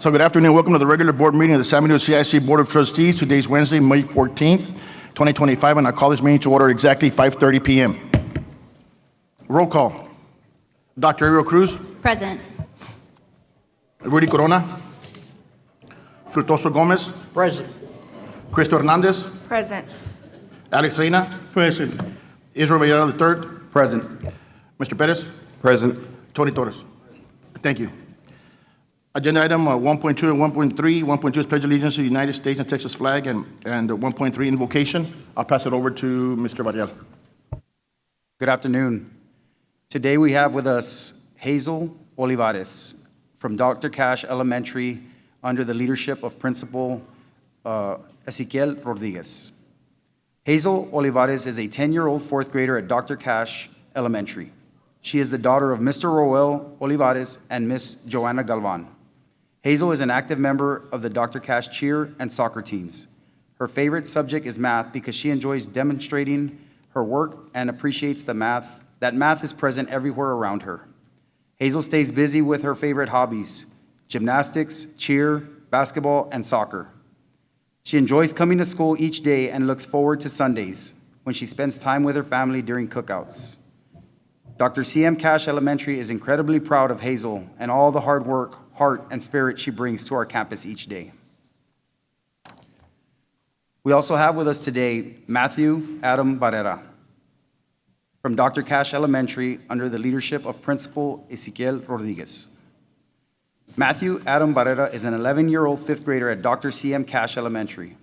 So good afternoon. Welcome to the regular board meeting of the San Benito CIC Board of Trustees. Today's Wednesday, May 14th, 2025, and I call this meeting to order exactly 5:30 p.m. Roll call. Dr. Ariel Cruz. Present. Rudy Corona. Frutoso Gomez. Present. Cristo Hernandez. Present. Alex Reina. Present. Israel Villarreal III. Present. Mr. Perez. Present. Tony Torres. Thank you. Agenda item 1.2 and 1.3. 1.2 is Pledge of Allegiance to the United States and Texas flag, and 1.3 invocation. I'll pass it over to Mr. Varela. Good afternoon. Today we have with us Hazel Olivares from Dr. Cash Elementary under the leadership of Principal Ezequiel Rodriguez. Hazel Olivares is a 10-year-old fourth grader at Dr. Cash Elementary. She is the daughter of Mr. Roel Olivares and Miss Joanna Galvan. Hazel is an active member of the Dr. Cash cheer and soccer teams. Her favorite subject is math because she enjoys demonstrating her work and appreciates that math is present everywhere around her. Hazel stays busy with her favorite hobbies: gymnastics, cheer, basketball, and soccer. She enjoys coming to school each day and looks forward to Sundays when she spends time with her family during cookouts. Dr. C.M. Cash Elementary is incredibly proud of Hazel and all the hard work, heart, and spirit she brings to our campus each day. We also have with us today Matthew Adam Barrera from Dr. Cash Elementary under the leadership of Principal Ezequiel Rodriguez. Matthew Adam Barrera is an 11-year-old fifth grader at Dr. C.M. Cash Elementary.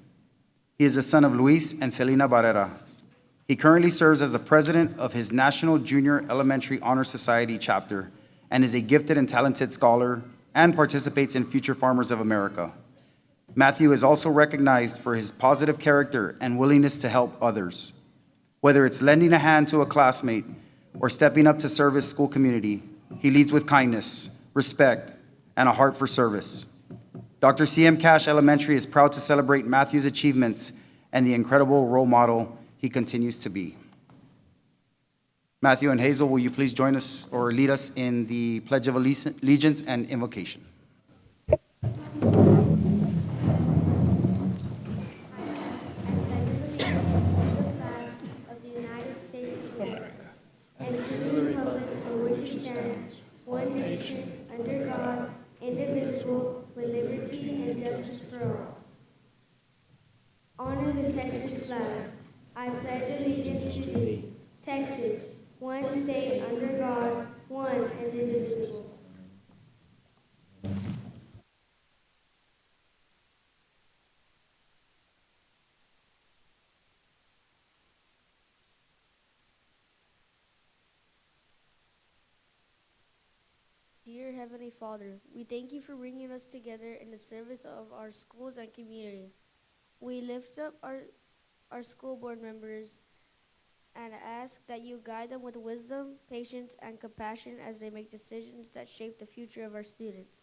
He is the son of Luis and Selena Barrera. He currently serves as the president of his National Junior Elementary Honor Society chapter and is a gifted and talented scholar and participates in Future Farmers of America. Matthew is also recognized for his positive character and willingness to help others. Whether it's lending a hand to a classmate or stepping up to serve his school community, he leads with kindness, respect, and a heart for service. Dr. C.M. Cash Elementary is proud to celebrate Matthew's achievements and the incredible role model he continues to be. Matthew and Hazel, will you please join us or lead us in the Pledge of Allegiance and invocation? Honor the Texas flag. I pledge allegiance to thee, Texas, one state under God, one and indivisible. Dear Heavenly Father, we thank you for bringing us together in the service of our schools and community. We lift up our school board members and ask that you guide them with wisdom, patience, and compassion as they make decisions that shape the future of our students.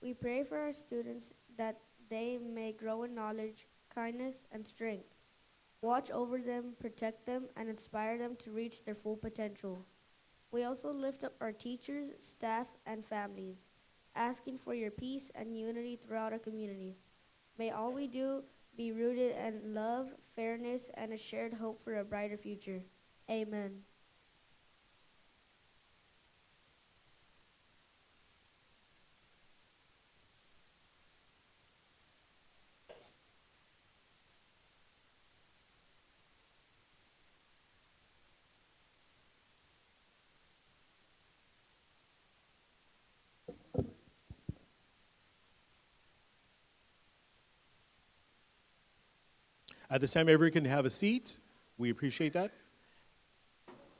We pray for our students that they may grow in knowledge, kindness, and strength. Watch over them, protect them, and inspire them to reach their full potential. We also lift up our teachers, staff, and families, asking for your peace and unity throughout our community. May all we do be rooted in love, fairness, and a shared hope for a brighter future. Amen. At this time, everyone can have a seat. We appreciate that.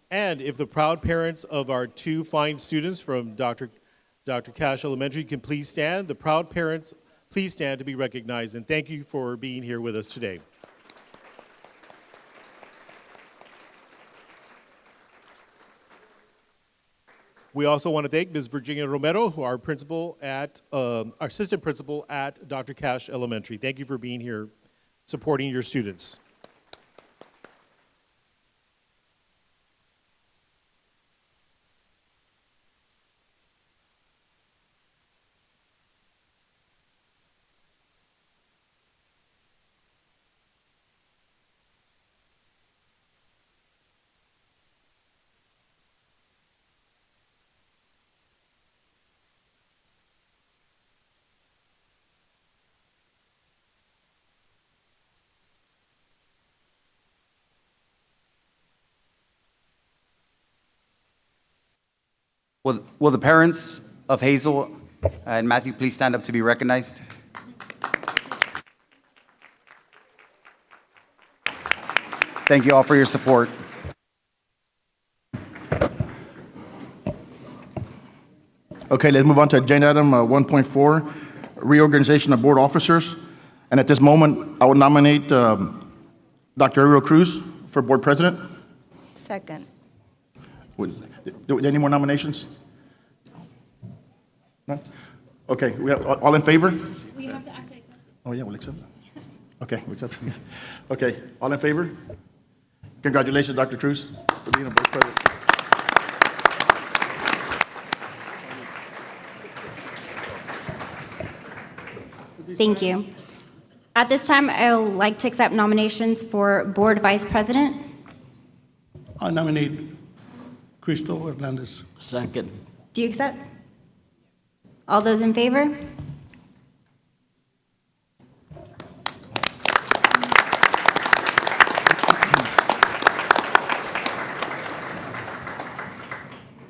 And if the proud parents of our two fine students from Dr. Cash Elementary can please stand, the proud parents, please stand to be recognized. And thank you for being here with us today. We also want to thank Ms. Virginia Romero, who our assistant principal at Dr. Cash Elementary. Thank you for being here, supporting your students. Will the parents of Hazel and Matthew please stand up to be recognized? Thank you all for your support. Okay, let's move on to agenda item 1.4, reorganization of board officers. And at this moment, I will nominate Dr. Ariel Cruz for board president. Second. Any more nominations? No? Okay, we have, all in favor? We have to act to accept it. Oh, yeah, we'll accept. Okay, we accept. Okay, all in favor? Congratulations, Dr. Cruz, for being a board president. Thank you. At this time, I would like to accept nominations for Board Vice President. I nominate Cristo Hernandez. Second. Do you accept? All those in favor?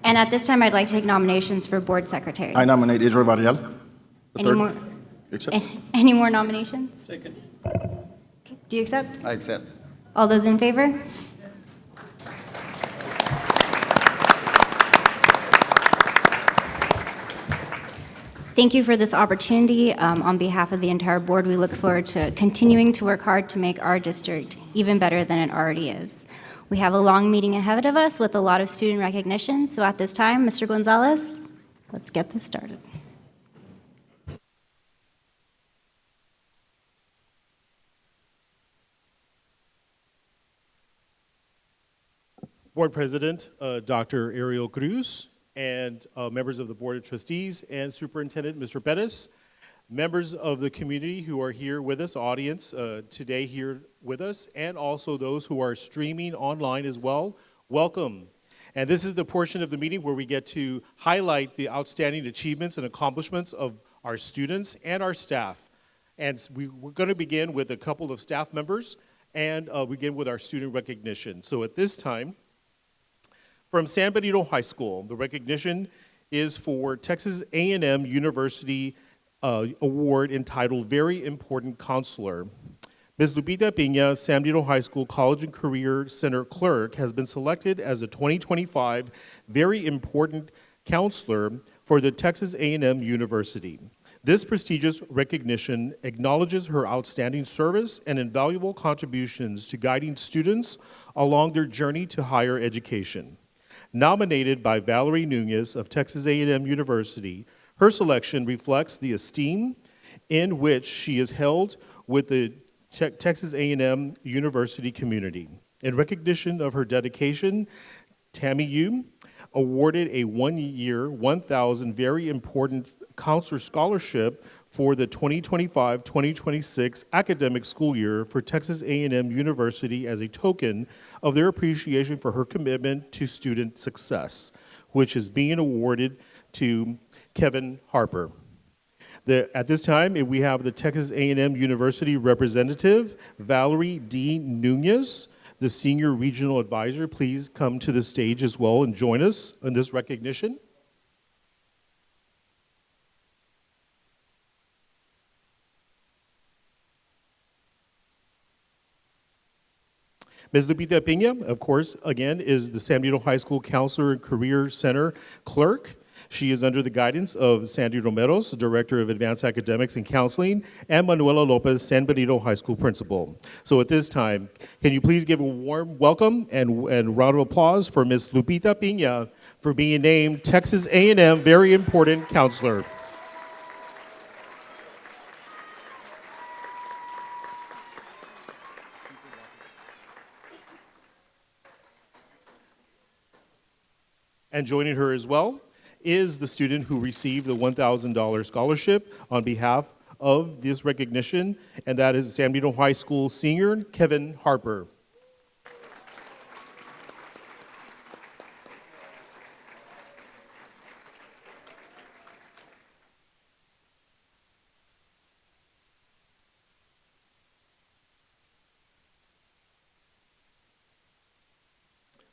And at this time, I'd like to take nominations for Board Secretary. I nominate Israel Varela. the Any third. more, Accept? any more nominations? Second. Okay, do you accept? I accept. All those in favor? Thank you for this opportunity. On behalf of the entire board, we look forward to continuing to work hard to make our district even better than it already is. We have a long meeting ahead of us with a lot of student recognition. So at this time, Mr. Gonzalez, let's get this started. Board President, Dr. Ariel Cruz, and members of the Board of Trustees and Superintendent, Mr. Pettis, members of the community who are here with us, audience today here with us, and also those who are streaming online as well, welcome. And this is the portion of the meeting where we get to highlight the outstanding achievements and accomplishments of our students and our staff. And we're going to begin with a couple of staff members and begin with our student recognition. So at this time, from San Benito High School, the recognition is for Texas A&M University Award entitled Very Important Counselor. Ms. Lupita Pina, San Benito High School College and Career Center clerk, has been selected as a 2025 Very Important Counselor for the Texas A&M University. This prestigious recognition acknowledges her outstanding service and invaluable contributions to guiding students along their journey to higher education. Nominated by Valerie Nunez of Texas A&M University, her selection reflects the esteem in which she is held with the Texas A&M University community. In recognition of her dedication, Tammy Yu awarded a one-year, 1,000 Very Important Counselor Scholarship for the 2025-2026 academic school year for Texas A&M University as a token of their appreciation for her commitment to student success, which is being awarded to Kevin Harper. At this time, we have the Texas A&M University representative, Valerie D. Nunez, the Senior Regional Advisor. Please come to the stage as well and join us in this recognition. Ms. Lupita Pina, of course, again, is the San Diego High School Counselor and Career Center clerk. She is under the guidance of Sandy Romeros, the Director of Advanced Academics and Counseling, and Manuela Lopez, San Benito High School Principal. So at this time, can you please give a warm welcome and round of applause for Ms. Lupita Pina for being named Texas A&M Very Important Counselor. And joining her as well is the student who received the $1,000 scholarship on behalf of this recognition, and that is San Benito High School senior Kevin Harper.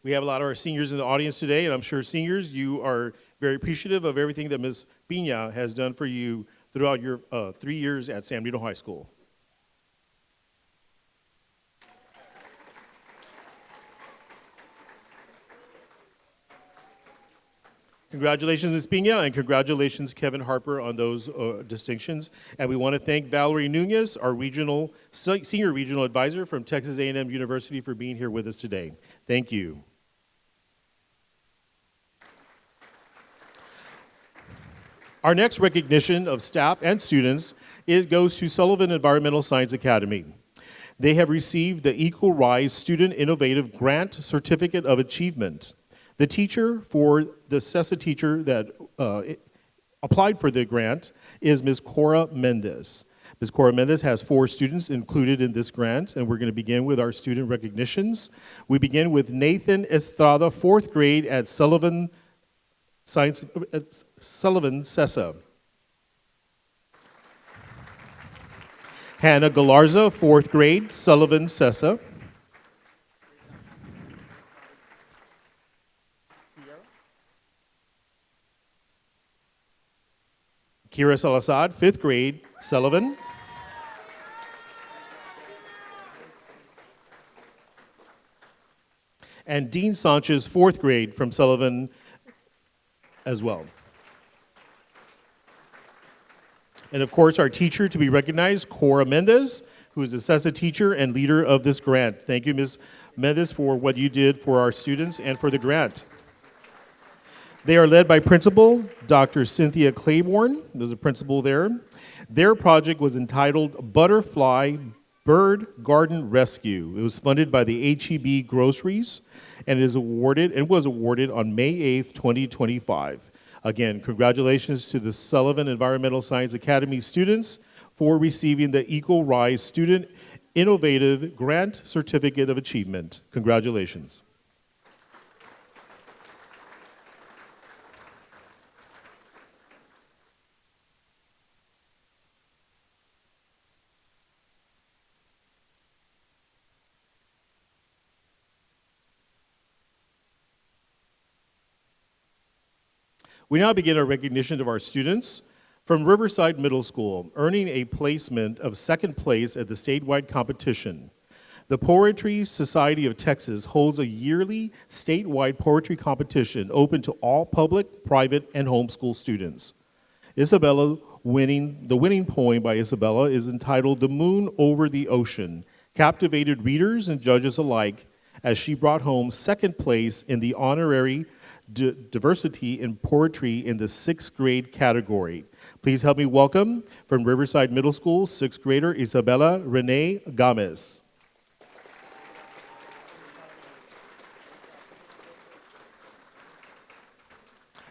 We have a lot of our seniors in the audience today, and I'm sure seniors, you are Very appreciative of everything that Ms. Pina has done for you throughout your 3 years at San Benito High School. Congratulations, Ms. Pina, and congratulations, Kevin Harper, on those distinctions. And we want to thank Valerie Nunez, our senior regional advisor from Texas A&M University, for being here with us today. Thank you. Our next recognition of staff and students, it goes to Sullivan Environmental Science Academy. They have received the Equal Rise Student Innovative Grant Certificate of Achievement. The teacher for the CESA teacher that applied for the grant is Ms. Cora Mendez. Ms. Cora Mendez has 4 students included in this grant, and we're going to begin with our student recognitions. We begin with Nathan Estrada, 4th grade at Sullivan CESA. Hannah Galarza, 4th grade, Sullivan CESA. Kira Salazar, 5th grade, Sullivan. And Dean Sanchez, 4th grade, from Sullivan as well. And of course, our teacher to be recognized, Cora Mendez, who is a CESA teacher and leader of this grant. Thank you, Ms. Mendez, for what you did for our students and for the grant. They are led by Principal Dr. Cynthia Claiborne. There's a principal there. Their project was entitled Butterfly Bird Garden Rescue. It was funded by the HEB Groceries and was awarded on May 8th, 2025. Again, congratulations to the Sullivan Environmental Science Academy students for receiving the Equal Rise Student Innovative Grant Certificate of Achievement. Congratulations. We now begin our recognition of our students from Riverside Middle School, earning a placement of 2nd place at the statewide competition. The Poetry Society of Texas holds a yearly statewide poetry competition open to all public, private, and homeschool students. The winning poem by Isabella is entitled The Moon Over the Ocean, captivated readers and judges alike as she brought home 2nd place in the honorary Diversity in Poetry in the 6th grade category. Please help me welcome from Riverside Middle School, 6th grader Isabella Renee Gomez.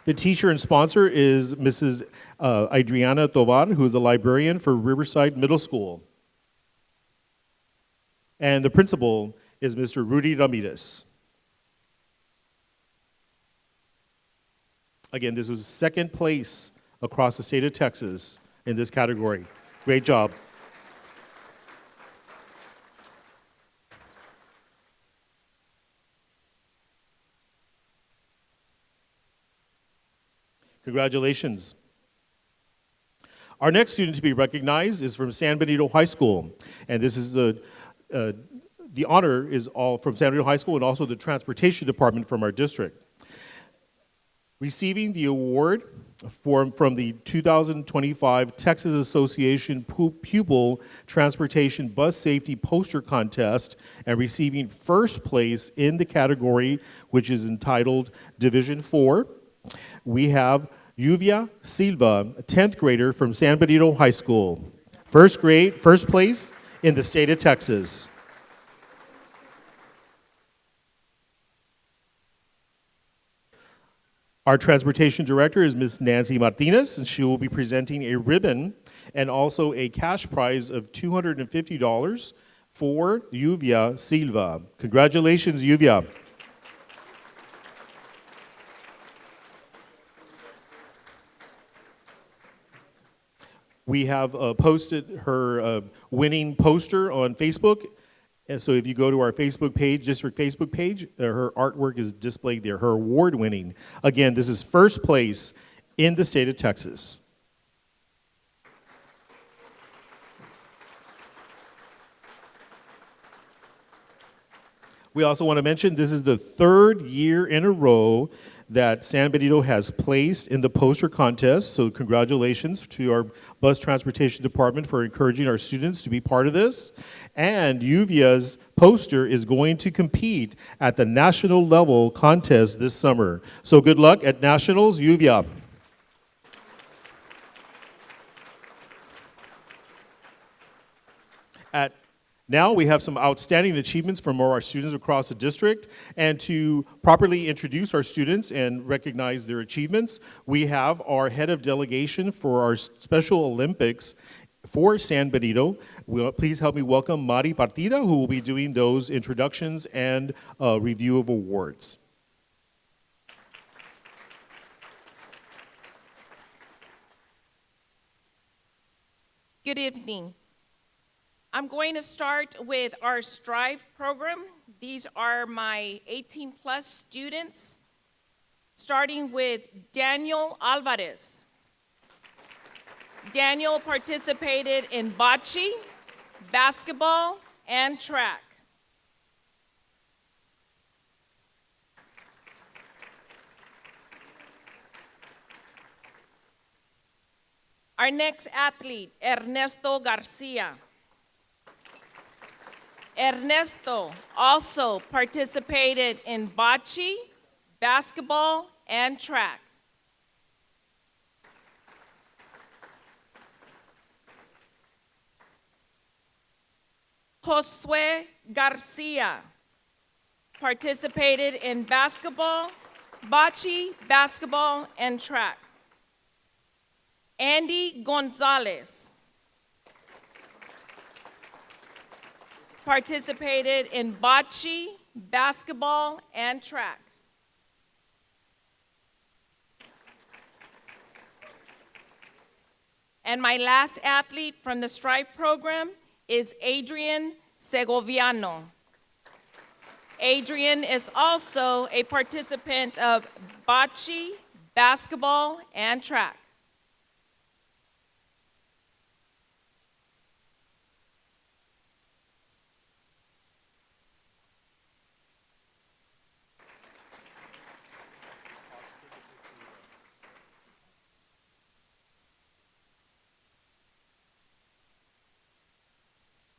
The teacher and sponsor is Mrs. Adriana Tovar, who is a librarian for Riverside Middle School. And the principal is Mr. Rudy Ramirez. Again, this was 2nd place across the state of Texas in this category. Great job. Congratulations. Our next student to be recognized is from San Benito High School, and this is the honor is all from San Benito High School and also the transportation department from our district. Receiving the award from the 2025 Texas Association Pupil Transportation Bus Safety Poster Contest and receiving 1st place in the category, which is entitled Division 4, we have Yuvia Silva, a 10th grader from San Benito High School. 1st place in the state of Texas. Our transportation director is Ms. Nancy Martinez, and she will be presenting a ribbon and also a cash prize of $250 for Yuvia Silva. Congratulations, Yuvia. We have posted her winning poster on Facebook, And so if you go to our Facebook page, district Facebook page, her artwork is displayed there, her award-winning. Again, this is first place in the state of Texas. We also want to mention this is the third year in a row that San Benito has placed in the poster contest. So congratulations to our bus transportation department for encouraging our students to be part of this. And UVia's poster is going to compete at the national level contest this summer. So good luck at nationals, UVia. Now we have some outstanding achievements from our students across the district, and to properly introduce our students and recognize their achievements, we have our head of delegation for our Special Olympics for San Benito. Please help me welcome Mari Partida, who will be doing those introductions and review of awards. Good evening. I'm going to start with our Strive program. These are my 18-plus students, starting with Daniel Alvarez. Daniel participated in bocce, basketball, and track. Our next athlete, Ernesto Garcia. Ernesto also participated in bocce, basketball, and track. Josue Garcia participated in basketball, bocce, basketball, and track. Andy Gonzalez participated in bocce, basketball, and track. And my last athlete from the Strive program is Adrian Segoviano. Adrian is also a participant of bocce, basketball, and track.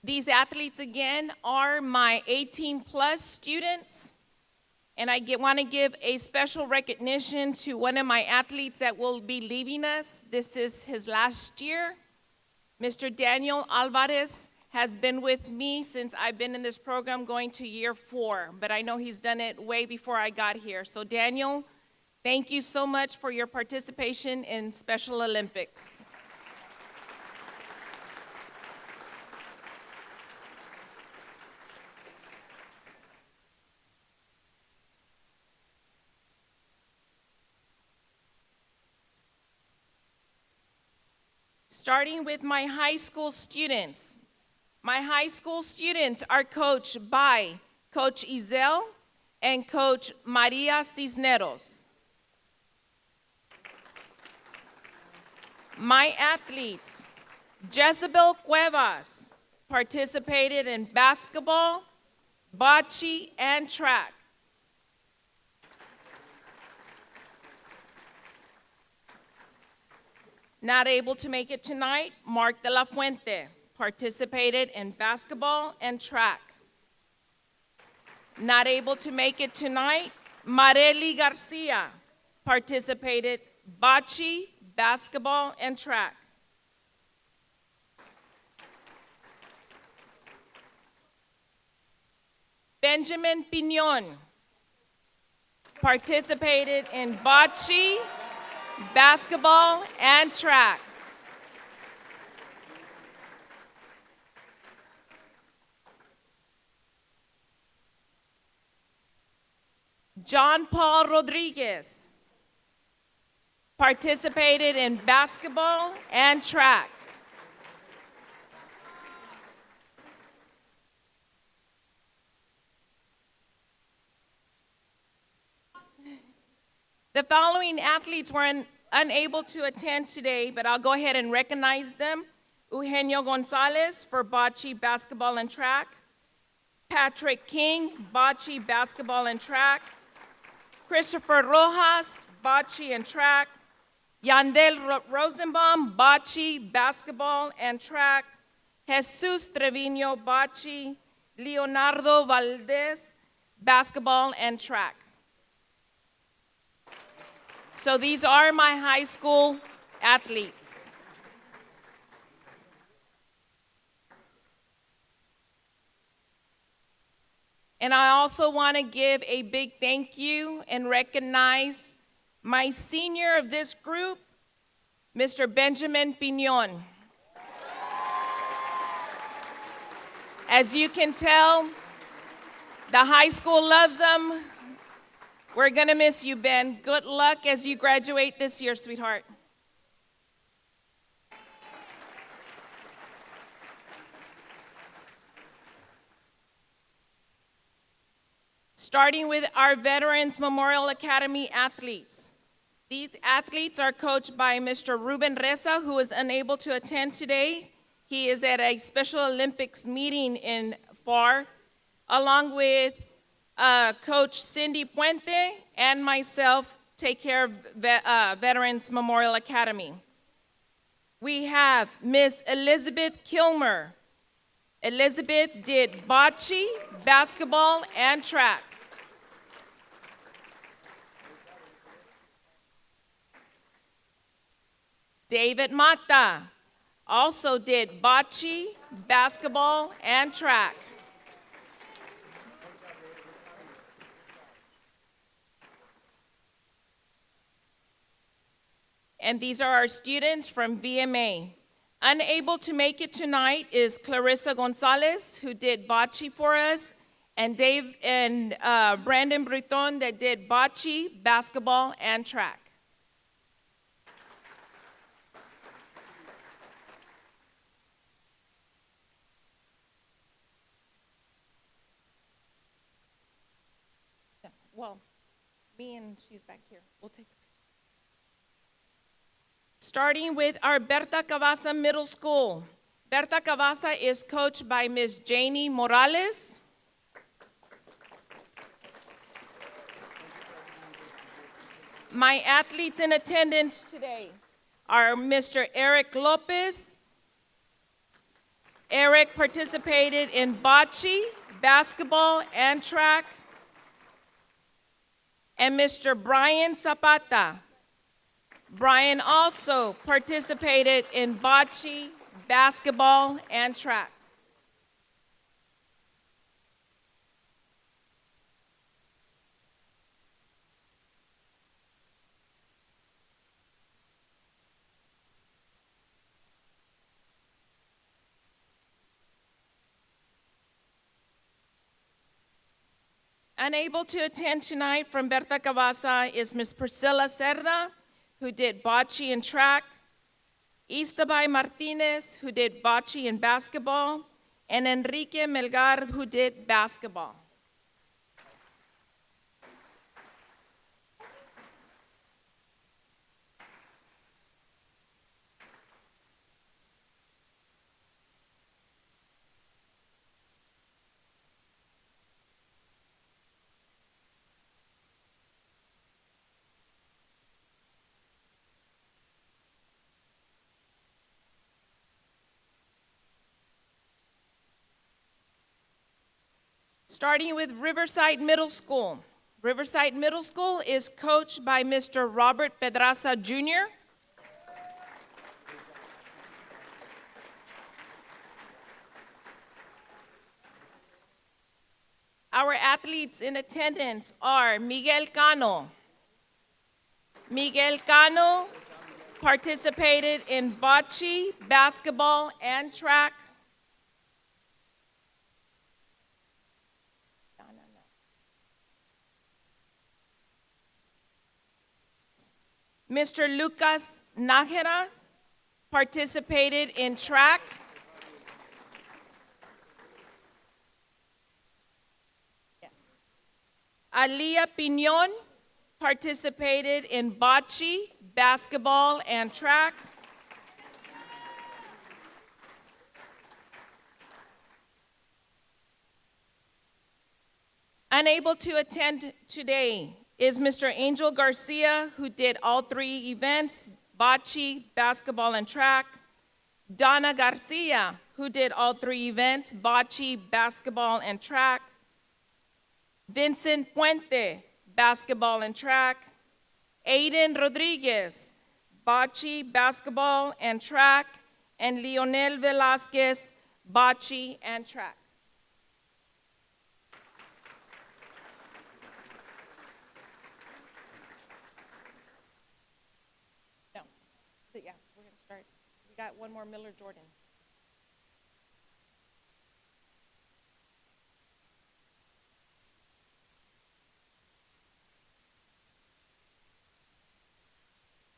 These athletes, again, are my 18-plus students, and I want to give a special recognition to one of my athletes that will be leaving us. This is his last year. Mr. Daniel Alvarez has been with me since I've been in this program going to year 4, but I know he's done it way before I got here. So Daniel, thank you so much for your participation in Special Olympics. Starting with my high school students. My high school students are coached by Coach Izel and Coach Maria Cisneros. My athletes, Jezebel Cuevas, participated in basketball, bocce, and track. Not able to make it tonight, Mark de la Fuente participated in basketball and track. Not able to make it tonight, Marely Garcia participated bocce, basketball, and track. Benjamin Piñon participated in bocce, basketball, and track. John Paul Rodriguez participated in basketball and track. The following athletes were unable to attend today, but I'll go ahead and recognize them. Eugenio Gonzalez for bocce, basketball, and track. Patrick King, bocce, basketball, and track. Christopher Rojas, bocce and track. Yandel Rosenbaum, bocce, basketball, and track. Jesus Trevino, bocce. Leonardo Valdez, basketball, and track. So these are my high school athletes. And I also want to give a big thank you and recognize my senior of this group, Mr. Benjamin Piñon. As you can tell, the high school loves him. We're gonna miss you, Ben. Good luck as you graduate this year, sweetheart. Starting with our Veterans Memorial Academy athletes. These athletes are coached by Mr. Ruben Reza, who is unable to attend today. He is at a Special Olympics meeting in FAR, along with Coach Cindy Puente and myself take care of Veterans Memorial Academy. We have Miss Elizabeth Kilmer. Elizabeth did bocce, basketball, and track. David Mata also did bocce, basketball, and track. And these are our students from VMA. Unable to make it tonight is Clarissa Gonzalez, who did bocce for us, and Brandon Briton that did bocce, basketball, and track. Well, me and she's back here. We'll take a picture. Starting with our Berta Cavazza Middle School. Berta Cavazza is coached by Ms. Janie Morales. My athletes in attendance today are Mr. Eric Lopez. Eric participated in bocce, basketball, and track. And Mr. Brian Zapata. Brian also participated in bocce, basketball, and track. Unable to attend tonight from Berta Cavazza is Ms. Priscilla Cerda, who did bocce and track, Istabay Martinez, who did bocce and basketball, and Enrique Melgar, who did basketball. Starting with Riverside Middle School. Riverside Middle School is coached by Mr. Robert Pedraza Jr. Our athletes in attendance are Miguel Cano. Miguel Cano participated in bocce, basketball, and track. Mr. Lucas Nájera participated in track. Yes. Alia Piñon participated in bocce, basketball, and track. Unable to attend today is Mr. Angel Garcia, who did all three events, bocce, basketball, and track. Donna Garcia, who did all three events, bocce, basketball, and track. Vincent Puente, basketball and track. Aiden Rodriguez, bocce, basketball, and track. And Leonel Velasquez, bocce, and track. No, yeah, we're gonna start. We got one more, Miller Jordan.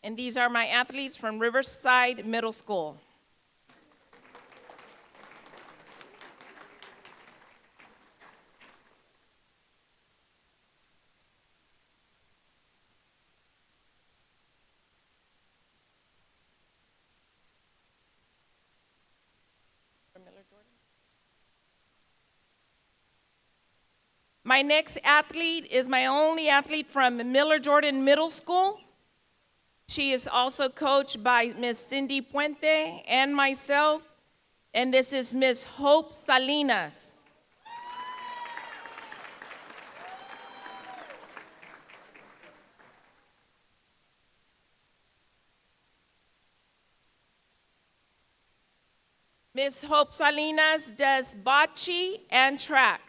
And these are my athletes from Riverside Middle School. My next athlete is my only athlete from Miller Jordan Middle School. She is also coached by Miss Cindy Puente and myself, and this is Miss Hope Salinas. Miss Hope Salinas does bocce and track.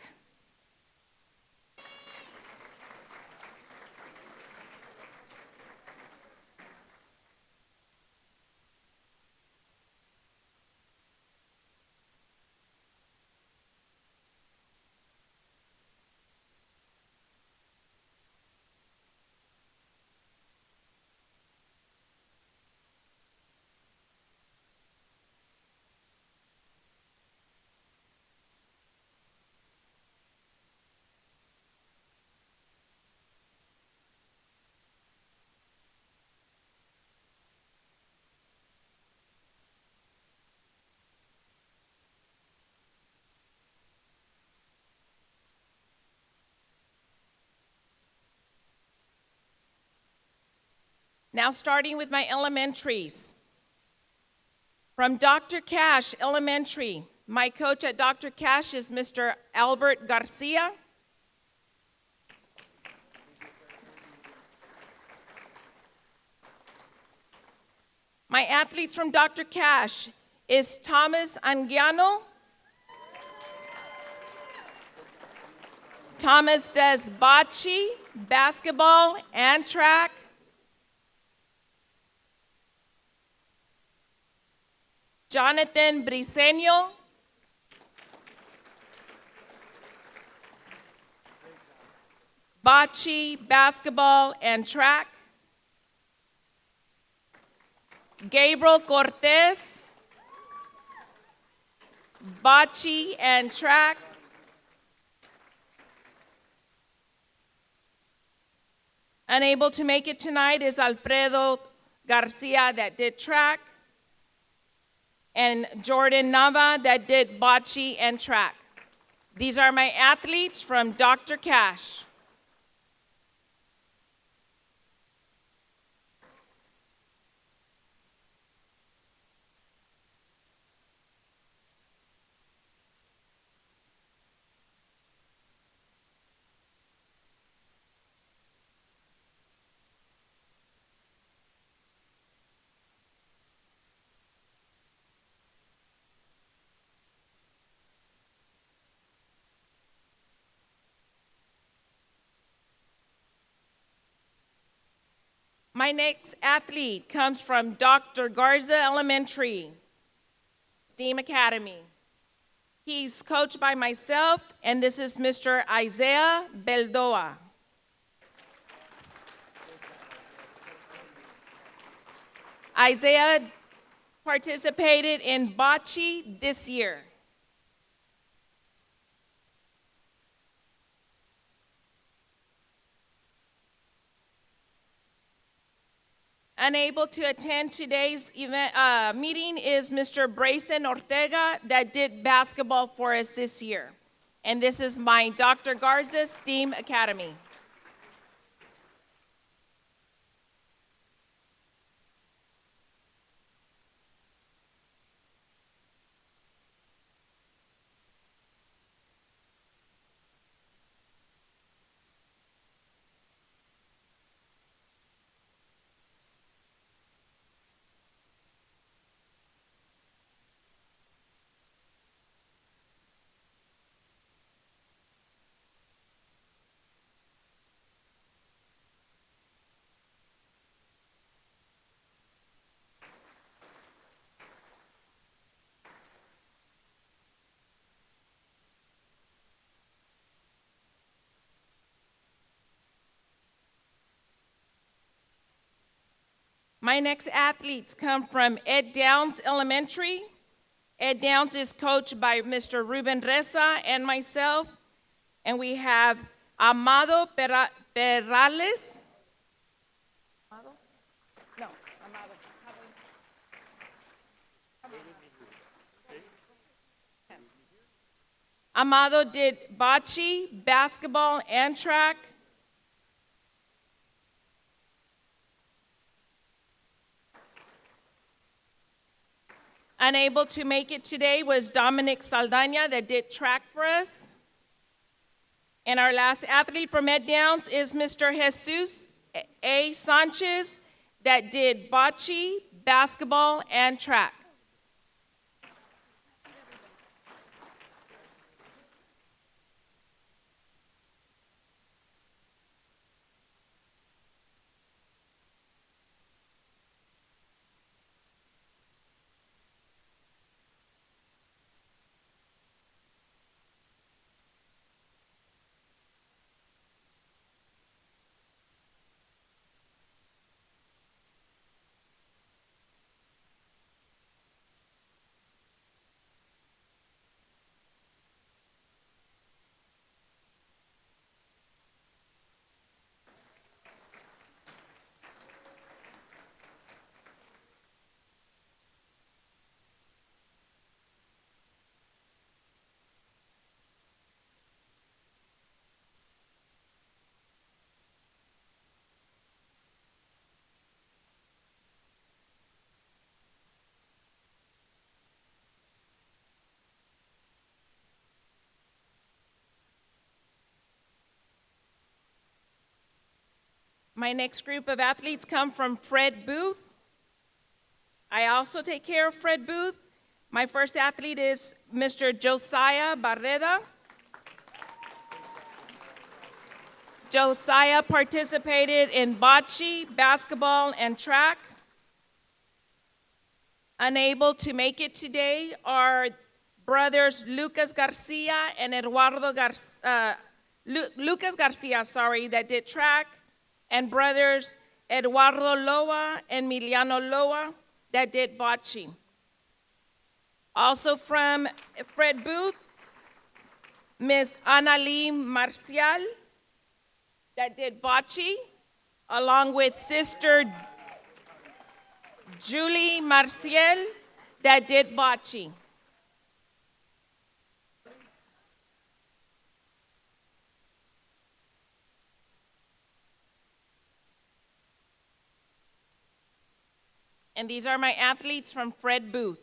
Now starting with my elementaries. From Dr. Cash Elementary, my coach at Dr. Cash is Mr. Albert Garcia. My athletes from Dr. Cash is Thomas Anguiano. Thomas does bocce, basketball, and track. Jonathan Briseño. Bocce, basketball, and track. Gabriel Cortez. Bocce and track. Unable to make it tonight is Alfredo Garcia that did track, and Jordan Nava that did bocce and track. These are my athletes from Dr. Cash. My next athlete comes from Dr. Garza Elementary, STEAM Academy. He's coached by myself, and this is Mr. Isaiah Beldoa. Isaiah participated in bocce this year. Unable to attend today's event, meeting is Mr. Brayson Ortega that did basketball for us this year. And this is my Dr. Garza STEAM Academy. My next athletes come from Ed Downs Elementary. Ed Downs is coached by Mr. Ruben Reza and myself. And we have Amado Perales. Amado? No, Amado. Amado did bocce, basketball, and track. Unable to make it today was Dominic Saldana that did track for us. And our last athlete from Ed Downs is Mr. Jesus A. Sanchez that did bocce, basketball, and track. My next group of athletes come from Fred Booth. I also take care of Fred Booth. My first athlete is Mr. Josiah Barreda. Josiah participated in bocce, basketball, and track. Unable to make it today are brothers Lucas Garcia and Eduardo Lucas Garcia, that did track, and brothers Eduardo Loa and Emiliano Loa that did bocce. Also from Fred Booth, Miss Analí Marcial that did bocce, along with Sister Julie Marcial that did bocce. And these are my athletes from Fred Booth.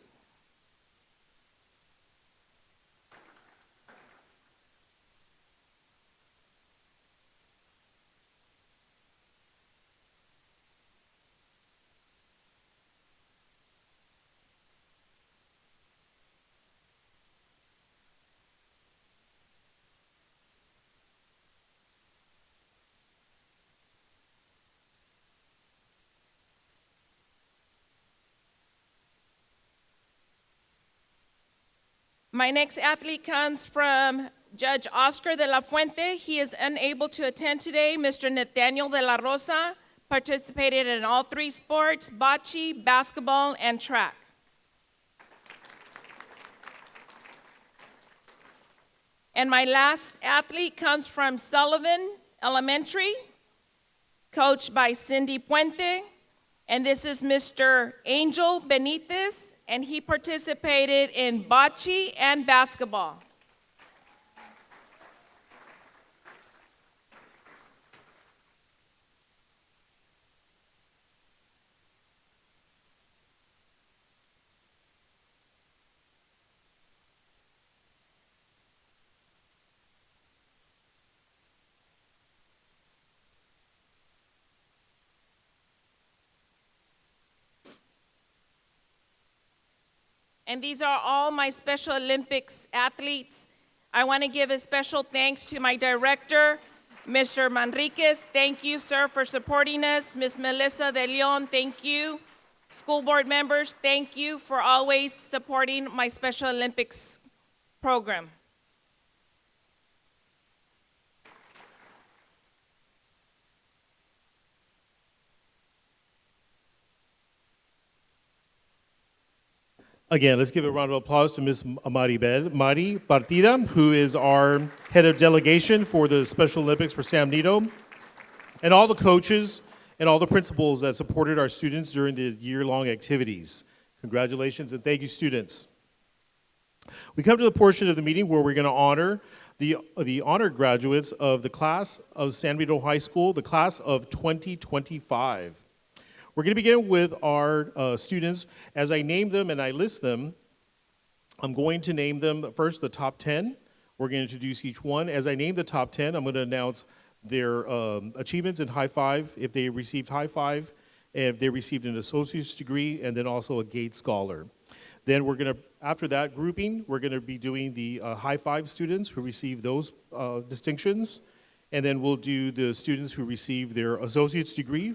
My next athlete comes from Judge Oscar de la Fuente. He is unable to attend today. Mr. Nathaniel de la Rosa participated in all three sports, bocce, basketball, and track. And my last athlete comes from Sullivan Elementary, coached by Cindy Puente. And this is Mr. Angel Benitez, and he participated in bocce and basketball. And these are all my Special Olympics athletes. I want to give a special thanks to my director, Mr. Manriquez. Thank you, sir, for supporting us. Ms. Melissa De Leon, thank you. School board members, thank you for always supporting my Special Olympics program. Again, let's give a round of applause to Ms. Mari Partida, who is our head of delegation for the Special Olympics for San Benito, and all the coaches and all the principals that supported our students during the year-long activities. Congratulations and thank you, students. We come to the portion of the meeting where we're going to honor the honored graduates of the class of San Benito High School, the class of 2025. We're going to begin with our students. As I name them and I list them, I'm going to name them first the top 10. We're going to introduce each one. As I name the top 10, I'm going to announce their achievements in high five, if they received high five, if they received an associate's degree, and then also a Gates Scholar. Then we're going to, after that grouping, we're going to be doing the high five students who received those distinctions. And then we'll do the students who receive their associate's degree,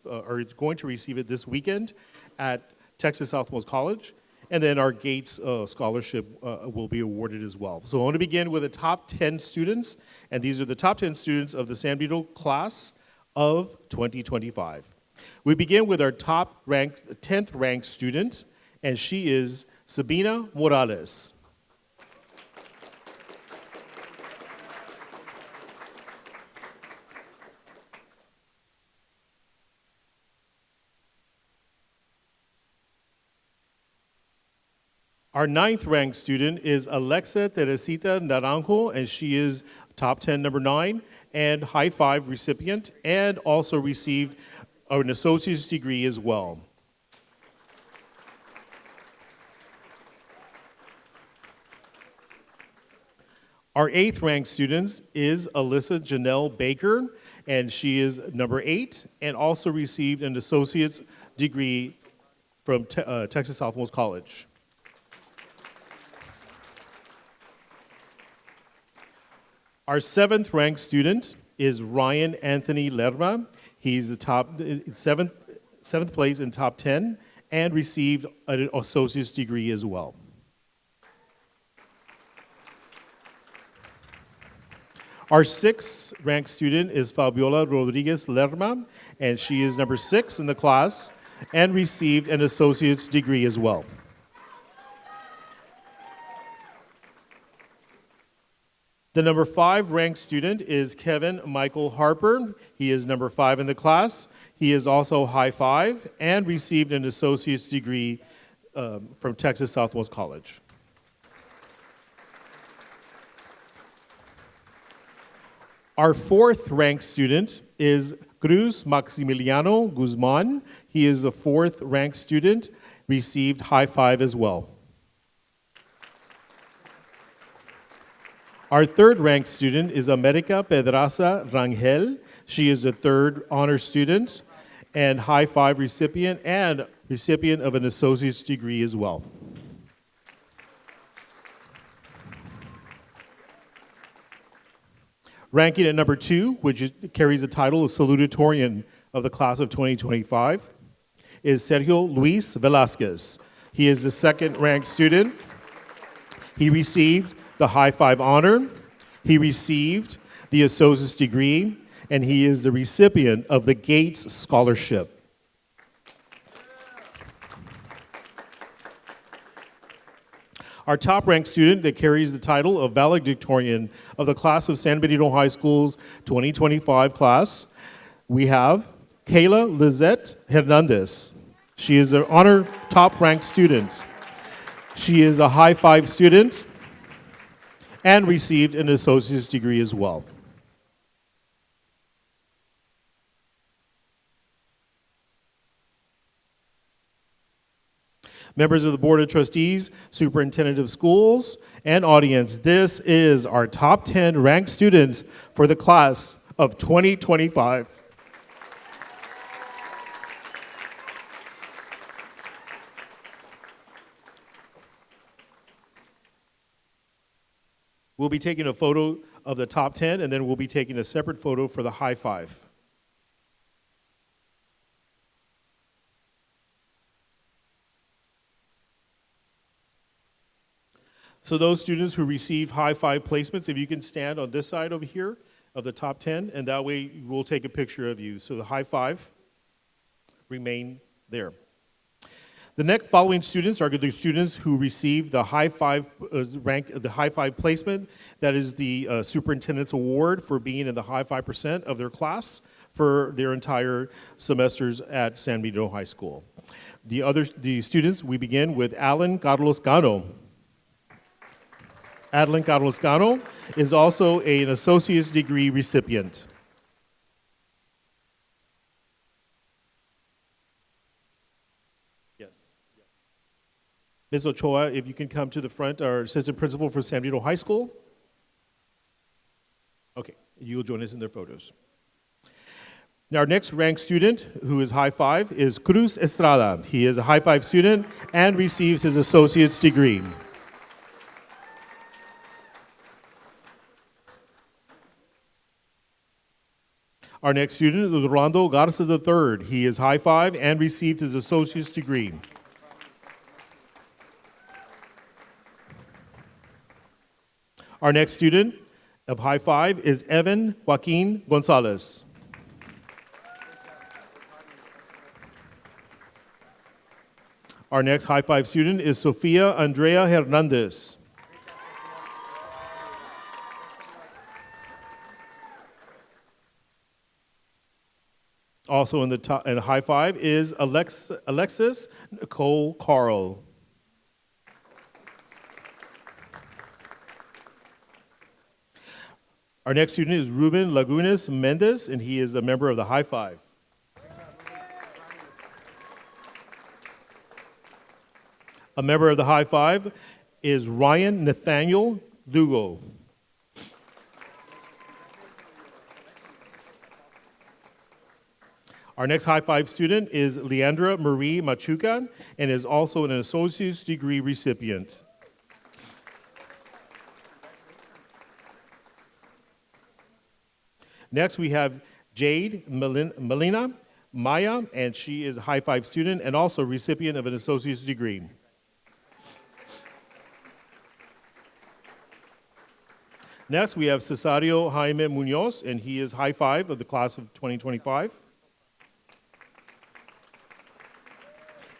are going to receive it this weekend at Texas Southmost College. And then our Gates Scholarship will be awarded as well. So I want to begin with the top 10 students, and these are the top 10 students of the San Benito class of 2025. We begin with our top ranked, 10th ranked student, and she is Sabina Morales. Our 9th ranked student is Alexa Teresita Naranjo, and she is top 10, number 9, and high five recipient, and also received an associate's degree as well. Our 8th ranked student is Alyssa Janelle Baker, and she is number 8, and also received an associate's degree from Texas Southmost College. Our 7th ranked student is Ryan Anthony Lerma. He's the top 7th place in top 10 and received an associate's degree as well. Our 6th ranked student is Fabiola Rodriguez Lerma, and she is number 6 in the class and received an associate's degree as well. The number 5 ranked student is Kevin Michael Harper. He is number 5 in the class. He is also high five and received an associate's degree from Texas Southmost College. Our 4th ranked student is Cruz Maximiliano Guzman. He is the 4th ranked student, received high five as well. Our 3rd ranked student is America Pedraza Rangel. She is the 3rd honor student and high five recipient and recipient of an associate's degree as well. Ranking at number 2, which carries the title of salutatorian of the class of 2025, is Sergio Luis Velasquez. He is the 2nd ranked student. He received the high five honor, he received the associate's degree, and he is the recipient of the Gates Scholarship. Our top-ranked student that carries the title of valedictorian of the class of San Benito High School's 2025 class, we have Kayla Lizette Hernandez. She is an honor top-ranked student. She is a High Five student and received an associate's degree as well. Members of the Board of Trustees, Superintendent of Schools, and audience, this is our top 10 ranked students for the class of 2025. We'll be taking a photo of the top 10, and then we'll be taking a separate photo for the high five. So those students who receive high five placements, if you can stand on this side over here of the top 10, and that way we'll take a picture of you. So the high five remain there. The next following students are the students who receive the high five rank, the high five placement. That is the superintendent's award for being in the high 5% of their class for their entire semesters at San Benito High School. The students, we begin with Alan Carlos Gano. Adeline Carlos Gano is also an associate's degree recipient. Yes. Ms. Ochoa, if you can come to the front, our assistant principal for San Benito High School. Okay, you'll join us in their photos. Now, our next ranked student who is high five is Cruz Estrada. He is a high five student and receives his associate's degree. Our next student is Rolando Garza III. He is high five and received his associate's degree. Our next student of high five is Evan Joaquin Gonzalez. Our next high five student is Sofia Andrea Hernandez. Also in the high five is Alexis Nicole Carl. Our next student is Ruben Lagunas Mendez, and he is a member of the high five. A member of the high five is Ryan Nathaniel Lugo. Our next high five student is Leandra Marie Machuca and is also an associate's degree recipient. Next, we have Jade Melina Maya, and she is a high five student and also recipient of an associate's degree. Next, we have Cesario Jaime Munoz, and he is high five of the class of 2025.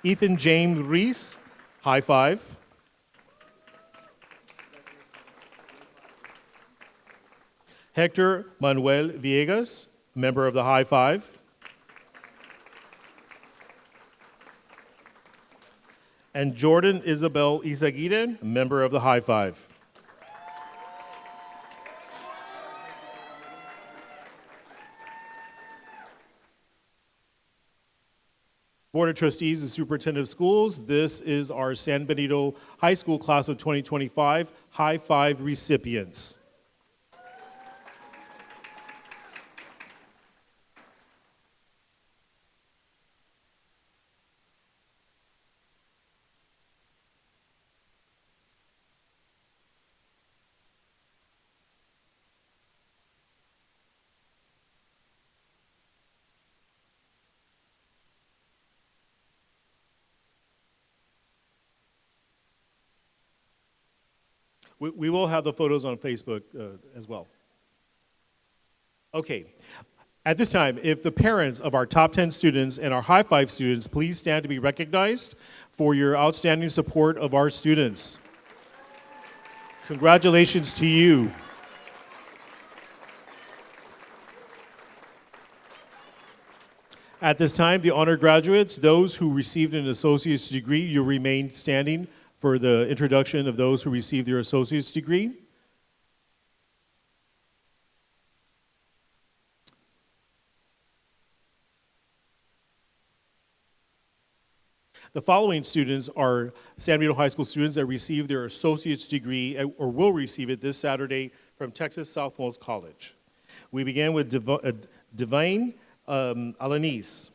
Ethan James Reese, high five. Hector Manuel Villegas, member of the high five. And Jordan Isabel Izaguirre, member of the high five. Board of Trustees and Superintendent of Schools, this is our San Benito High School class of 2025 high five recipients. We will have the photos on Facebook as well. Okay. At this time, if the parents of our top 10 students and our high five students, please stand to be recognized for your outstanding support of our students. Congratulations to you. At this time, the honored graduates, those who received an associate's degree, you remain standing for the introduction of those who received their associate's degree. The following students are San Benito High School students that received their associate's degree or will receive it this Saturday from Texas Southmost College. We begin with Divine Alanis.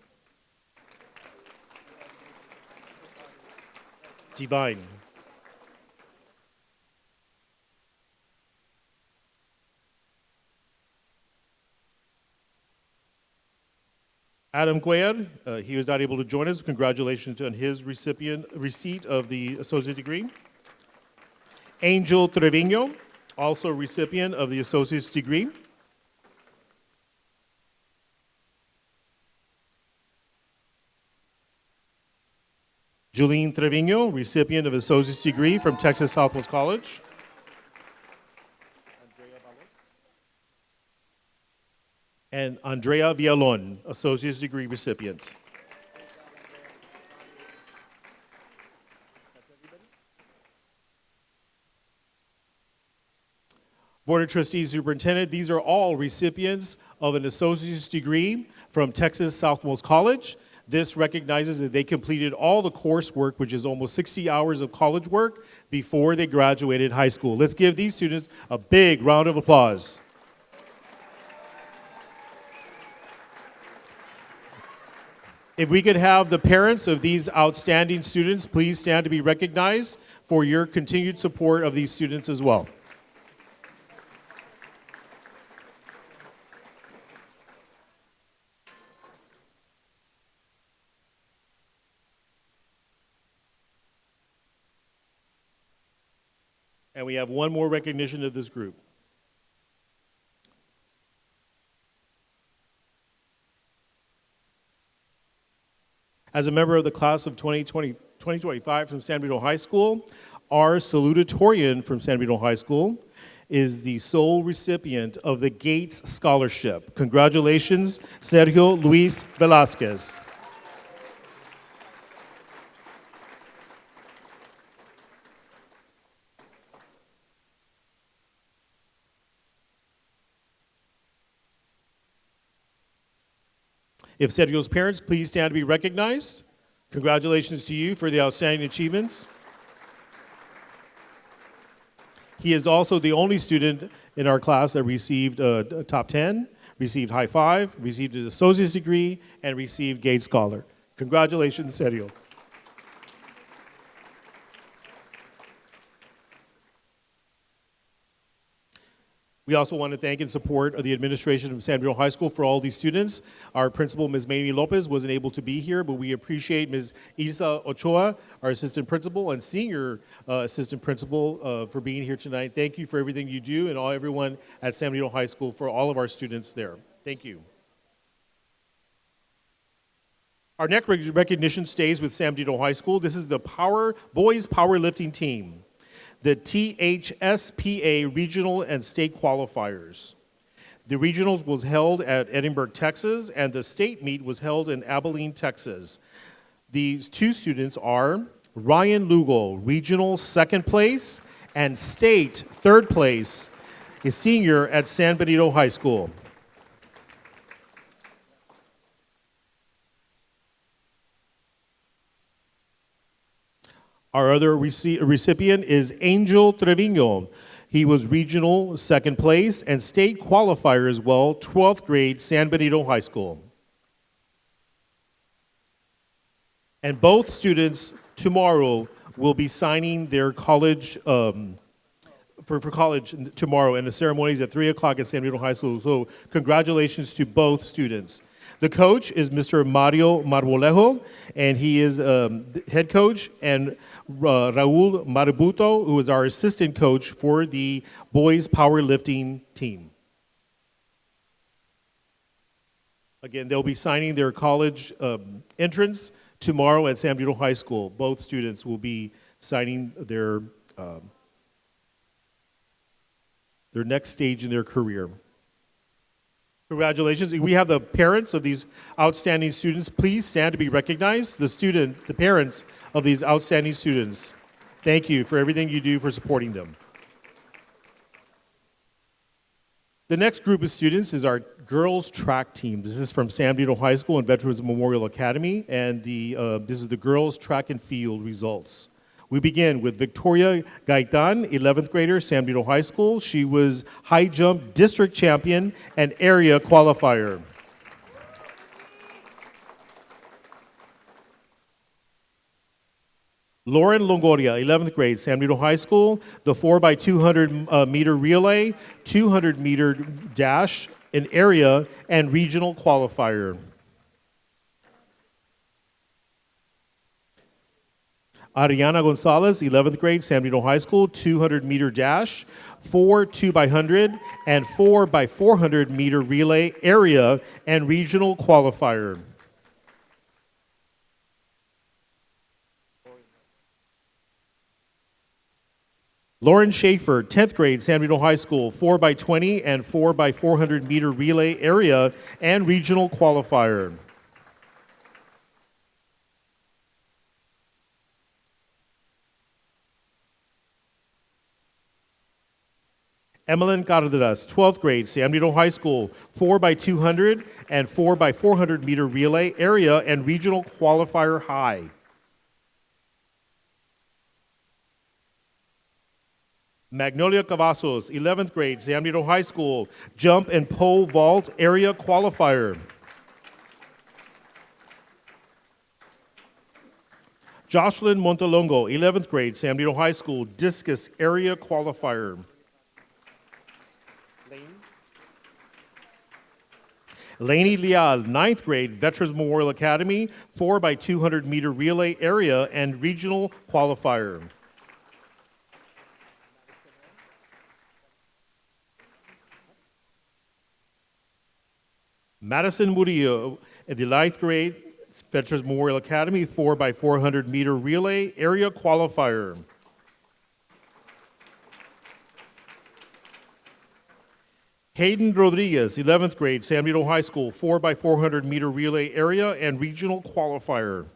Divine. Adam Guayar, he was not able to join us. Congratulations on his receipt of the associate degree. Angel Trevino, also recipient of the associate's degree. Julene Trevino, recipient of associate's degree from Texas Southmost College. And Andrea Villalon, associate's degree recipient. Board of Trustees Superintendent, these are all recipients of an associate's degree from Texas Southmost College. This recognizes that they completed all the coursework, which is almost 60 hours of college work, before they graduated high school. Let's give these students a big round of applause. If we could have the parents of these outstanding students please stand to be recognized for your continued support of these students as well. And we have one more recognition of this group. As a member of the class of 2025 from San Benito High School, our salutatorian from San Benito High School is the sole recipient of the Gates Scholarship. Congratulations, Sergio Luis Velasquez. If Sergio's parents, please stand to be recognized. Congratulations to you for the outstanding achievements. He is also the only student in our class that received a top 10, received high five, received an associate's degree, and received Gates Scholar. Congratulations, Sergio. We also want to thank and support the administration of San Benito High School for all these students. Our principal, Ms. Mamie Lopez, wasn't able to be here, but we appreciate Ms. Isa Ochoa, our assistant principal and senior assistant principal for being here tonight. Thank you for everything you do and everyone at San Benito High School for all of our students there. Thank you. Our next recognition stays with San Benito High School. This is the boys powerlifting team, the THSPA regional and state qualifiers. The regionals was held at Edinburgh, Texas, and the state meet was held in Abilene, Texas. These two students are Ryan Lugo, regional second place, and state third place, a senior at San Benito High School. Our other recipient is Angel Trevino. He was regional second place and state qualifier as well, 12th grade, San Benito High School. And both students tomorrow will be signing their college, for college tomorrow, and the ceremony is at 3 o'clock at San Benito High School. So congratulations to both students. The coach is Mr. Mario Marmolejo, and he is head coach, and Raul Marabuto, who is our assistant coach for the boys powerlifting team. Again, they'll be signing their college entrance tomorrow at San Benito High School. Both students will be signing their next stage in their career. Congratulations. We have the parents of these outstanding students. Please stand to be recognized. The parents of these outstanding students. Thank you for everything you do for supporting them. The next group of students is our girls track team. This is from San Benito High School and Veterans Memorial Academy, and this is the girls track and field results. We begin with Victoria Gaitan, 11th grader, San Benito High School. She was high jump district champion and area qualifier. Lauren Longoria, 11th grade, San Benito High School, the 4x200 meter relay, 200 meter dash, an area, and regional qualifier. Ariana Gonzalez, 11th grade, San Benito High School, 200 meter dash, 4 2x100, and 4x400 meter relay, area, and regional qualifier. Lauren Schaefer, 10th grade, San Benito High School, 4x20 and 4x400 meter relay, area, and regional qualifier. Emelyn Cardenas, 12th grade, San Benito High School, 4x200 and 4x400 meter relay, area, and regional qualifier high. Magnolia Cavazos, 11th grade, San Benito High School, jump and pole vault, area qualifier. Jocelyn Montalongo, 11th grade, San Benito High School, discus, area qualifier. Lainey Leal, 9th grade, Veterans Memorial Academy, 4x200 meter relay, area, and regional qualifier. Madison Murillo, at the 9th grade, Veterans Memorial Academy, 4x400 meter relay, area qualifier. Hayden Rodriguez, 11th grade, San Benito High School, 4x400 meter relay, area, and regional qualifier.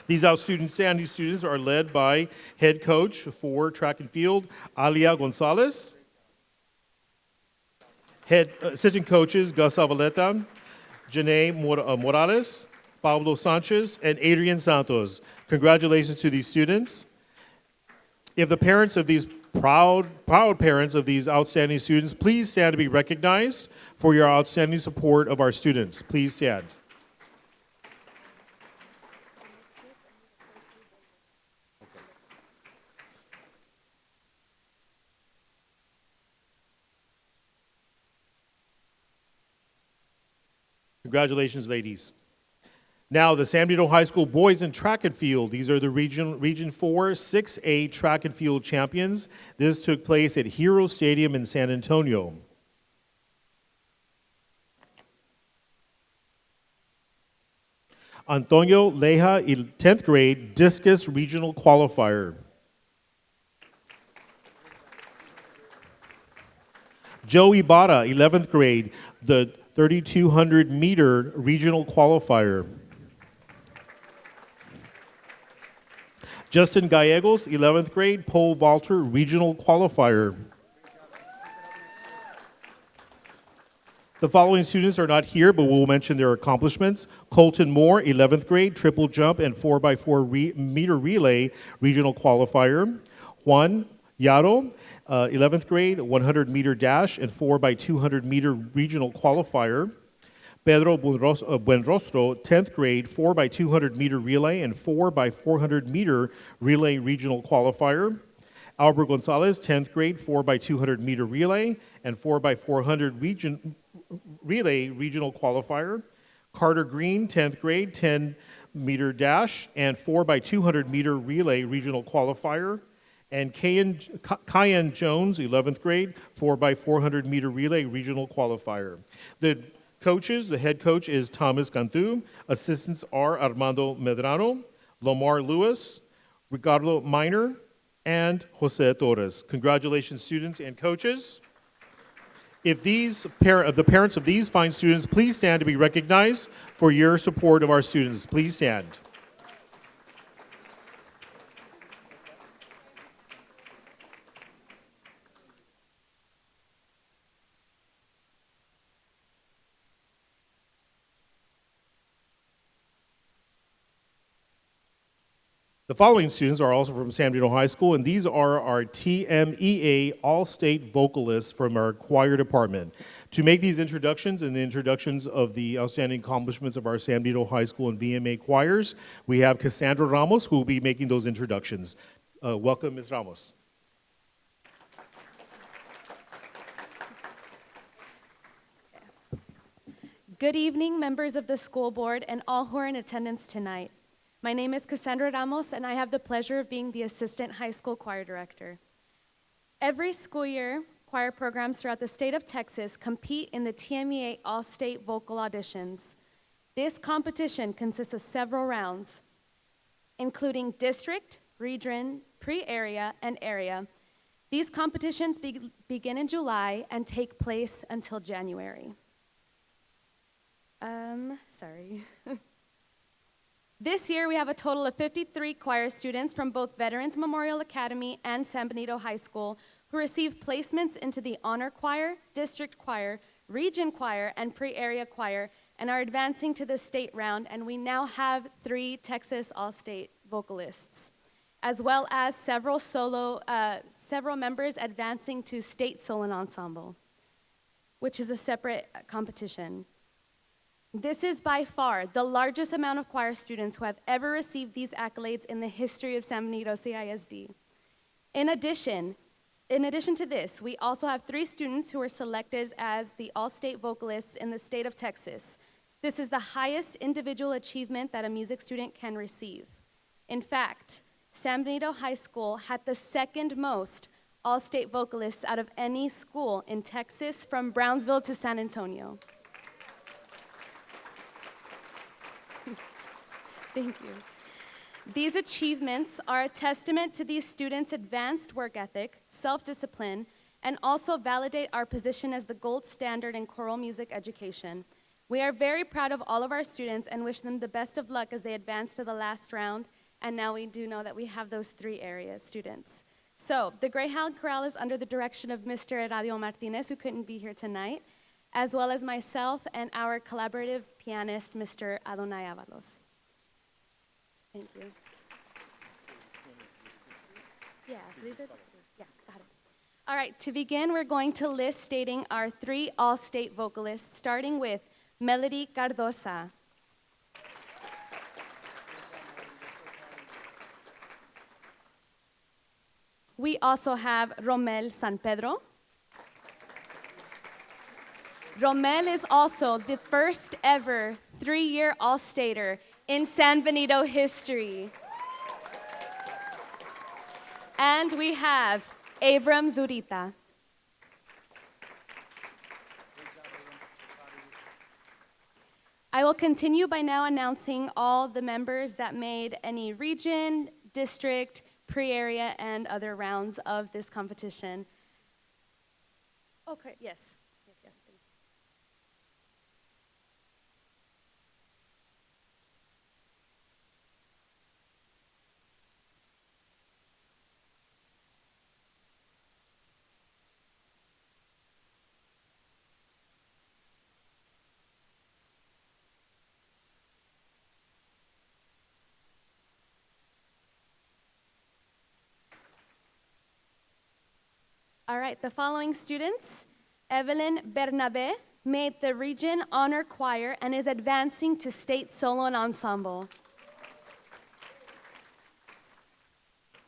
These outstanding students are led by head coach for track and field, Alia Gonzalez. Head assistant coaches, Gus Avaleta, Janae Morales, Pablo Sanchez, and Adrian Santos. Congratulations to these students. If the parents of these proud parents of these outstanding students, please stand to be recognized for your outstanding support of our students. Please stand. Congratulations, ladies. Now, the San Benito High School boys in track and field. These are the Region 4 6A track and field champions. This took place at Hero Stadium in San Antonio. Antonio Leja, 10th grade, discus regional qualifier. Joe Ibarra, 11th grade, the 3,200 meter regional qualifier. Justin Gallegos, 11th grade, pole vaulter regional qualifier. The following students are not here, but we'll mention their accomplishments. Colton Moore, 11th grade, triple jump and 4x4 meter relay regional qualifier. Juan Yaro, 11th grade, 100 meter dash and 4x200 meter regional qualifier. Pedro Buenrostro, 10th grade, 4x200 meter relay and 4x400 meter relay regional qualifier. Albert Gonzalez, 10th grade, 4x200 meter relay and 4x400 relay regional qualifier. Carter Green, 10th grade, 10 meter dash and 4x200 meter relay regional qualifier. And Kyan Jones, 11th grade, 4x400 meter relay regional qualifier. The coaches, the head coach is Thomas Cantu, assistants are Armando Medrano, Lomar Lewis, Ricardo Miner, and Jose Torres. Congratulations, students and coaches. If the parents of these fine students, please stand to be recognized for your support of our students. Please stand. The following students are also from San Benito High School, and these are our TMEA All-State vocalists from our choir department. To make these introductions and the introductions of the outstanding accomplishments of our San Benito High School and VMA choirs, we have Cassandra Ramos, who will be making those introductions. Welcome, Ms. Ramos. Good evening, members of the school board and all who are in attendance tonight. My name is Cassandra Ramos, and I have the pleasure of being the Assistant High School Choir Director. Every school year, choir programs throughout the state of Texas compete in the TMEA All-State Vocal Auditions. This competition consists of several rounds, including district, region, pre-area, and area. These competitions begin in July and take place until January. This year, we have a total of 53 choir students from both Veterans Memorial Academy and San Benito High School who received placements into the Honor Choir, District Choir, Region Choir, and Pre-Area Choir, and are advancing to the state round, and we now have 3 Texas All-State vocalists, as well as several members advancing to State Solo Ensemble, which is a separate competition. This is by far the largest amount of choir students who have ever received these accolades in the history of San Benito CISD. In addition to this, we also have 3 students who were selected as the All-State vocalists in the state of Texas. This is the highest individual achievement that a music student can receive. In fact, San Benito High School had the second most All-State vocalists out of any school in Texas from Brownsville to San Antonio. Thank you. These achievements are a testament to these students' advanced work ethic, self-discipline, and also validate our position as the gold standard in choral music education. We are very proud of all of our students and wish them the best of luck as they advance to the last round, and now we do know that we have those 3 areas students. So, the Greyhound Chorale is under the direction of Mr. Eladio Martinez, who couldn't be here tonight, as well as myself and our collaborative pianist, Mr. Adonai Avalos. Thank you. Yeah, so these are, yeah, got it. All right, to begin, we're going to list stating our 3 all-state vocalists, starting with Melody Cardosa. We also have Romel San Pedro. Romel is also the first ever 3-year all-stater in San Benito history. And we have Abram Zurita. I will continue by now announcing all the members that made any region, district, pre-area, and other rounds of this competition. Okay, yes. Thank you. All right, the following students, Evelyn Bernabe made the Region Honor Choir and is advancing to State Solo and Ensemble.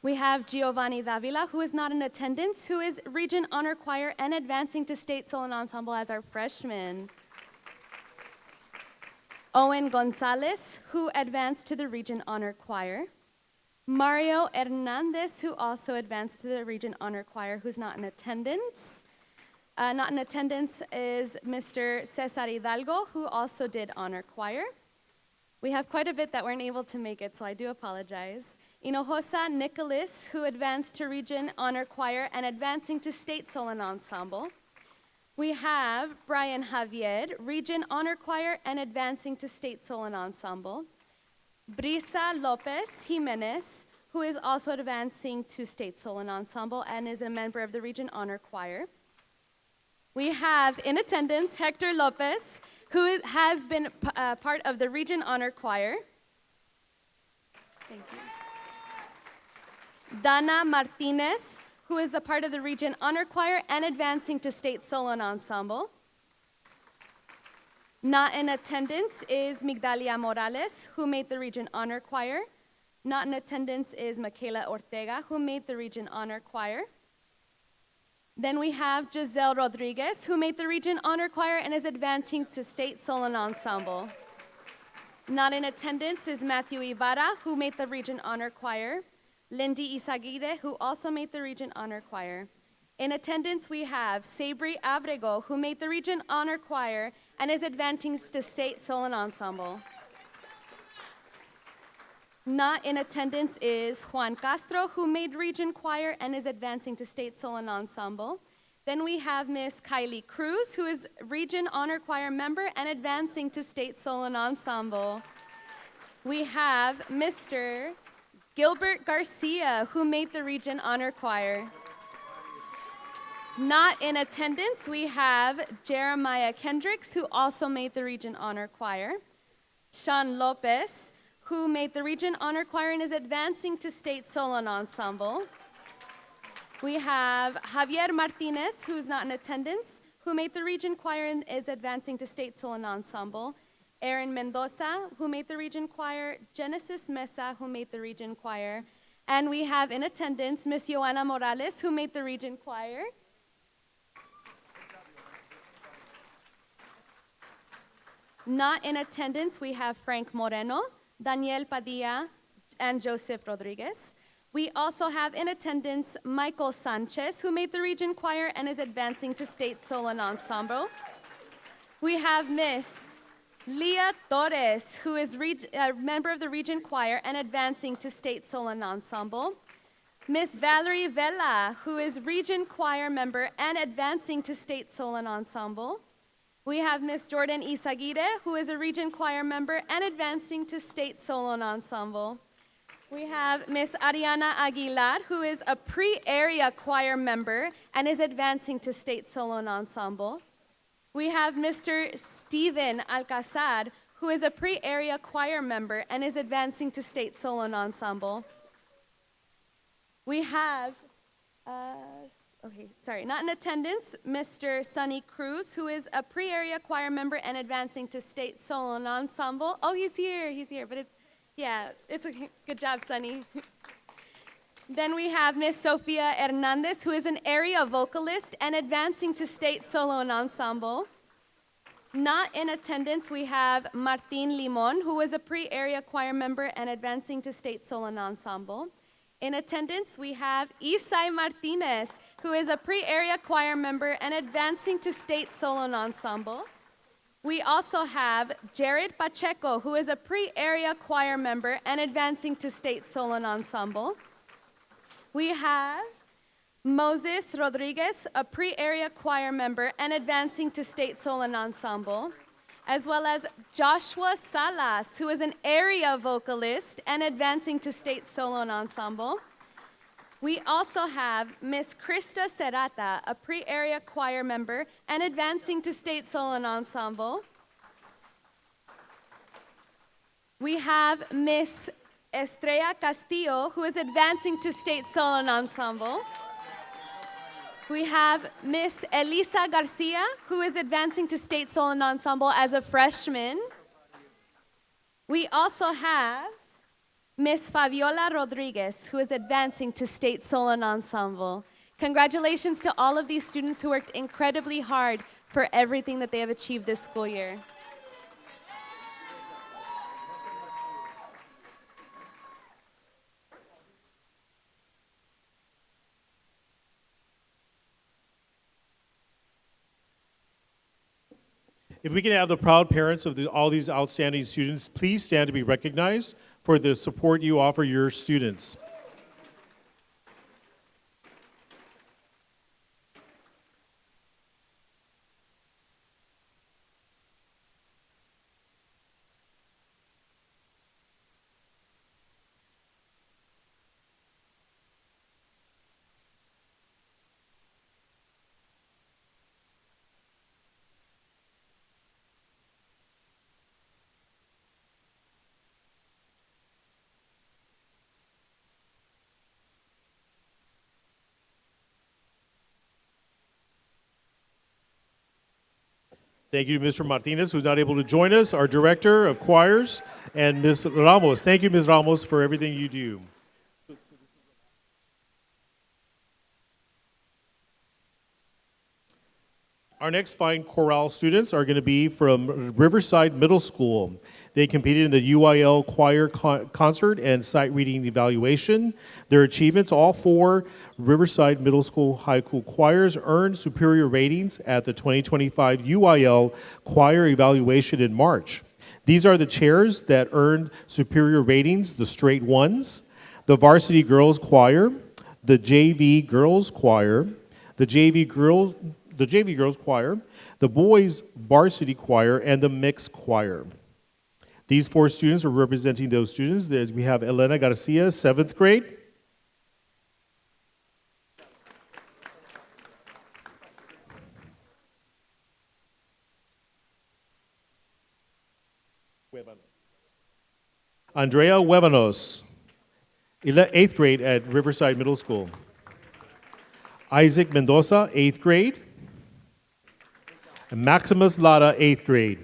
We have Giovanni Davila, who is not in attendance, who is Region Honor Choir and advancing to State Solo and Ensemble as our freshman. Owen Gonzalez, who advanced to the Region Honor Choir. Mario Hernandez, who also advanced to the Region Honor Choir, who's not in attendance. Not in attendance is Mr. Cesar Hidalgo, who also did Honor Choir. We have quite a bit that weren't able to make it, so I do apologize. Hinojosa Nicholas, who advanced to Region Honor Choir and advancing to State Solo and Ensemble. We have Brian Javier, Region Honor Choir and advancing to State Solo and Ensemble. Brisa Lopez Jimenez, who is also advancing to State Solo and Ensemble and is a member of the Region Honor Choir. We have in attendance Hector Lopez, who has been part of the Region Honor Choir. Thank you. Dana Martinez, who is a part of the Region Honor Choir and advancing to State Solo and Ensemble. Not in attendance is Migdalia Morales, who made the Region Honor Choir. Not in attendance is Michaela Ortega, who made the Region Honor Choir. Then we have Giselle Rodriguez, who made the Region Honor Choir and is advancing to State Solo and Ensemble. Not in attendance is Matthew Ibarra, who made the Region Honor Choir. Lindy Isaguirre, who also made the Region Honor Choir. In attendance, we have Sabri Abrego, who made the Region Honor Choir and is advancing to State Solo and Ensemble. Not in attendance is Juan Castro, who made Region Choir and is advancing to State Solo and Ensemble. Then we have Miss Kylie Cruz, who is Region Honor Choir member and advancing to State Solo and Ensemble. We have Mr. Gilbert Garcia, who made the Region Honor Choir. Not in attendance, we have Jeremiah Kendricks, who also made the Region Honor Choir. Sean Lopez, who made the Region Honor Choir and is advancing to State Solo and Ensemble. We have Javier Martinez, who's not in attendance, who made the Region Choir and is advancing to State Solo and Ensemble. Aaron Mendoza, who made the Region Choir. Genesis Mesa, who made the Region Choir. And we have in attendance Miss Joanna Morales, who made the Region Choir. Not in attendance, we have Frank Moreno, Daniel Padilla, and Joseph Rodriguez. We also have in attendance Michael Sanchez, who made the Region Choir and is advancing to State Solo and Ensemble. We have Miss Leah Torres, who is a member of the Region Choir and advancing to State Solo and Ensemble. Miss Valerie Vela, who is Region Choir member and advancing to State Solo and Ensemble. We have Miss Jordan Isaguirre, who is a Region Choir member and advancing to State Solo and Ensemble. We have Miss Ariana Aguilar, who is a pre-area choir member and is advancing to State Solo and Ensemble. We have Mr. Steven Alcazar, who is a pre-area choir member and is advancing to State Solo and Ensemble. We have, not in attendance, Mr. Sonny Cruz, who is a pre-area choir member and advancing to State Solo and Ensemble. Oh, he's here, but it's a good job, Sonny. Then we have Miss Sofia Hernandez, who is an area vocalist and advancing to State Solo and Ensemble. Not in attendance, we have Martin Limon, who is a pre-area choir member and advancing to State Solo and Ensemble. In attendance, we have Isai Martinez, who is a pre-area choir member and advancing to State Solo and Ensemble. We also have Jared Pacheco, who is a pre-area choir member and advancing to State Solo and Ensemble. We have Moses Rodriguez, a pre-area choir member and advancing to State Solo and Ensemble, as well as Joshua Salas, who is an area vocalist and advancing to State Solo and Ensemble. We also have Miss Krista Serrata, a pre-area choir member and advancing to State Solo and Ensemble. We have Miss Estrella Castillo, who is advancing to State Solo and Ensemble. We have Miss Elisa Garcia, who is advancing to State Solo and Ensemble as a freshman. We also have Miss Fabiola Rodriguez, who is advancing to State Solo and Ensemble. Congratulations to all of these students who worked incredibly hard for everything that they have achieved this school year. If we can have the proud parents of all these outstanding students, please stand to be recognized for the support you offer your students. Thank you to Mr. Martinez, who's not able to join us, our Director of Choirs, and Ms. Ramos. Thank you, Ms. Ramos, for everything you do. Our next fine chorale students are going to be from Riverside Middle School. They competed in the UIL choir concert and sight reading evaluation. Their achievements, all four Riverside Middle School high school choirs earned superior ratings at the 2025 UIL choir evaluation in March. These are the chairs that earned superior ratings: the straight ones, the varsity girls choir, the JV girls choir, the JV girls choir, the boys varsity choir, and the mixed choir. These four students are representing those students. We have Elena Garcia, 7th grade. Andrea Huevanos, 8th grade at Riverside Middle School. Isaac Mendoza, 8th grade. And Maximus Lara, 8th grade.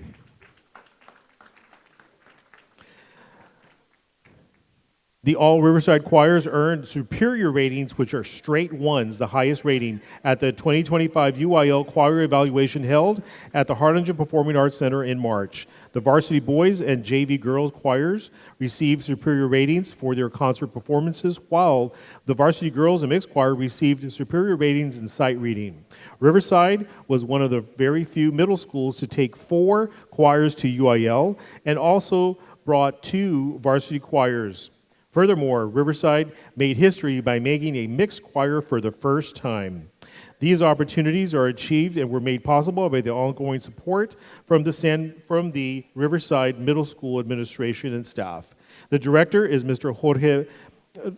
The all Riverside choirs earned superior ratings, which are straight ones, the highest rating, at the 2025 UIL choir evaluation held at the Harlingen Performing Arts Center in March. The varsity boys and JV girls choirs received superior ratings for their concert performances, while the varsity girls and mixed choir received superior ratings in sight reading. Riverside was one of the very few middle schools to take 4 choirs to UIL and also brought 2 varsity choirs. Furthermore, Riverside made history by making a mixed choir for the first time. These opportunities are achieved and were made possible by the ongoing support from the Riverside Middle School administration and staff. The director is Mr. Jorge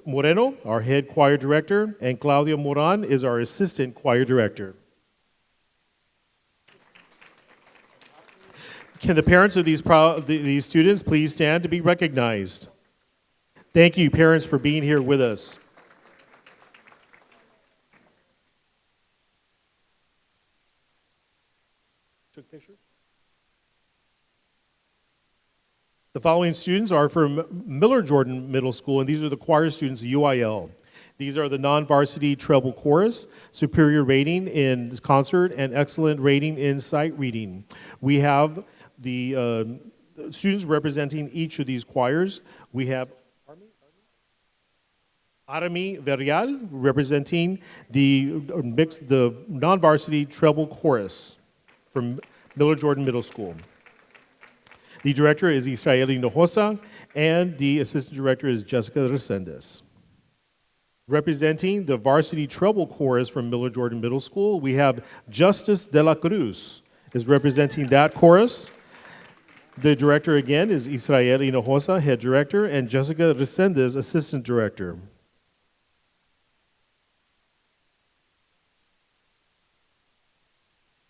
Moreno, our head choir director, and Claudia Moran is our assistant choir director. Can the parents of these students please stand to be recognized? Thank you, parents, for being here with us. Took pictures? The following students are from Miller Jordan Middle School, and these are the choir students, UIL. These are the non-varsity treble chorus, superior rating in concert, and excellent rating in sight reading. We have the students representing each of these choirs. We have Arami Verial representing the non-varsity treble chorus from Miller Jordan Middle School. The director is Israel Hinojosa, and the assistant director is Jessica Resendez. Representing the varsity treble chorus from Miller Jordan Middle School, we have Justice de la Cruz is representing that chorus. The director again is Israel Hinojosa, head director, and Jessica Resendez, assistant director.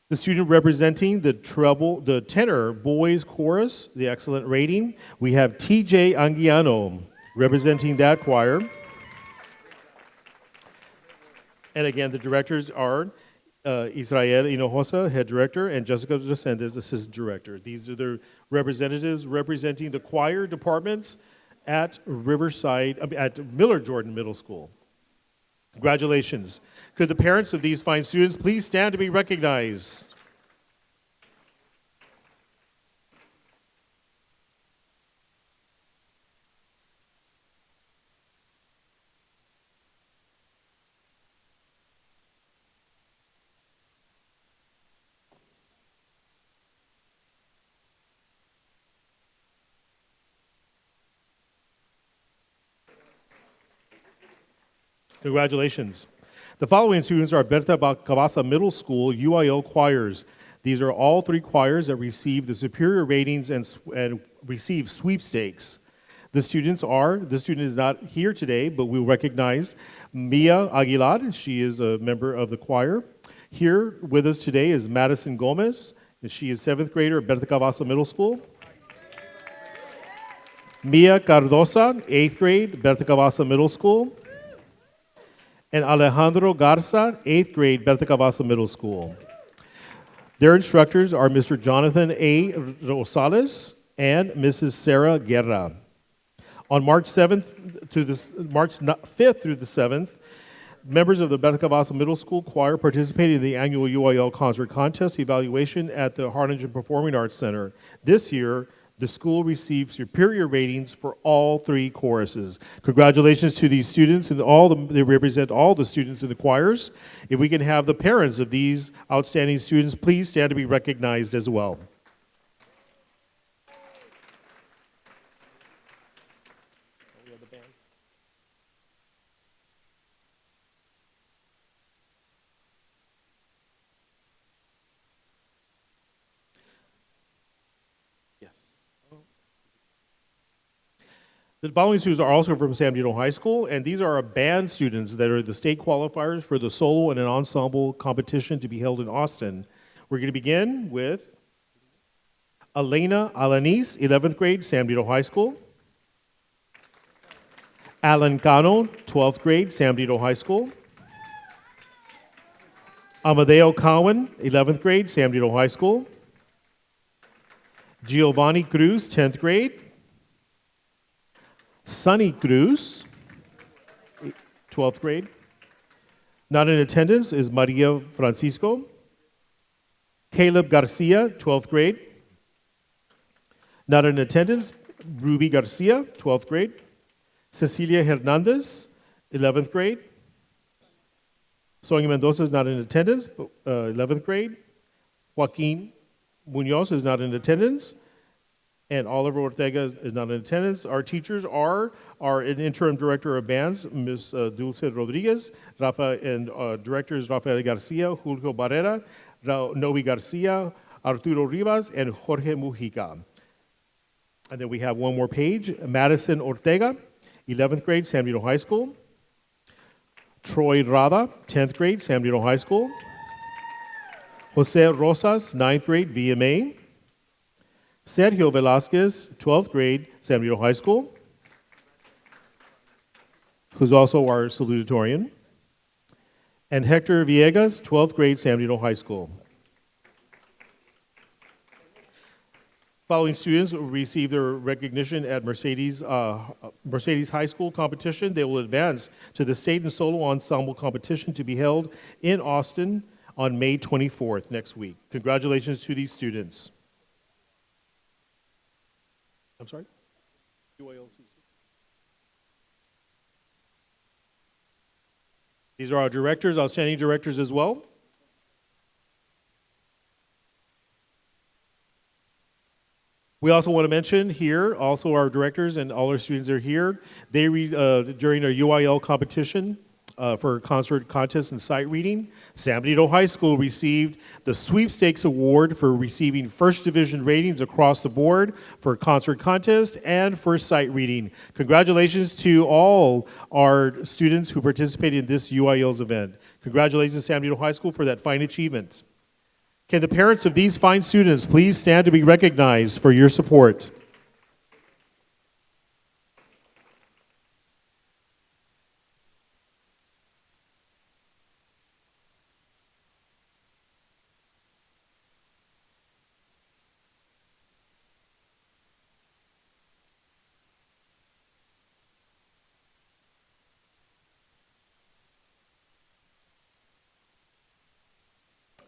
The student representing the tenor boys chorus, the excellent rating, we have TJ Anguiano representing that choir. And again, the directors are Israel Hinojosa, head director, and Jessica Resendez, assistant director. These are the representatives representing the choir departments at Miller Jordan Middle School. Congratulations. Could the parents of these fine students please stand to be recognized? Congratulations. The following students are Berta Cavasa Middle School UIL choirs. These are all 3 choirs that received the superior ratings and received sweepstakes. The student is not here today, but we'll recognize Mia Aguilar. She is a member of the choir. Here with us today is Madison Gomez, and she is 7th grader at Berta Cavasa Middle School. Mia Cardosa, 8th grade, Berta Cavasa Middle School. And Alejandro Garza, 8th grade, Berta Cavasa Middle School. Their instructors are Mr. Jonathan A. Rosales and Mrs. Sarah Guerra. On March 5th through the 7th, members of the Beth Cavazos Middle School Choir participated in the annual UIL concert contest evaluation at the Harlingen Performing Arts Center. This year, the school received superior ratings for all 3 choruses. Congratulations to these students, and they represent all the students in the choirs. If we can have the parents of these outstanding students, please stand to be recognized as well. The following students are also from San Benito High School, and these are our band students that are the state qualifiers for the solo and an ensemble competition to be held in Austin. We're going to begin with Elena Alanis, 11th grade, San Benito High School. Alan Cano, 12th grade, San Benito High School. Amadeo Cowan, 11th grade, San Benito High School. Giovanni Cruz, 10th grade. Sunny Cruz, 12th grade. Not in attendance is Maria Francisco. Caleb Garcia, 12th grade. Not in attendance, Ruby Garcia, 12th grade. Cecilia Hernandez, 11th grade. Sonia Mendoza is not in attendance, 11th grade. Joaquin Munoz is not in attendance. And Oliver Ortega is not in attendance. Our teachers are an interim director of bands, Ms. Dulce Rodriguez, and directors Rafael Garcia, Julio Barrera, Noe Garcia, Arturo Rivas, and Jorge Mujica. And then we have one more page, Madison Ortega, 11th grade, San Benito High School. Troy Rada, 10th grade, San Benito High School. Jose Rosas, 9th grade, VMA. Sergio Velasquez, 12th grade, San Benito High School, who's also our salutatorian. And Hector Villegas, 12th grade, San Benito High School. Following students will receive their recognition at Mercedes High School competition. They will advance to the state and solo ensemble competition to be held in Austin on May 24th, next week. Congratulations to these students. I'm sorry? These are our directors, outstanding directors as well. We also want to mention here, also our directors and all our students are here. They during our UIL competition for concert contest and sight reading, San Benito High School received the Sweepstakes Award for receiving first division ratings across the board for concert contest and for sight reading. Congratulations to all our students who participated in this UIL's event. Congratulations, San Benito High School, for that fine achievement. Can the parents of these fine students please stand to be recognized for your support?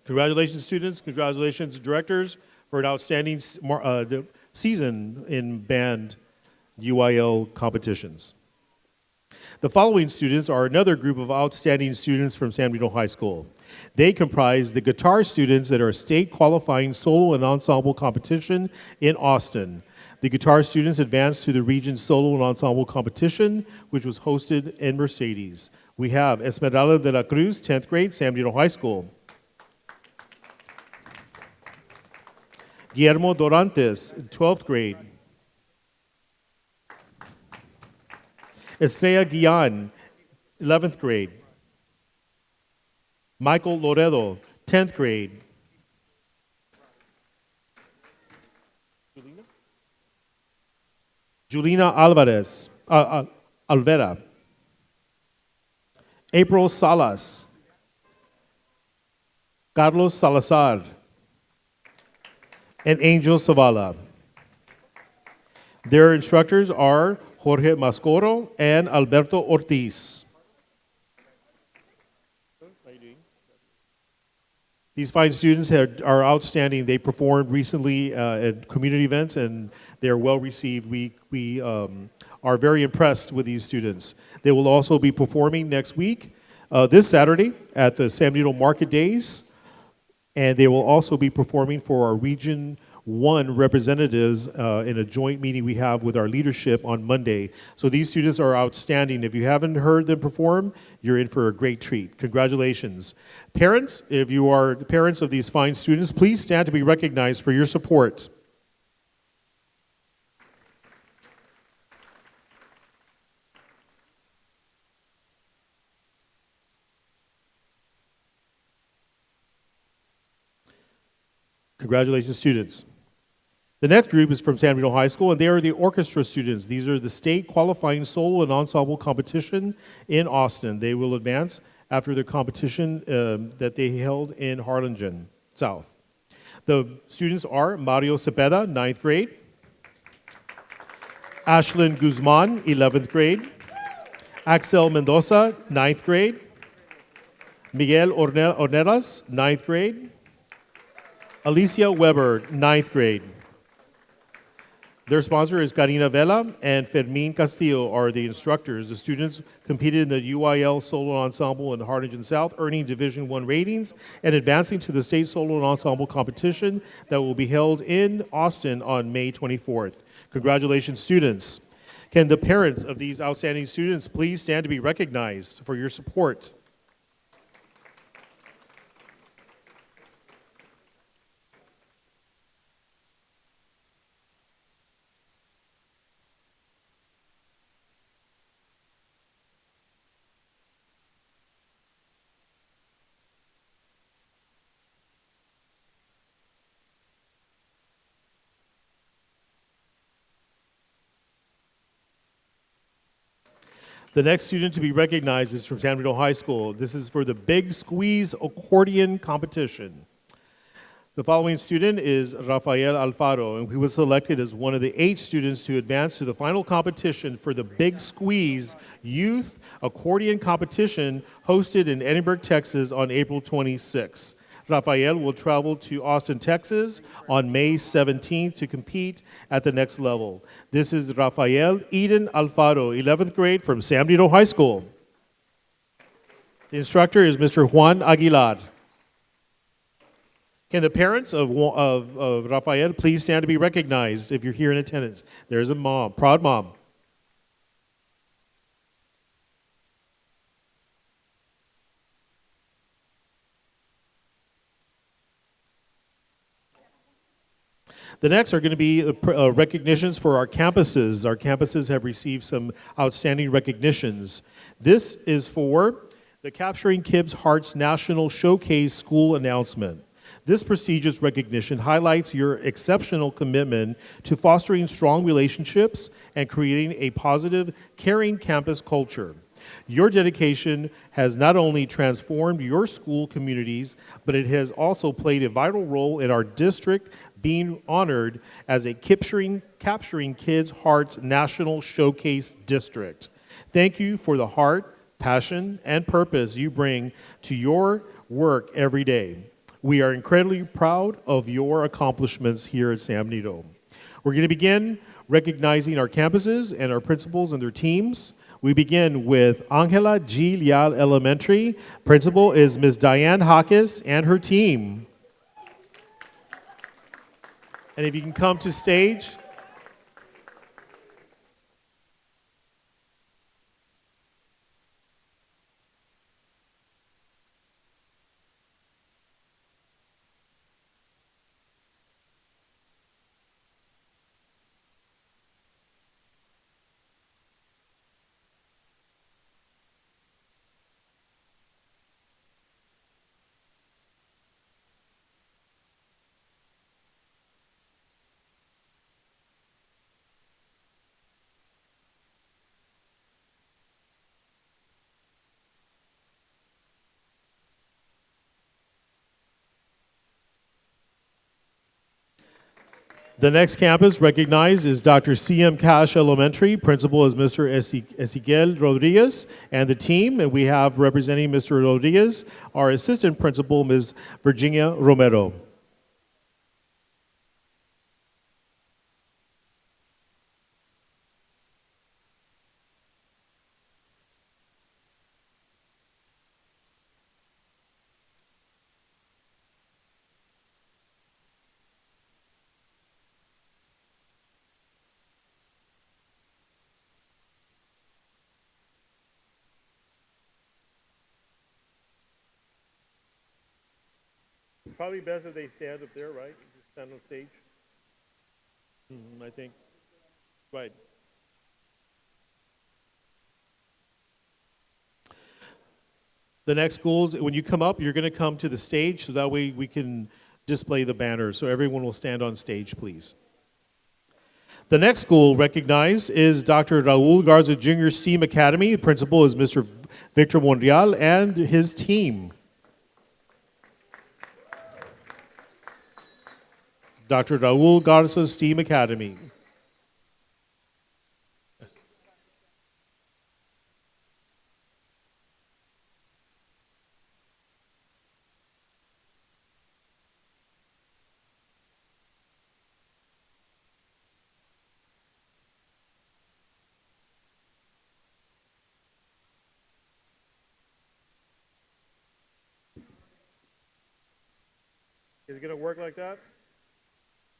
Congratulations, students. Congratulations, directors, for an outstanding season in band UIL competitions. The following students are another group of outstanding students from San Benito High School. They comprise the guitar students that are state qualifying solo and ensemble competition in Austin. The guitar students advanced to the region's solo and ensemble competition, which was hosted in Mercedes. We have Esmeralda de la Cruz, 10th grade, San Benito High School. Guillermo Dorantes, 12th grade. Estrella Guillan, 11th grade. Michael Loredo, 10th grade. Julina Alvarez, Alvera. April Salas. Carlos Salazar. and Angel Zavala. Their instructors are Jorge Mascoro and Alberto Ortiz. These fine students are outstanding. They performed recently at community events, and they are well received. We are very impressed with these students. They will also be performing next week, this Saturday, at the San Benito Market Days, and they will also be performing for our Region 1 representatives in a joint meeting we have with our leadership on Monday. So these students are outstanding. If you haven't heard them perform, you're in for a great treat. Congratulations. Parents, if you are parents of these fine students, please stand to be recognized for your support. Congratulations, students. The next group is from San Benito High School, and they are the orchestra students. These are the state qualifying solo and ensemble competition in Austin. They will advance after the competition that they held in Harlingen South. The students are Mario Cepeda, 9th grade, Ashlyn Guzman, 11th grade, Axel Mendoza, 9th grade, Miguel Ornelas, 9th grade, Alicia Weber, 9th grade. Their sponsor is Karina Vela and Fermin Castillo are the instructors. The students competed in the UIL Solo Ensemble in Harlingen South, earning Division I ratings and advancing to the State Solo Ensemble competition that will be held in Austin on May 24th. Congratulations, students. Can the parents of these outstanding students please stand to be recognized for your support? The next student to be recognized is from San Benito High School. This is for the Big Squeeze Accordion Competition. The following student is Rafael Alfaro, and he was selected as one of the 8 students to advance to the final competition for the Big Squeeze Youth Accordion Competition hosted in Edinburgh, Texas on April 26. Rafael will travel to Austin, Texas on May 17th to compete at the next level. This is Rafael Eden Alfaro, 11th grade from San Benito High School. The instructor is Mr. Juan Aguilar. Can the parents of Rafael please stand to be recognized if you're here in attendance? There's a mom, proud mom. The next are going to be recognitions for our campuses. Our campuses have received some outstanding recognitions. This is for the Capturing Kids' Hearts National Showcase School Announcement. This prestigious recognition highlights your exceptional commitment to fostering strong relationships and creating a positive, caring campus culture. Your dedication has not only transformed your school communities, but it has also played a vital role in our district being honored as a Capturing Kids' Hearts National Showcase District. Thank you for the heart, passion, and purpose you bring to your work every day. We are incredibly proud of your accomplishments here at San Benito. We're going to begin recognizing our campuses and our principals and their teams. We begin with Angela G. Leal Elementary. Principal is Ms. Diane Hawkes and her team. And if you can come to stage. The next campus recognized is Dr. C.M. Cash Elementary. Principal is Mr. Ezequiel Rodriguez and the team. And we have representing Mr. Rodriguez, our assistant principal, Ms. Virginia Romero. It's probably best if they stand up there, right? Just stand on stage. I think. Right. The next schools, when you come up, you're going to come to the stage so that way we can display the banner. So everyone will stand on stage, please. The next school recognized is Dr. Raul Garza Jr. STEAM Academy. The principal is Mr. Victor Monreal and his team. Dr. Raul Garza STEAM Academy. Is it going to work like that?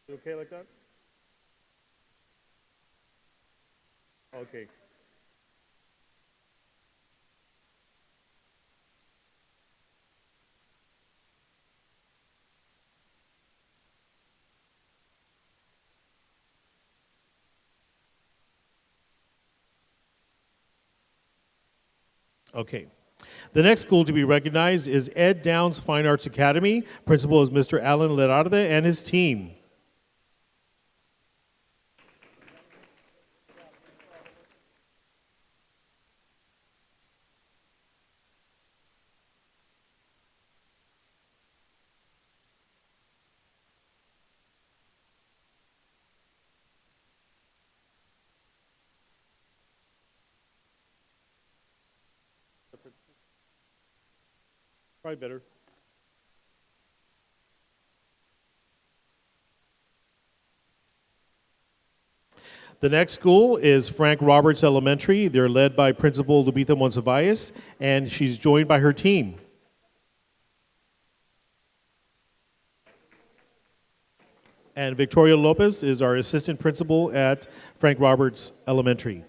Is it okay like that? Okay. Okay. The next school to be recognized is Ed Downs Fine Arts Academy. Principal is Mr. Alan Lerarde and his team. Probably better. The next school is Frank Roberts Elementary. They're led by Principal Lupita Monsivais, and she's joined by her team. And Victoria Lopez is our assistant principal at Frank Roberts Elementary.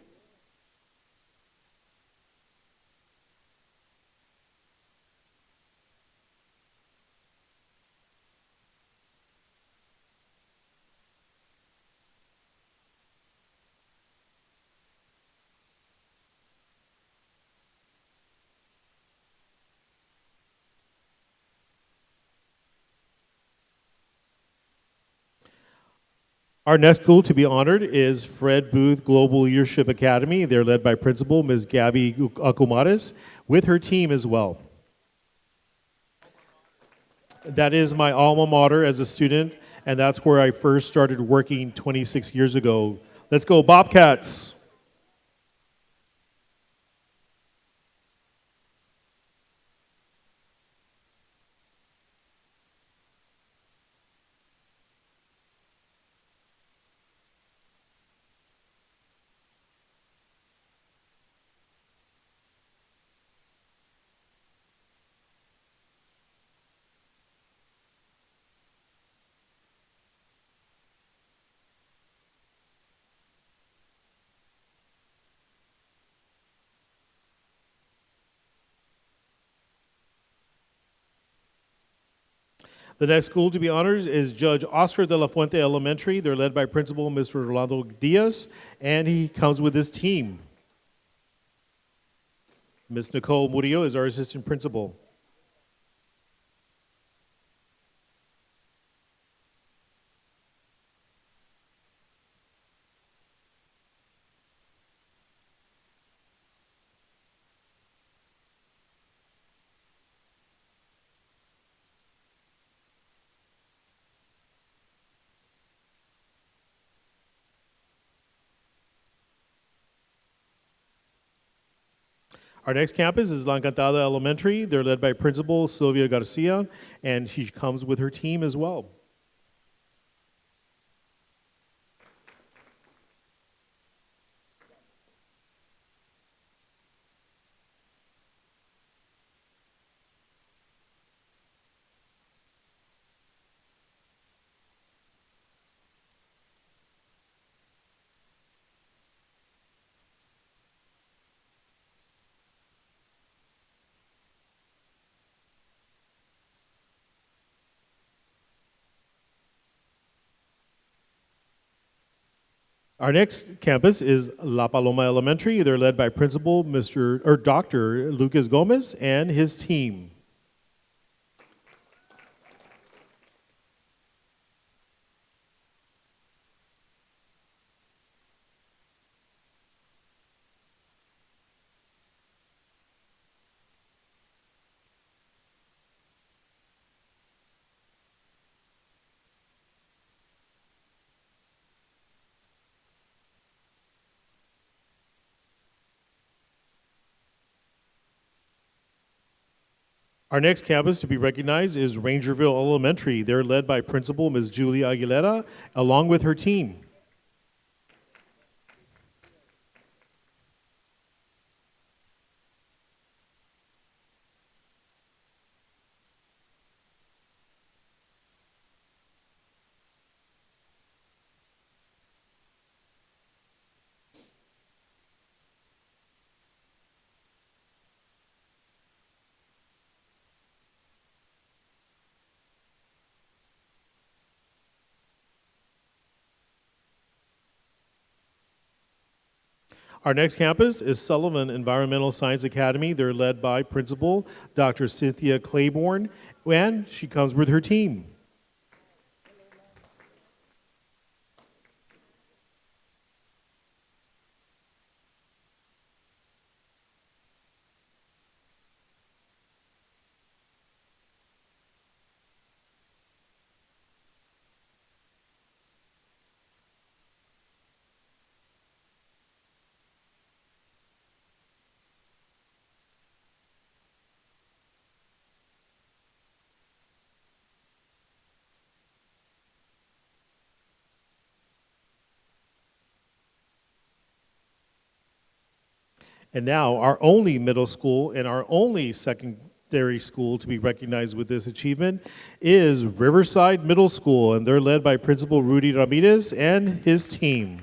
Our next school to be honored is Fred Booth Global Leadership Academy. They're led by Principal Ms. Gabby Akumares with her team as well. That is my alma mater as a student, and that's where I first started working 26 years ago. Let's go, Bobcats! The next school to be honored is Judge Oscar de la Fuente Elementary. They're led by Principal Mr. Rolando Diaz, and he comes with his team. Ms. Nicole Murillo is our assistant principal. Our next campus is La Encantada Elementary. They're led by Principal Sylvia Garcia, and she comes with her team as well. Our next campus is La Paloma Elementary. They're led by Principal Dr. Lucas Gomez and his team. Our next campus to be recognized is Rangerville Elementary. They're led by Principal Ms. Julia Aguilera, along with her team. Our next campus is Sullivan Environmental Science Academy. They're led by Principal Dr. Cynthia Claiborne, and she comes with her team. And now, our only middle school and our only secondary school to be recognized with this achievement is Riverside Middle School, and they're led by Principal Rudy Ramirez and his team.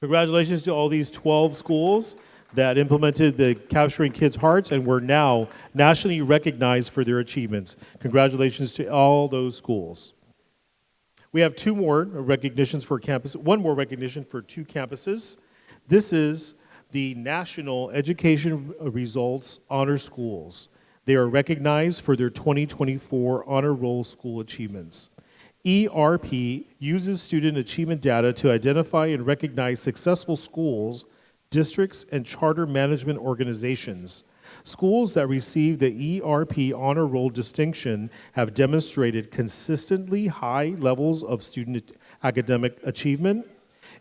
Congratulations to all these 12 schools that implemented the Capturing Kids' Hearts and were now nationally recognized for their achievements. Congratulations to all those schools. We have two more recognitions for campus, one more recognition for two campuses. This is the National Education Results Honor Schools. They are recognized for their 2024 Honor Roll School achievements. ERP uses student achievement data to identify and recognize successful schools, districts, and charter management organizations. Schools that receive the ERP Honor Roll distinction have demonstrated consistently high levels of student academic achievement,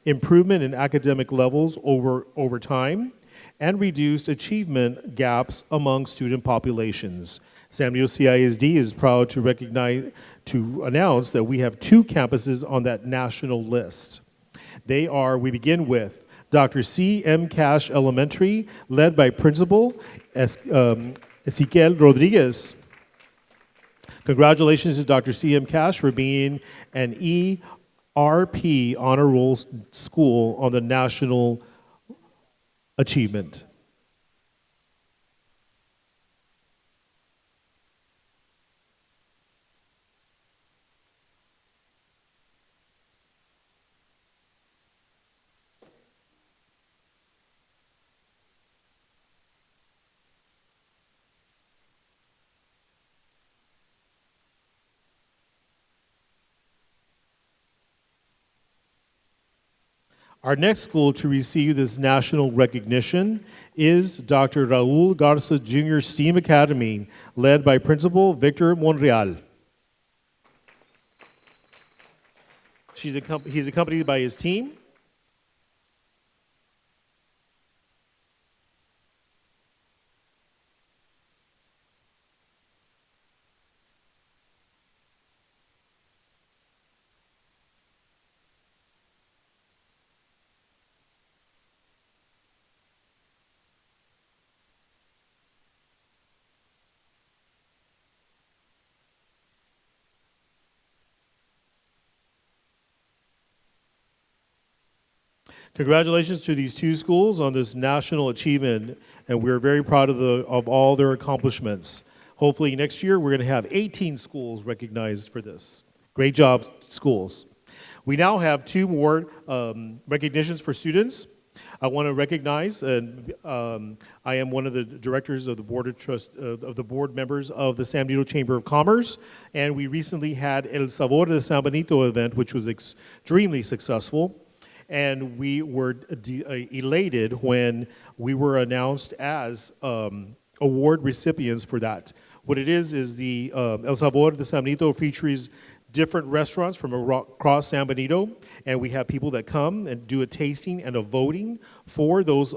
improvement in academic levels over time, and reduced achievement gaps among student populations. San Diego CISD is proud to announce that we have two campuses on that national list. We begin with Dr. C.M. Cash Elementary, led by Principal Ezequiel Rodriguez. Congratulations to Dr. C.M. Cash for being an ERP Honor Roll School on the national achievement. Our next school to receive this national recognition is Dr. Raul Garza Jr. STEAM Academy, led by Principal Victor Monreal. He's accompanied by his team. Congratulations to these two schools on this national achievement, and we're very proud of all their accomplishments. Hopefully next year we're going to have 18 schools recognized for this. Great job, schools. We now have two more recognitions for students. I want to recognize, and I am one of the directors of the board of the board members of the San Benito Chamber of Commerce, and we recently had El Sabor de San Benito event, which was extremely successful. And we were elated when we were announced as award recipients for that. What it is the El Sabor de San Benito features different restaurants from across San Benito, and we have people that come and do a tasting and a voting for those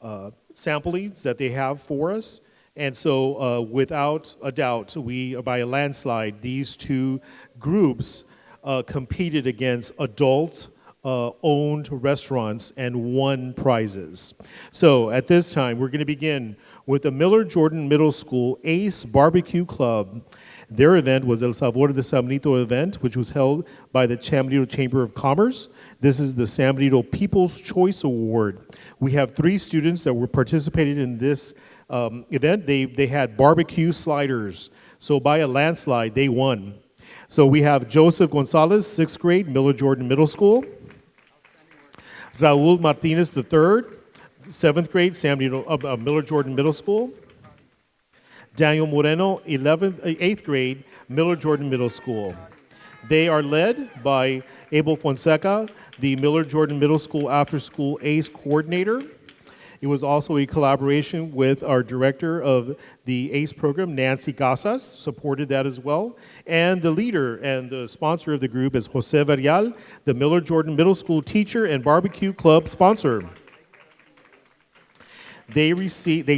samplings that they have for us. And so without a doubt, by a landslide, these two groups competed against adult owned restaurants and won prizes. So at this time, we're going to begin with the Miller Jordan Middle School Ace Barbecue Club. Their event was El Sabor de San Benito event, which was held by the San Benito Chamber of Commerce. This is the San Benito People's Choice Award. We have 3 students that were participated in this event. They had barbecue sliders. So by a landslide, they won. So we have Joseph Gonzalez, 6th grade, Miller Jordan Middle School. Raul Martinez III, 7th grade, Miller Jordan Middle School. Daniel Moreno, 8th grade, Miller Jordan Middle School. They are led by Abel Fonseca, the Miller Jordan Middle School After School ACE Coordinator. It was also a collaboration with our director of the ACE program, Nancy Casas, supported that as well. And the leader and the sponsor of the group is Jose Varial, the Miller Jordan Middle School teacher and barbecue club sponsor. They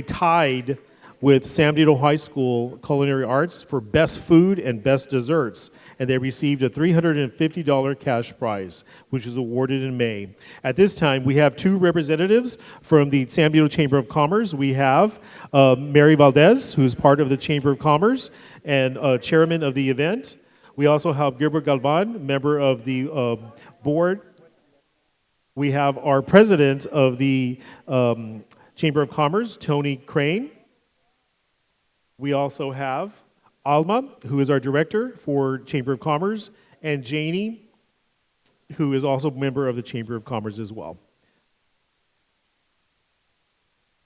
tied with San Benito High School Culinary Arts for best food and best desserts, and they received a $350 cash prize, which was awarded in May. At this time, we have 2 representatives from the San Benito Chamber of Commerce. We have Mary Valdez, who's part of the Chamber of Commerce and chairman of the event. We also have Gilbert Galvan, member of the board. We have our president of the Chamber of Commerce, Tony Crane. We also have Alma, who is our director for Chamber of Commerce, and Janie, who is also a member of the Chamber of Commerce as well.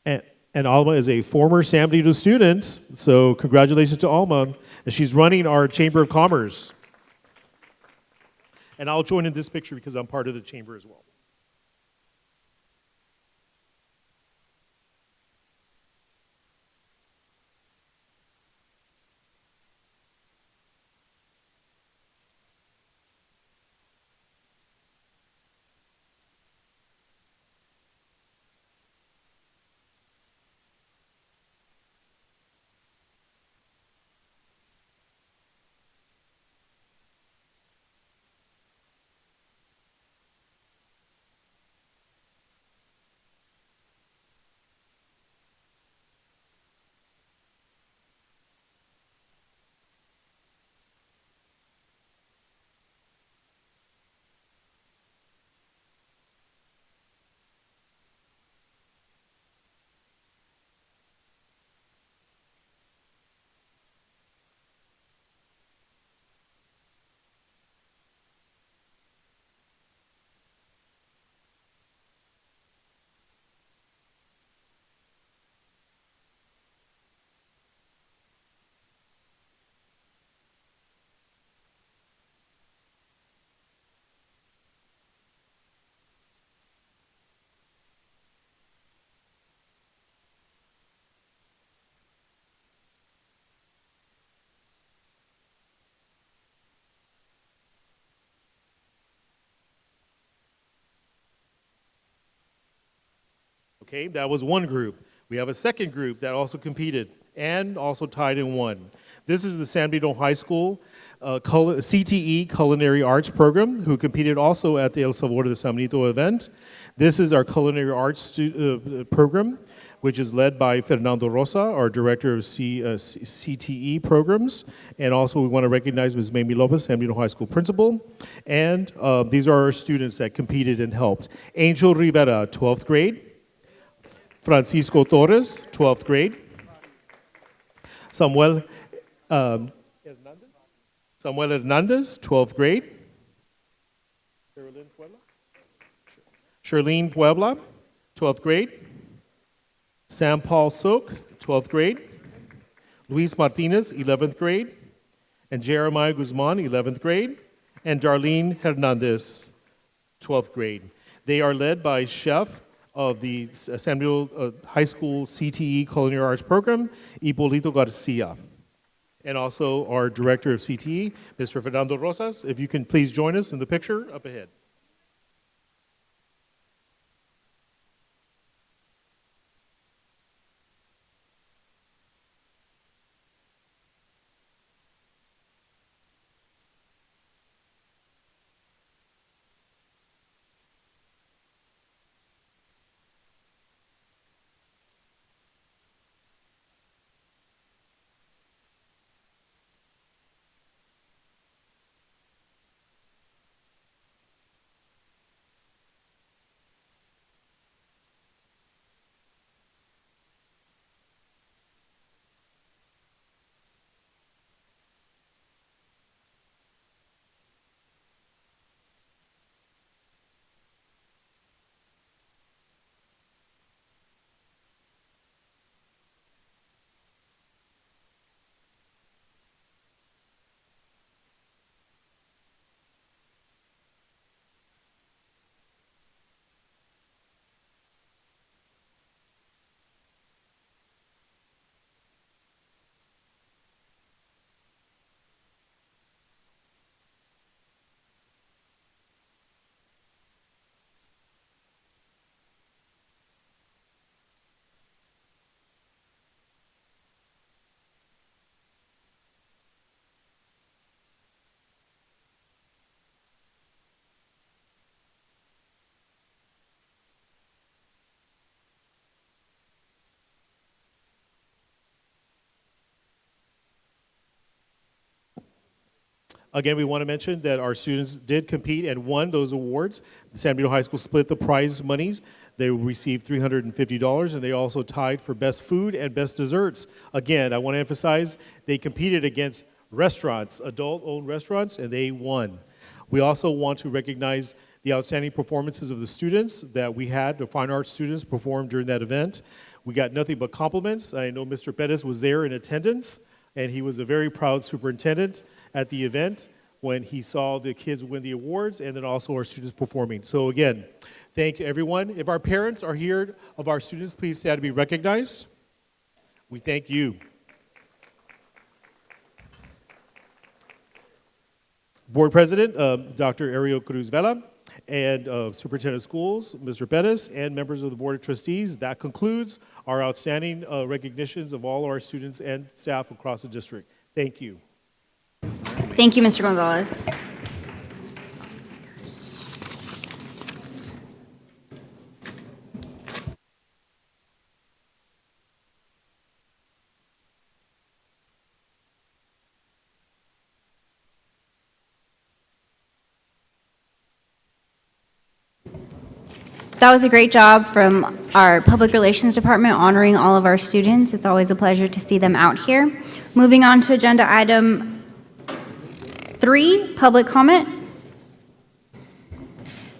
And Alma is a former San Benito student, so congratulations to Alma. And she's running our Chamber of Commerce. And I'll join in this picture because I'm part of the Chamber as well. Okay, that was one group. We have a second group that also competed and also tied in one. This is the San Benito High School CTE Culinary Arts Program, who competed also at the El Sabor de San Benito event. This is our culinary arts program, which is led by Fernando Rosa, our director of CTE programs. And also we want to recognize Ms. Mamie Lopez, San Benito High School principal. And these are our students that competed and helped. Angel Rivera, 12th grade. Francisco Torres, 12th grade. Samuel Hernandez, 12th grade. Sherlene Puebla, 12th grade. Sam Paul Sok, 12th grade. Luis Martinez, 11th grade. And Jeremiah Guzman, 11th grade. And Darlene Hernandez, 12th grade. They are led by chef of the San Benito High School CTE Culinary Arts Program, Hipolito Garcia. And also our director of CTE, Mr. Fernando Rosas. If you can please join us in the picture up ahead. Again, we want to mention that our students did compete and won those awards. The San Benito High School split the prize monies. They received $350, and they also tied for best food and best desserts. Again, I want to emphasize they competed against restaurants, adult-owned restaurants, and they won. We also want to recognize the outstanding performances of the students that we had, the fine arts students performed during that event. We got nothing but compliments. I know Mr. Pettis was there in attendance, and he was a very proud superintendent at the event when he saw the kids win the awards and then also our students performing. So again, thank everyone. If our parents are here of our students, please stand to be recognized. We thank you. Board President, Dr. Ariel Cruz Vela, and Superintendent of Schools, Mr. Pettis, and members of the Board of Trustees. That concludes our outstanding recognitions of all our students and staff across the district. Thank you. Thank you, Mr. Gonzalez. That was a great job from our Public Relations Department honoring all of our students. It's always a pleasure to see them out here. Moving on to agenda item 3, public comment.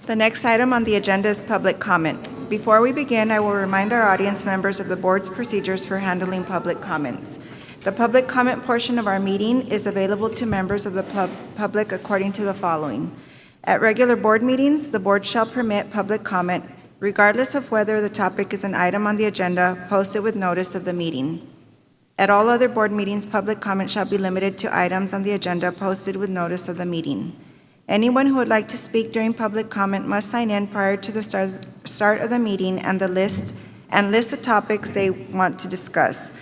The next item on the agenda is public comment. Before we begin, I will remind our audience members of the board's procedures for handling public comments. The public comment portion of our meeting is available to members of the public according to the following. At regular board meetings, the board shall permit public comment regardless of whether the topic is an item on the agenda posted with notice of the meeting. At all other board meetings, public comment shall be limited to items on the agenda posted with notice of the meeting. Anyone who would like to speak during public comment must sign in prior to the start of the meeting, and the list and list the topics they want to discuss.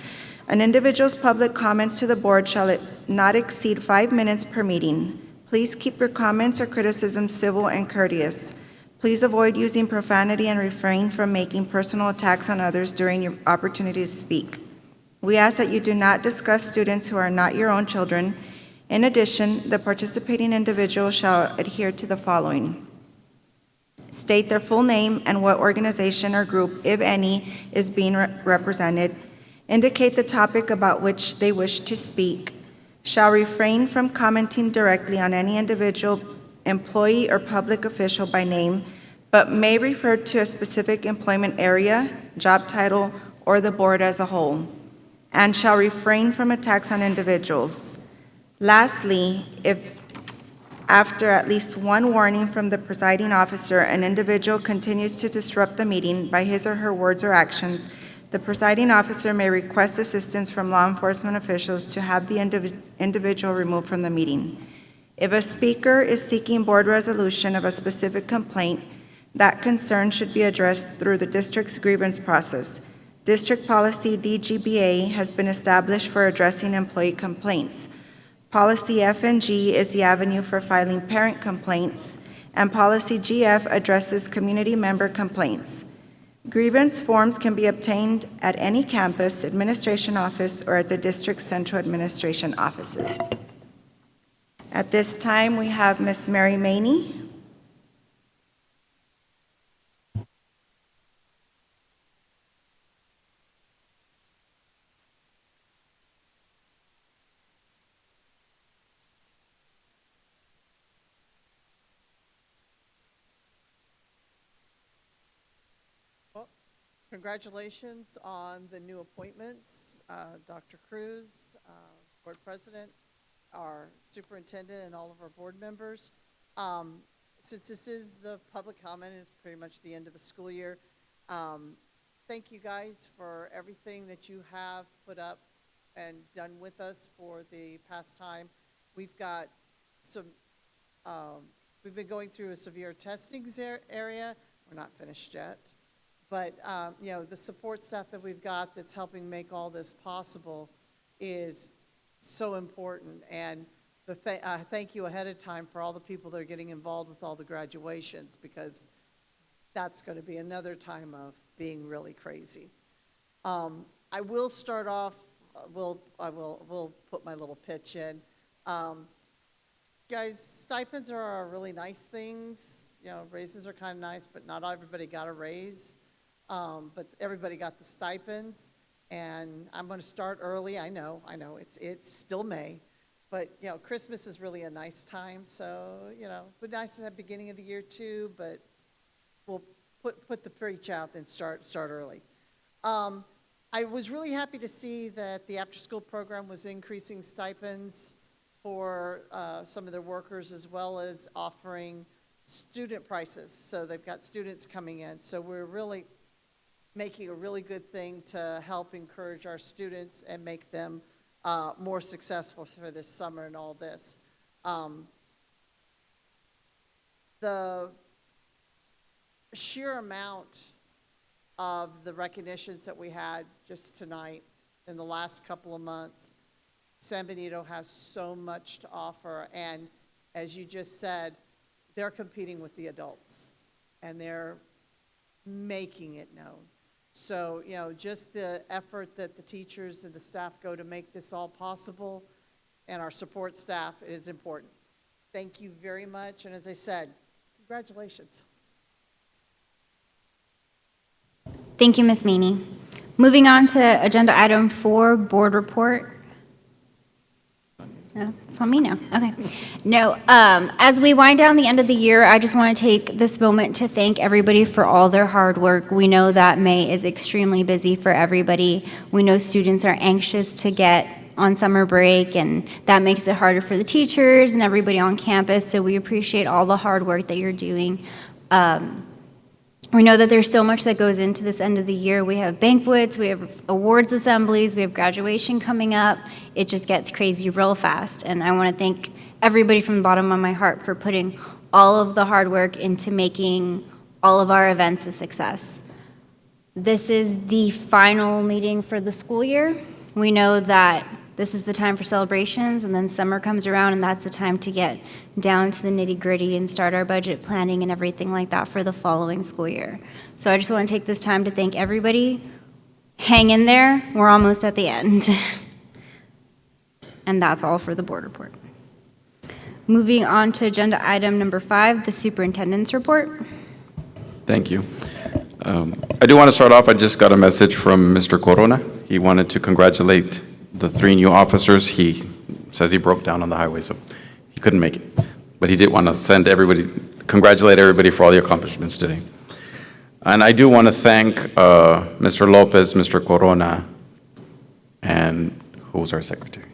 An individual's public comments to the board shall not exceed 5 minutes per meeting. Please keep your comments or criticisms civil and courteous. Please avoid using profanity and refrain from making personal attacks on others during your opportunity to speak. We ask that you do not discuss students who are not your own children. In addition, the participating individual shall adhere to the following: state their full name and what organization or group, if any, is being represented. Indicate the topic about which they wish to speak. Shall refrain from commenting directly on any individual employee or public official by name, but may refer to a specific employment area, job title, or the board as a whole, and shall refrain from attacks on individuals. Lastly, if after at least one warning from the presiding officer, an individual continues to disrupt the meeting by his or her words or actions, the presiding officer may request assistance from law enforcement officials to have the individual removed from the meeting. If a speaker is seeking board resolution of a specific complaint, that concern should be addressed through the district's grievance process. District policy DGBA has been established for addressing employee complaints. Policy F&G is the avenue for filing parent complaints, and Policy GF addresses community member complaints. Grievance forms can be obtained at any campus, administration office, or at the district's central administration offices. At this time, we have Ms. Mary Maney. Congratulations on the new appointments, Dr. Cruz, Board President, our Superintendent, and all of our board members. Since this is the public comment, it's pretty much the end of the school year. Thank you guys for everything that you have put up and done with us for the past time. We've got some, we've been going through a severe testing area. We're not finished yet. But, you know, the support staff that we've got that's helping make all this possible is so important. And the thank you ahead of time for all the people that are getting involved with all the graduations, because that's going to be another time of being really crazy. I will start off, we'll put my little pitch in. Guys, stipends are really nice things. You know, raises are kind of nice, but not everybody got a raise. But everybody got the stipends, and I'm going to start early. I know, it's still May, but, you know, Christmas is really a nice time, so, you know, but nice at the beginning of the year too, but we'll put the preach out and start early. I was really happy to see that the after-school program was increasing stipends for some of their workers, as well as offering student prices, so they've got students coming in, so we're really making a really good thing to help encourage our students and make them more successful for this summer and all this. The sheer amount of the recognitions that we had just tonight in the last couple of months, San Benito has so much to offer, and as you just said, they're competing with the adults, and they're making it known. So, you know, just the effort that the teachers and the staff go to make this all possible, and our support staff, is important. Thank you very much, and as I said, congratulations. Thank you, Ms. Meany. Moving on to agenda item 4, board report. It's on me now. Okay. No, as we wind down the end of the year, I just want to take this moment to thank everybody for all their hard work. We know that May is extremely busy for everybody. We know students are anxious to get on summer break, and that makes it harder for the teachers and everybody on campus, so we appreciate all the hard work that you're doing. We know that there's so much that goes into this end of the year. We have banquets, we have awards assemblies, we have graduation coming up. It just gets crazy real fast. And I want to thank everybody from the bottom of my heart for putting all of the hard work into making all of our events a success. This is the final meeting for the school year. We know that this is the time for celebrations, and then summer comes around, and that's the time to get down to the nitty-gritty and start our budget planning and everything like that for the following school year. So I just want to take this time to thank everybody. Hang in there, we're almost at the end. And that's all for the board report. Moving on to agenda item number 5, the superintendent's report. Thank you. I do want to start off, I just got a message from Mr. Corona. He wanted to congratulate the 3 new officers. He says he broke down on the highway, so he couldn't make it. But he did want to congratulate everybody for all the accomplishments today. And I do want to thank Mr. Lopez, Mr. Corona, and who's our secretary?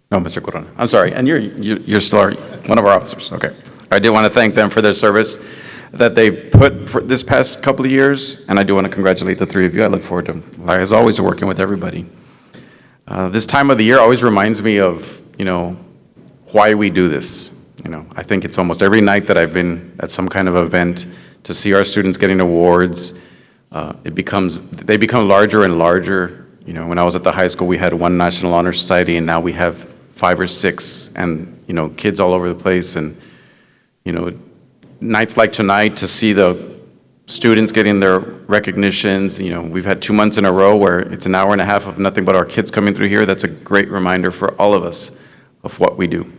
No, Mr. Corona. I'm sorry, and you're still one of our officers. Okay. I do want to thank them for their service that they put for this past couple of years, and I do want to congratulate the 3 of you. I look forward to, as always, to working with everybody. This time of the year always reminds me of, why we do this. I think it's almost every night that I've been at some kind of event to see our students getting awards. They become larger and larger. When I was at the high school, we had 1 National Honor Society, and now we have 5 or 6, and, kids all over the place. And, nights like tonight, to see the students getting their recognitions, we've had 2 months in a row where it's an hour and a half of nothing but our kids coming through here. That's a great reminder for all of us of what we do.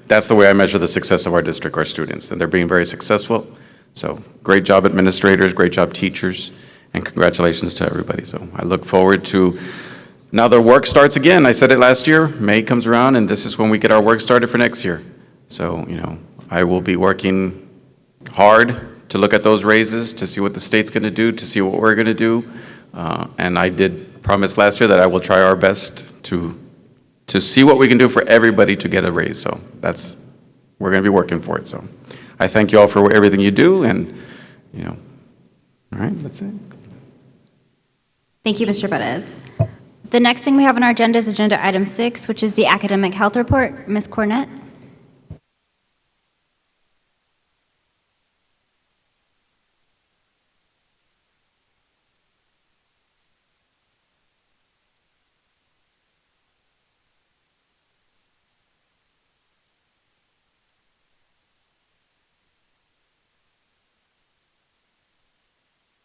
That's the way I measure the success of our district, our students, and they're being very successful. So great job administrators, great job teachers, and congratulations to everybody. So I look forward to, now the work starts again. I said it last year, May comes around, and this is when we get our work started for next year. So, I will be working hard to look at those raises, to see what the state's going to do, to see what we're going to do. And I did promise last year that I will try our best to see what we can do for everybody to get a raise. So we're going to be working for it. So I thank you all for everything you do, and, all right, that's it. Thank you, Mr. Perez. The next thing we have on our agenda is agenda item 6, which is the academic health report. Ms. Cornett.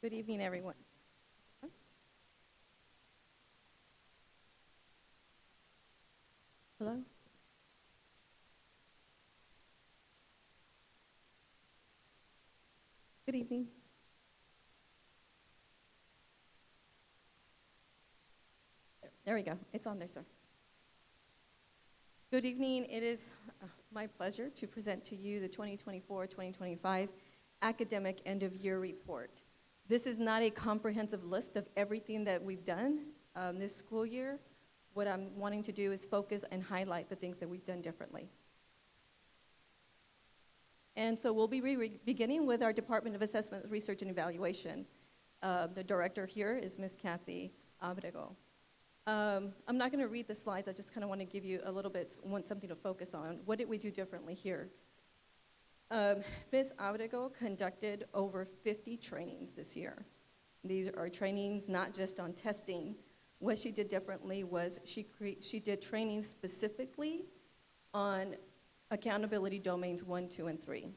Good evening, everyone. Hello? Good evening. There we go. It's on there, sir. Good evening. It is my pleasure to present to you the 2024-2025 academic end-of-year report. This is not a comprehensive list of everything that we've done this school year. What I'm wanting to do is focus and highlight the things that we've done differently. And so we'll be beginning with our Department of Assessment, Research, and Evaluation. The director here is Ms. Kathy Abrego. I'm not going to read the slides. I just kind of want to give you a little bit, want something to focus on. What did we do differently here? Ms. Abrego conducted over 50 trainings this year. These are trainings not just on testing. What she did differently was she did trainings specifically on accountability domains 1, 2, and 3.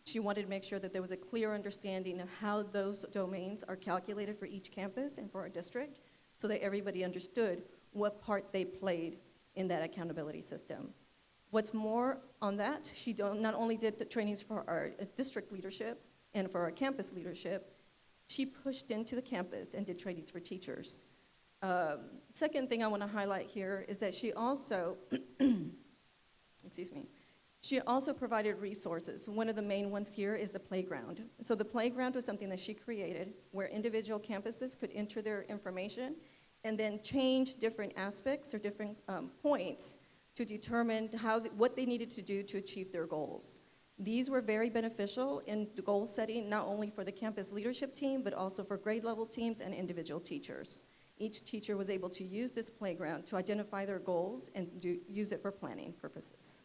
She wanted to make sure that there was a clear understanding of how those domains are calculated for each campus and for our district, so that everybody understood what part they played in that accountability system. What's more on that, she not only did the trainings for our district leadership and for our campus leadership, she pushed into the campus and did trainings for teachers. Second thing I want to highlight here is that she also, she also provided resources. One of the main ones here is the playground. So the playground was something that she created where individual campuses could enter their information and then change different aspects or different points to determine what they needed to do to achieve their goals. These were very beneficial in the goal setting, not only for the campus leadership team, but also for grade level teams and individual teachers. Each teacher was able to use this playground to identify their goals and use it for planning purposes.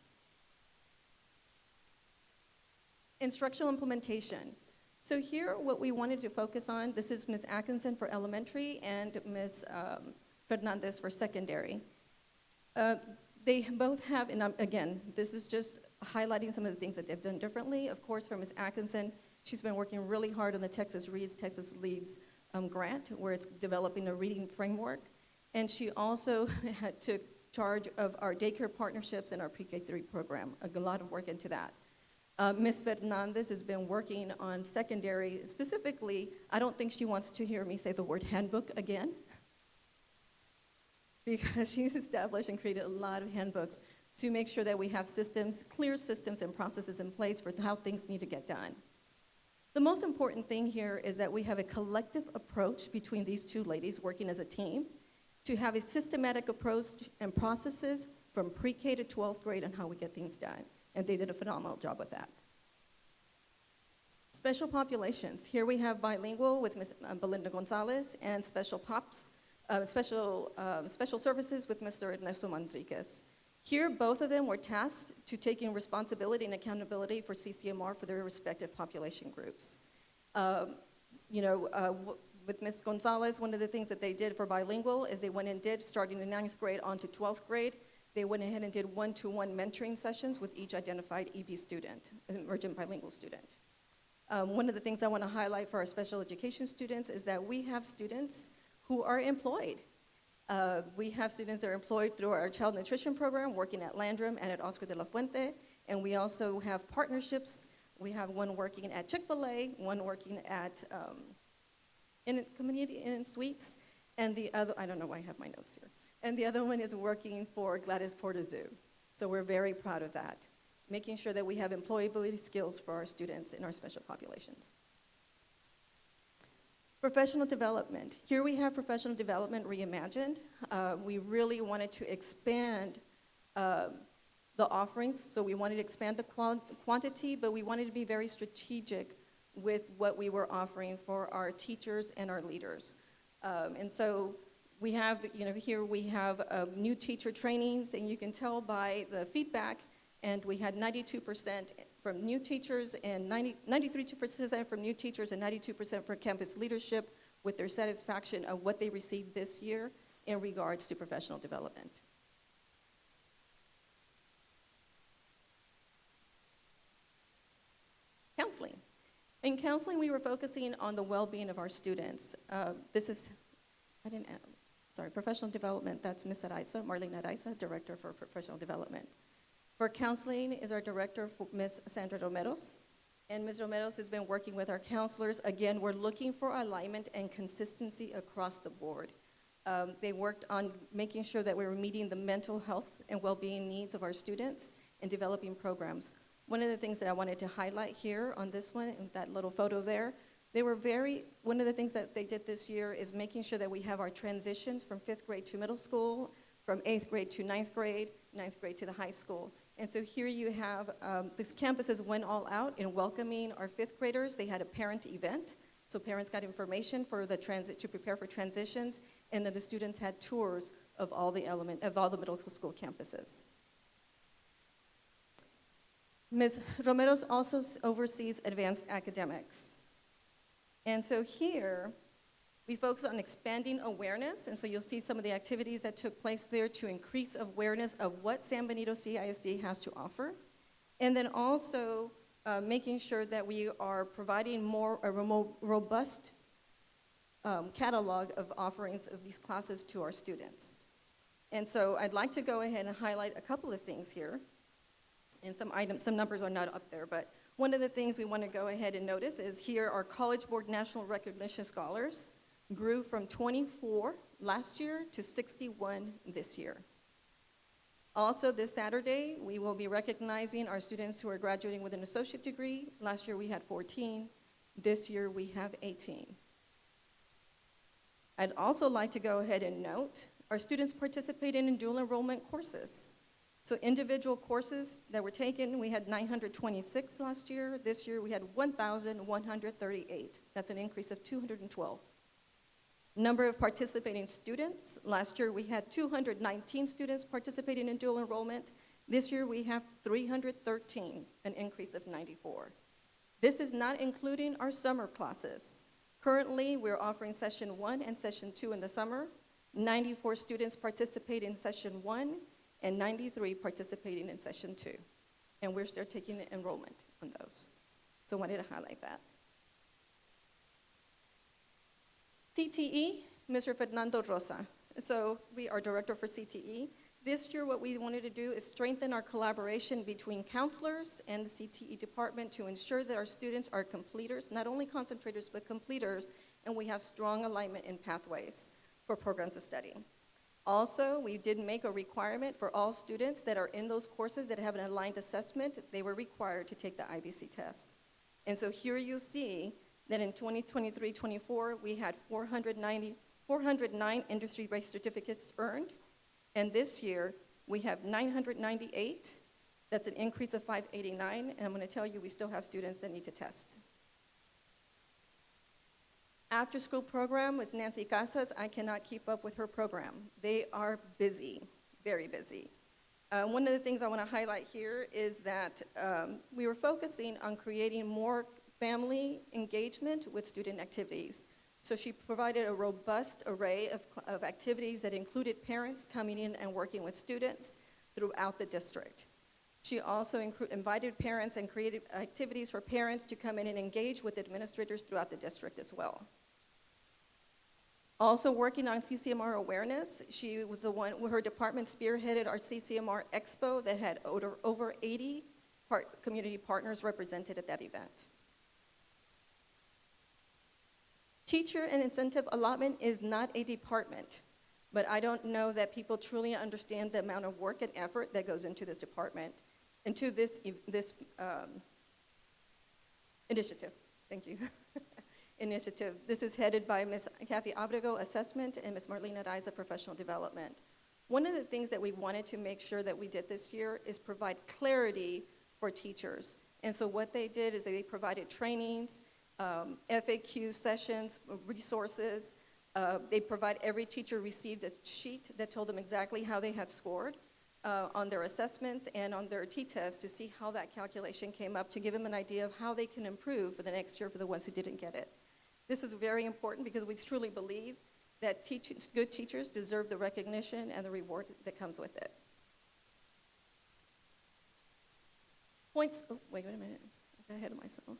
Instructional implementation. So here, what we wanted to focus on, this is Ms. Atkinson for elementary and Ms. Fernandez for secondary. They both have, and again, this is just highlighting some of the things that they've done differently. Of course, for Ms. Atkinson, she's been working really hard on the Texas Reads, Texas Leads grant, where it's developing a reading framework. And she also took charge of our daycare partnerships and our pre-K3 program, a lot of work into that. Ms. Fernandez has been working on secondary. Specifically, I don't think she wants to hear me say the word handbook again, because she's established and created a lot of handbooks to make sure that we have systems, clear systems and processes in place for how things need to get done. The most important thing here is that we have a collective approach between these two ladies working as a team to have a systematic approach and processes from pre-K to 12th grade on how we get things done. And they did a phenomenal job with that. Special populations. Here we have bilingual with Ms. Belinda Gonzalez and special POPs, special services with Mr. Ernesto Manriquez. Here, both of them were tasked to taking responsibility and accountability for CCMR for their respective population groups. With Ms. Gonzalez, one of the things that they did for bilingual is they went and did, starting in 9th grade on to 12th grade, they went ahead and did one-to-one mentoring sessions with each identified EB student, an emergent bilingual student. One of the things I want to highlight for our special education students is that we have students who are employed. We have students that are employed through our child nutrition program, working at Landrum and at Oscar de la Fuente, and we also have partnerships. We have one working at Chick-fil-A, one working at in Community Inn Suites, and the other, I don't know why I have my notes here, and the other one is working for Gladys Porter Zoo. So we're very proud of that, making sure that we have employability skills for our students in our special populations. Professional development. Here we have professional development reimagined. We really wanted to expand the offerings, so we wanted to expand the quantity, but we wanted to be very strategic with what we were offering for our teachers and our leaders. And so we have, here we have new teacher trainings, and you can tell by the feedback, and we had 92% from new teachers and 93% from new teachers and 92% for campus leadership with their satisfaction of what they received this year in regards to professional development. Counseling. In counseling, we were focusing on the well-being of our students. Professional development, that's Ms. Araiza, Marlene Araiza, Director for Professional Development. For counseling is our director, Ms. Sandra Romeros, and Ms. Romeros has been working with our counselors. Again, we're looking for alignment and consistency across the board. They worked on making sure that we were meeting the mental health and well-being needs of our students and developing programs. One of the things that I wanted to highlight here on this one, in that little photo there, one of the things that they did this year is making sure that we have our transitions from 5th grade to middle school, from 8th grade to 9th grade to the high school. And so here you have, these campuses went all out in welcoming our 5th graders. They had a parent event, so parents got information for the to prepare for transitions, and then the students had tours of all the middle school campuses. Ms. Romero also oversees advanced academics. And so here, we focus on expanding awareness, and so you'll see some of the activities that took place there to increase awareness of what San Benito CISD has to offer, and then also making sure that we are providing a robust catalog of offerings of these classes to our students. And so I'd like to go ahead and highlight a couple of things here. And some numbers are not up there, but one of the things we want to go ahead and notice is here our College Board National Recognition Scholars grew from 24 last year to 61 this year. Also this Saturday, we will be recognizing our students who are graduating with an associate degree. Last year we had 14, this year we have 18. I'd also like to go ahead and note our students participating in dual enrollment courses. So individual courses that were taken, we had 926 last year. This year we had 1,138. That's an increase of 212. Number of participating students, last year we had 219 students participating in dual enrollment. This year we have 313, an increase of 94. This is not including our summer classes. Currently, we're offering session 1 and session 2 in the summer. 94 students participate in session 1 and 93 participating in session 2. And we're still taking enrollment on those. So I wanted to highlight that. CTE, Mr. Fernando Rosa. So we are director for CTE. This year, what we wanted to do is strengthen our collaboration between counselors and the CTE department to ensure that our students are completers, not only concentrators, but completers, and we have strong alignment in pathways for programs of study. Also, we did make a requirement for all students that are in those courses that have an aligned assessment, they were required to take the IBC test. And so here you see that in 2023-24, we had 409 industry-based certificates earned, and this year, we have 998. That's an increase of 589, and I'm going to tell you we still have students that need to test. After-school program with Nancy Casas, I cannot keep up with her program. They are busy, very busy. One of the things I want to highlight here is that we were focusing on creating more family engagement with student activities. So she provided a robust array of activities that included parents coming in and working with students throughout the district. She also invited parents and created activities for parents to come in and engage with administrators throughout the district as well. Also working on CCMR awareness, she was the one, her department spearheaded our CCMR Expo that had over 80 community partners represented at that event. Teacher and incentive allotment is not a department, but I don't know that people truly understand the amount of work and effort that goes into this department, into this initiative. Thank you. Initiative. This is headed by Ms. Kathy Abrego, Assessment, and Ms. Marlena Daiza, Professional Development. One of the things that we wanted to make sure that we did this year is provide clarity for teachers. And so what they did is they provided trainings, FAQ sessions, resources. Every teacher received a sheet that told them exactly how they had scored on their assessments and on their T-test to see how that calculation came up, to give them an idea of how they can improve for the next year for the ones who didn't get it. This is very important because we truly believe that good teachers deserve the recognition and the reward that comes with it. Points, oh, wait a minute, I got ahead of myself.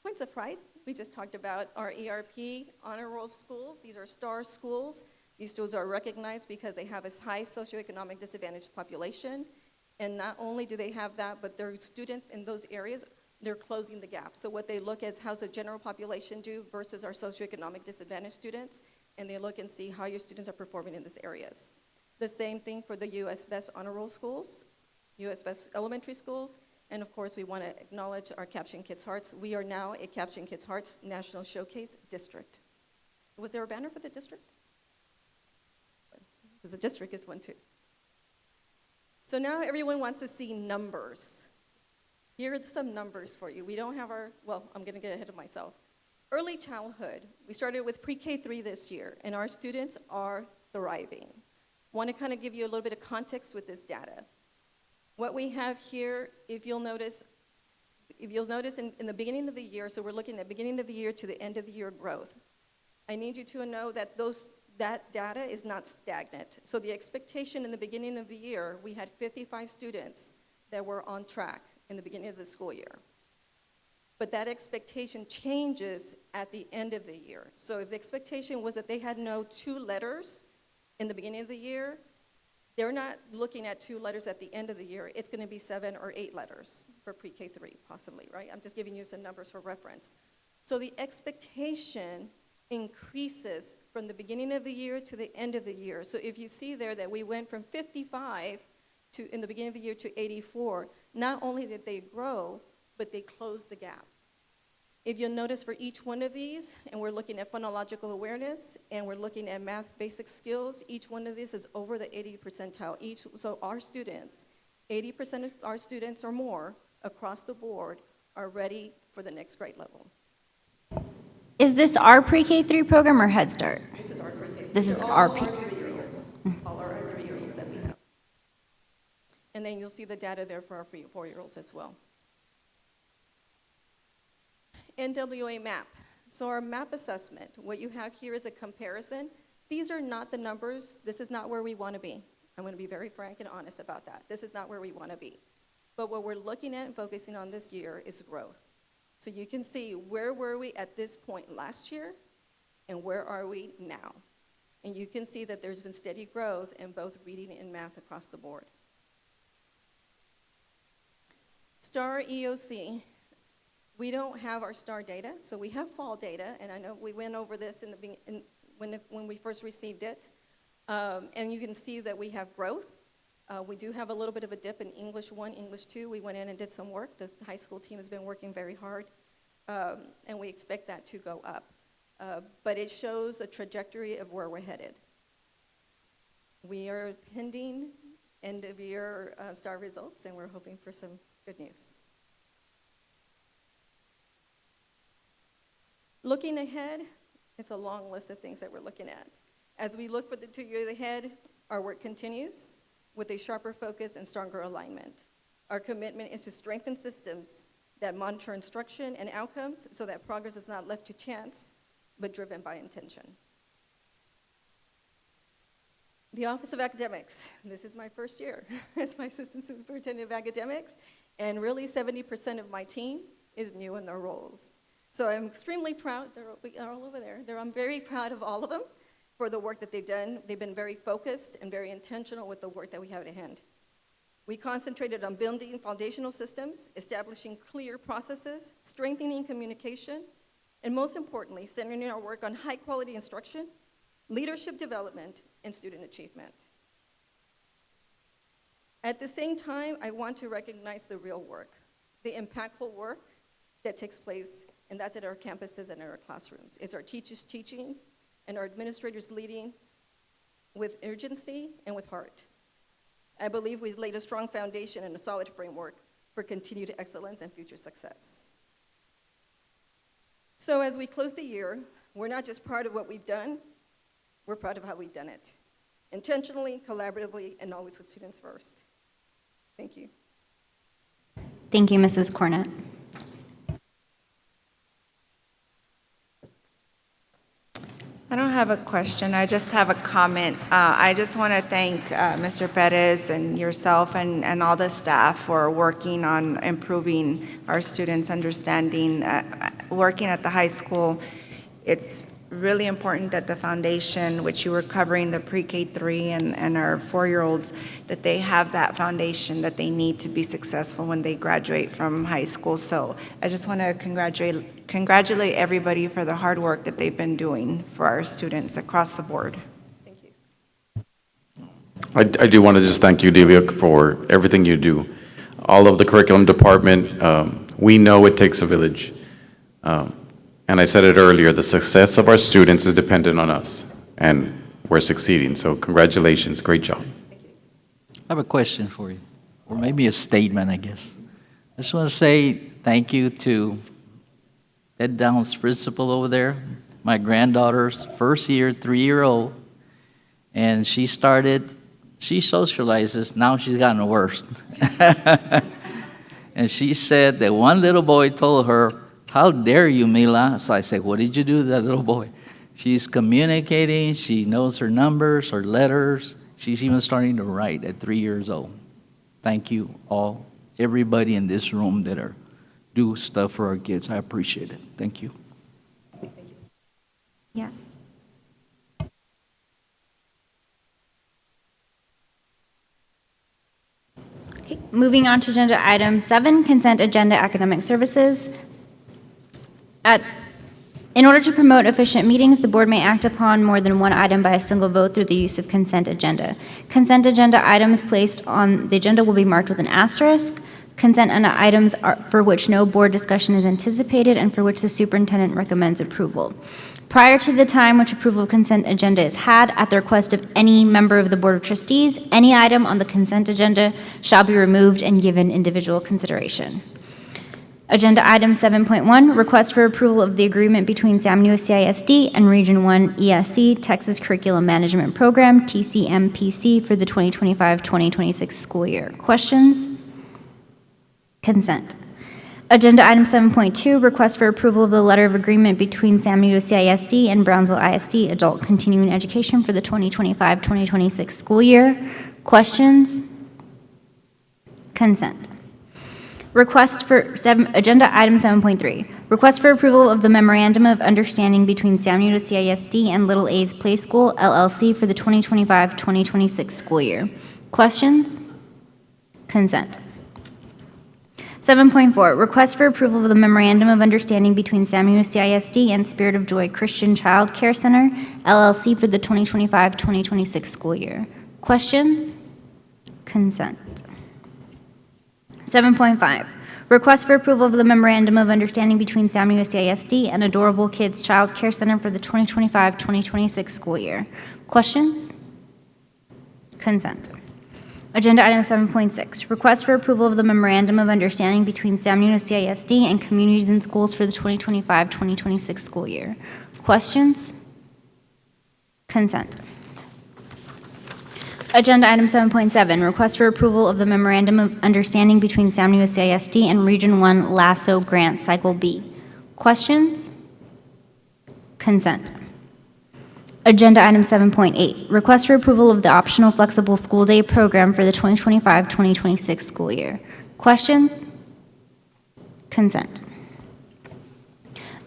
Points of pride, we just talked about our ERP honor roll schools. These are STAR schools. These schools are recognized because they have a high socioeconomic disadvantaged population. And not only do they have that, but their students in those areas, they're closing the gap. So what they look at is how's the general population do versus our socioeconomic disadvantaged students, and they look and see how your students are performing in these areas. The same thing for the U.S. Best Honor Roll schools, U.S. Best Elementary schools, and of course we want to acknowledge our Capturing Kids' Hearts. We are now a Capturing Kids' Hearts National Showcase District. Was there a banner for the district? Because the district is one too. So now everyone wants to see numbers. Here are some numbers for you. We don't have I'm going to get ahead of myself. Early childhood, we started with pre-K3 this year, and our students are thriving. Want to kind of give you a little bit of context with this data. What we have here, if you'll notice in the beginning of the year, so we're looking at beginning of the year to the end of the year growth. I need you to know that that data is not stagnant. So the expectation in the beginning of the year, we had 55 students that were on track in the beginning of the school year. But that expectation changes at the end of the year. So if the expectation was that they had no 2 letters in the beginning of the year, they're not looking at 2 letters at the end of the year. It's going to be 7 or 8 letters for pre-K3, possibly, right? I'm just giving you some numbers for reference. So the expectation increases from the beginning of the year to the end of the year. So if you see there that we went from 55 in the beginning of the year to 84, not only did they grow, but they closed the gap. If you'll notice for each one of these, and we're looking at phonological awareness, and we're looking at math basic skills, each one of these is over the 80th percentile. So our students, 80% of our students or more across the board are ready for the next grade level. Is this our pre-K3 program or Head Start? This is our pre-K. This is our pre-K. All our 3-year-olds that we have. And then you'll see the data there for our 4-year-olds as well. NWA MAP. So our MAP assessment, what you have here is a comparison. These are not the numbers. This is not where we want to be. I'm going to be very frank and honest about that. This is not where we want to be. But what we're looking at and focusing on this year is growth. So you can see where were we at this point last year and where are we now. And you can see that there's been steady growth in both reading and math across the board. STAR EOC, we don't have our STAR data, so we have fall data, and I know we went over this when we first received it. And you can see that we have growth. We do have a little bit of a dip in English 1, English 2. We went in and did some work. The high school team has been working very hard, and we expect that to go up. But it shows a trajectory of where we're headed. We are pending end of year STAR results, and we're hoping for some good news. Looking ahead, it's a long list of things that we're looking at. As we look for the 2 years ahead, our work continues with a sharper focus and stronger alignment. Our commitment is to strengthen systems that monitor instruction and outcomes so that progress is not left to chance, but driven by intention. The Office of Academics, this is my first year as my Assistant Superintendent of Academics, and really 70% of my team is new in their roles. So I'm extremely proud, they're all over there. I'm very proud of all of them for the work that they've done. They've been very focused and very intentional with the work that we have at hand. We concentrated on building foundational systems, establishing clear processes, strengthening communication, and most importantly, centering our work on high-quality instruction, leadership development, and student achievement. At the same time, I want to recognize the real work, the impactful work that takes place, and that's at our campuses and in our classrooms. It's our teachers teaching and our administrators leading with urgency and with heart. I believe we've laid a strong foundation and a solid framework for continued excellence and future success. So as we close the year, we're not just proud of what we've done, we're proud of how we've done it. Intentionally, collaboratively, and always with students first. Thank you. Thank you, Mrs. Cornett. I don't have a question, I just have a comment. I just want to thank Mr. Perez and yourself and all the staff for working on improving our students' understanding. Working at the high school, it's really important that the foundation, which you were covering, the pre-K3 and our 4-year-olds, that they have that foundation that they need to be successful when they graduate from high school. So I just want to congratulate everybody for the hard work that they've been doing for our students across the board. Thank you. I do want to just thank you, Delia, for everything you do. All of the curriculum department, we know it takes a village. And I said it earlier, the success of our students is dependent on us, and we're succeeding. So congratulations, great job. Thank you. I have a question for you, or maybe a statement, I guess. I just want to say thank you to Ed Downs' principal over there, my granddaughter's first year, 3-year-old, and she socializes, now she's gotten worse. And she said that one little boy told her, "How dare you, Mila?" So I said, "What did you do to that little boy?" She's communicating, she knows her numbers, her letters. She's even starting to write at 3 years old. Thank you all, everybody in this room that do stuff for our kids. I appreciate it. Thank you. Yeah. Okay, moving on to agenda item 7, consent agenda academic services. In order to promote efficient meetings, the board may act upon more than one item by a single vote through the use of consent agenda. Consent agenda items placed on the agenda will be marked with an asterisk. Consent items for which no board discussion is anticipated and for which the superintendent recommends approval. Prior to the time which approval of consent agenda is had, at the request of any member of the Board of Trustees, any item on the consent agenda shall be removed and given individual consideration. Agenda item 7.1, request for approval of the agreement between San Benito CISD and Region 1 ESC Texas Curriculum Management Program, TCMPC, for the 2025-2026 school year. Questions? Consent. Agenda item 7.2, request for approval of the letter of agreement between San Benito CISD and Brownsville ISD Adult Continuing Education for the 2025-2026 school year. Questions? Consent. Agenda item 7.3, request for approval of the memorandum of understanding between San Benito CISD and Little A's Play School LLC for the 2025-2026 school year. Questions? Consent. 7.4, request for approval of the memorandum of understanding between San Benito CISD and Spirit of Joy Christian Child Care Center LLC for the 2025-2026 school year. Questions? Consent. 7.5, request for approval of the memorandum of understanding between San Benito CISD and Adorable Kids Child Care Center for the 2025-2026 school year. Questions? Consent. Agenda item 7.6, request for approval of the memorandum of understanding between San Benito CISD and Communities in Schools for the 2025-2026 school year. Questions? Consent. Agenda item 7.7, request for approval of the memorandum of understanding between San Benito CISD and Region 1 LASSO Grant Cycle B. Questions? Consent. Agenda item 7.8, request for approval of the optional flexible school day program for the 2025-2026 school year. Questions? Consent.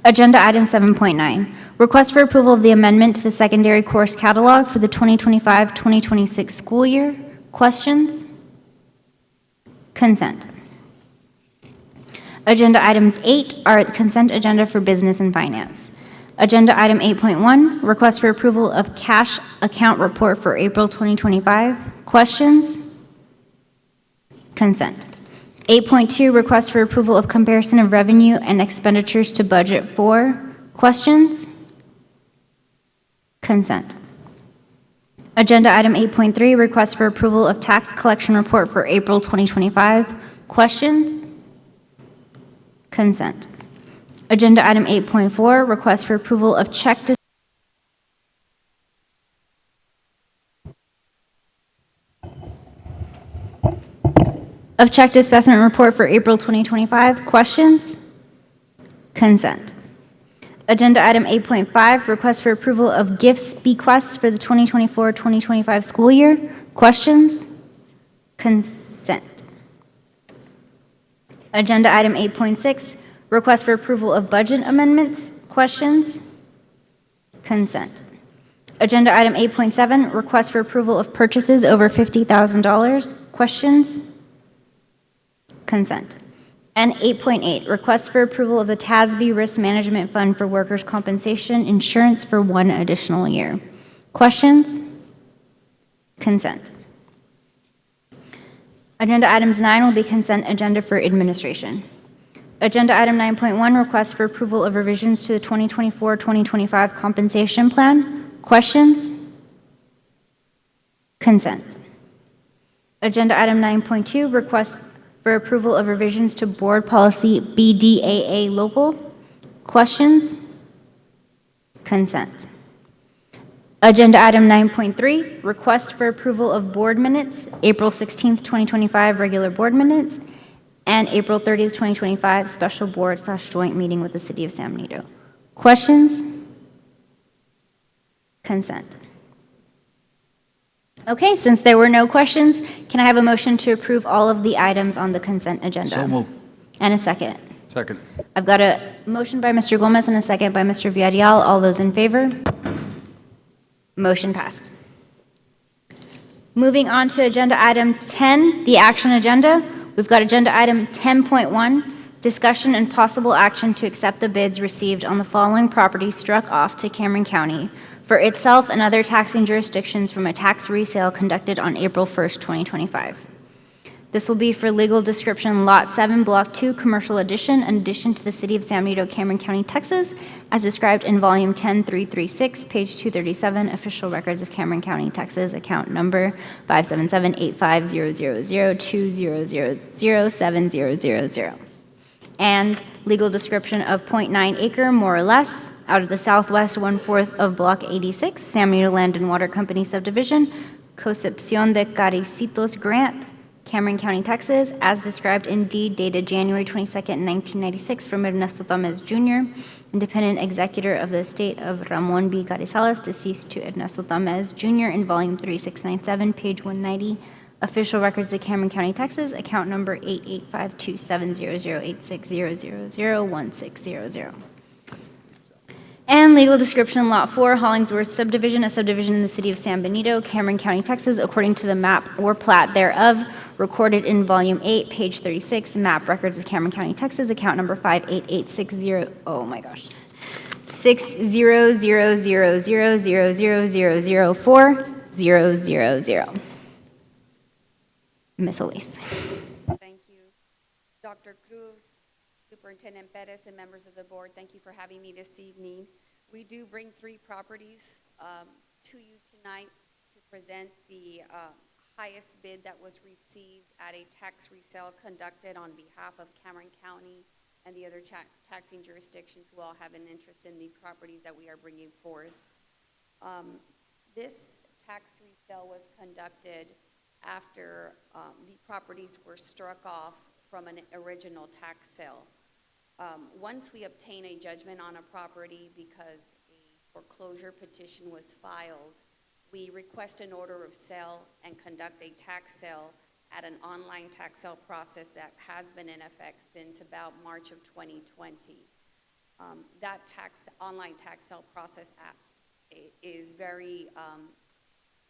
Agenda item 7.9, request for approval of the amendment to the secondary course catalog for the 2025-2026 school year. Questions? Consent. Agenda items 8 are the consent agenda for business and finance. Agenda item 8.1, request for approval of cash account report for April 2025. Questions? Consent. 8.2, request for approval of comparison of revenue and expenditures to budget for. Questions? Consent. Agenda item 8.3, request for approval of tax collection report for April 2025. Questions? Consent. Agenda item 8.4, request for approval of check disbursement report for April 2025. Questions? Consent. Agenda item 8.5, request for approval of gifts bequests for the 2024-2025 school year. Questions? Consent. Agenda item 8.6, request for approval of budget amendments. Questions? Consent. Agenda item 8.7, request for approval of purchases over $50,000. Questions? Consent. And 8.8, request for approval of the TASB Risk Management Fund for Workers' Compensation Insurance for 1 additional year. Questions? Consent. Agenda items 9 will be consent agenda for administration. Agenda item 9.1, request for approval of revisions to the 2024-2025 compensation plan. Questions? Consent. Agenda item 9.2, request for approval of revisions to board policy BDAA local. Questions? Consent. Agenda item 9.3, request for approval of board minutes, April 16th, 2025 regular board minutes, and April 30th, 2025 special board/joint meeting with the City of San Benito. Questions? Consent. Okay, since there were no questions, can I have a motion to approve all of the items on the consent agenda? So moved. And a second. Second. I've got a motion by Mr. Gomez and a second by Mr. Villarreal. All those in favor? Motion passed. Moving on to agenda item 10, the action agenda. We've got agenda item 10.1, discussion and possible action to accept the bids received on the following property struck off to Cameron County for itself and other taxing jurisdictions from a tax resale conducted on April 1st, 2025. This will be for legal description Lot 7, Block 2, Commercial Addition, in addition to the City of San Benito, Cameron County, Texas, as described in Volume 10336, page 237, Official Records of Cameron County, Texas, account number 577-85000-20007000. And legal description of .9 acre, more or less, out of the southwest 1/4 of Block 86, San Benito Land and Water Company subdivision, Concepcion de Caricitos Grant, Cameron County, Texas, as described in deed dated January 22nd, 1996, from Ernesto Tamez Jr., independent executor of the estate of Ramon B. Carrizales, deceased to Ernesto Tamez Jr., in volume 3697, page 190, official records of Cameron County, Texas, account number 88527008600001600. And legal description, Lot 4, Hollingsworth subdivision, a subdivision in the city of San Benito, Cameron County, Texas, according to the map or plat thereof, recorded in Volume 8, page 36, map records of Cameron County, Texas, account number 58860, oh my gosh, 6000000004000. Miss Elise. Thank you. Dr. Cruz, Superintendent Perez, and members of the board, thank you for having me this evening. We do bring 3 properties to you tonight to present the highest bid that was received at a tax resale conducted on behalf of Cameron County and the other taxing jurisdictions who all have an interest in the properties that we are bringing forth. This tax resale was conducted after the properties were struck off from an original tax sale. Once we obtain a judgment on a property because a foreclosure petition was filed, we request an order of sale and conduct a tax sale at an online tax sale process that has been in effect since about March of 2020. That online tax sale process is very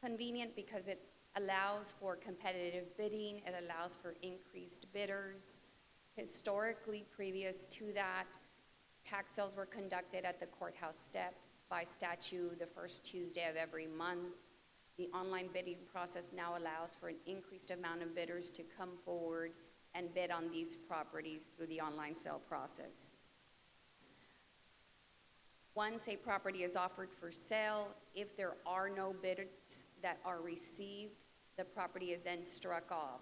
convenient because it allows for competitive bidding, it allows for increased bidders. Historically, previous to that, tax sales were conducted at the courthouse steps by statute the first Tuesday of every month. The online bidding process now allows for an increased amount of bidders to come forward and bid on these properties through the online sale process. Once a property is offered for sale, if there are no bidders that are received, the property is then struck off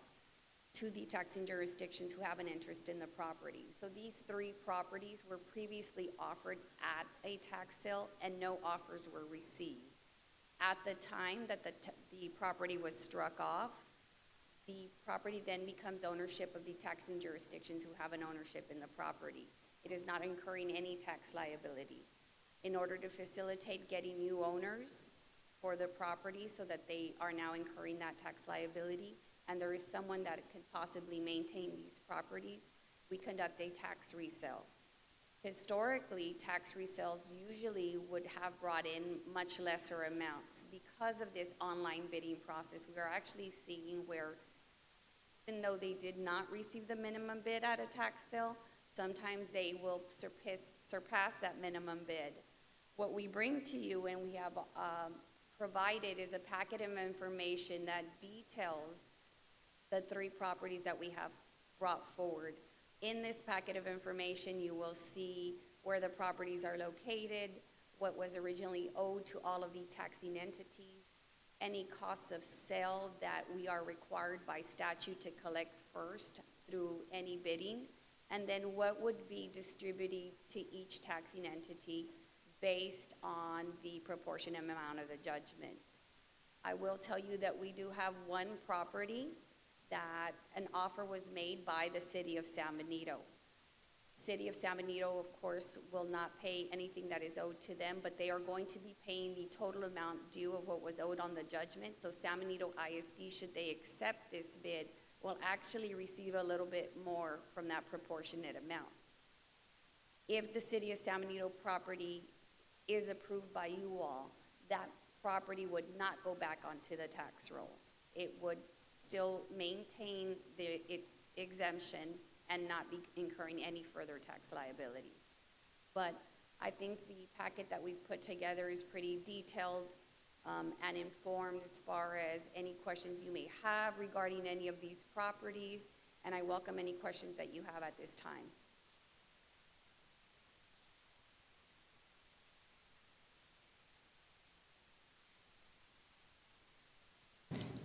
to the taxing jurisdictions who have an interest in the property. So these 3 properties were previously offered at a tax sale and no offers were received. At the time that the property was struck off, the property then becomes ownership of the taxing jurisdictions who have an ownership in the property. It is not incurring any tax liability. In order to facilitate getting new owners for the property so that they are now incurring that tax liability, and there is someone that could possibly maintain these properties, we conduct a tax resale. Historically, tax resales usually would have brought in much lesser amounts. Because of this online bidding process, we are actually seeing where, even though they did not receive the minimum bid at a tax sale, sometimes they will surpass that minimum bid. What we bring to you and we have provided is a packet of information that details the 3 properties that we have brought forward. In this packet of information, you will see where the properties are located, what was originally owed to all of the taxing entities, any costs of sale that we are required by statute to collect first through any bidding, and then what would be distributed to each taxing entity based on the proportionate amount of the judgment. I will tell you that we do have one property that an offer was made by the city of San Benito. City of San Benito, of course, will not pay anything that is owed to them, but they are going to be paying the total amount due of what was owed on the judgment. So San Benito ISD, should they accept this bid, will actually receive a little bit more from that proportionate amount. If the city of San Benito property is approved by you all, that property would not go back onto the tax roll. It would still maintain its exemption and not be incurring any further tax liability. But I think the packet that we've put together is pretty detailed and informed as far as any questions you may have regarding any of these properties, and I welcome any questions that you have at this time.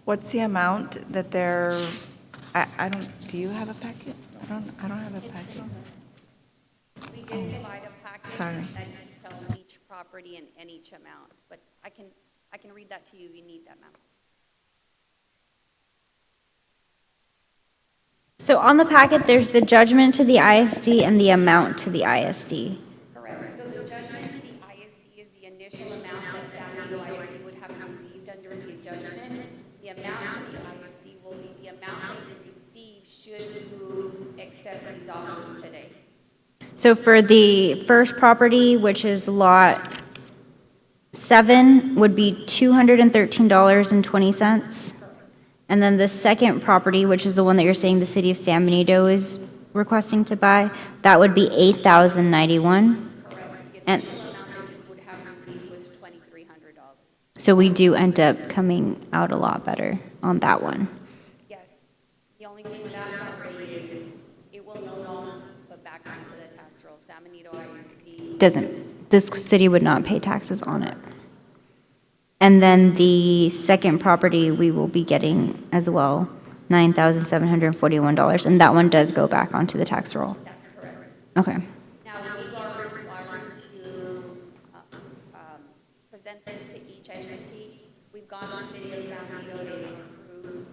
What's the amount that they're, I don't, do you have a packet? I don't have a packet. We did provide a packet Sorry. that details each property and each amount, but I can read that to you if you need that, ma'am. So on the packet, there's the judgment to the ISD and the amount to the ISD. Correct. So the judgment to the ISD is the initial amount that San Diego ISD would have received under the judgment. The amount to the ISD will be the amount that you receive should you accept these offers today. So for the first property, which is lot 7, would be $213.20. And then the second property, which is the one that you're saying the city of San Benito is requesting to buy, that would be $8,091. And The amount that you would have received was $2,300. so we do end up coming out a lot better on that one. Yes. The only thing with that property is it will no longer put back onto the tax roll. San Benito ISD. This city would not pay taxes on it. And then the second property, we will be getting as well, $9,741, and that one does go back onto the tax roll. That's correct. Okay. Now, we are required to present this to each entity. We've gone to the city of San Diego, they've approved.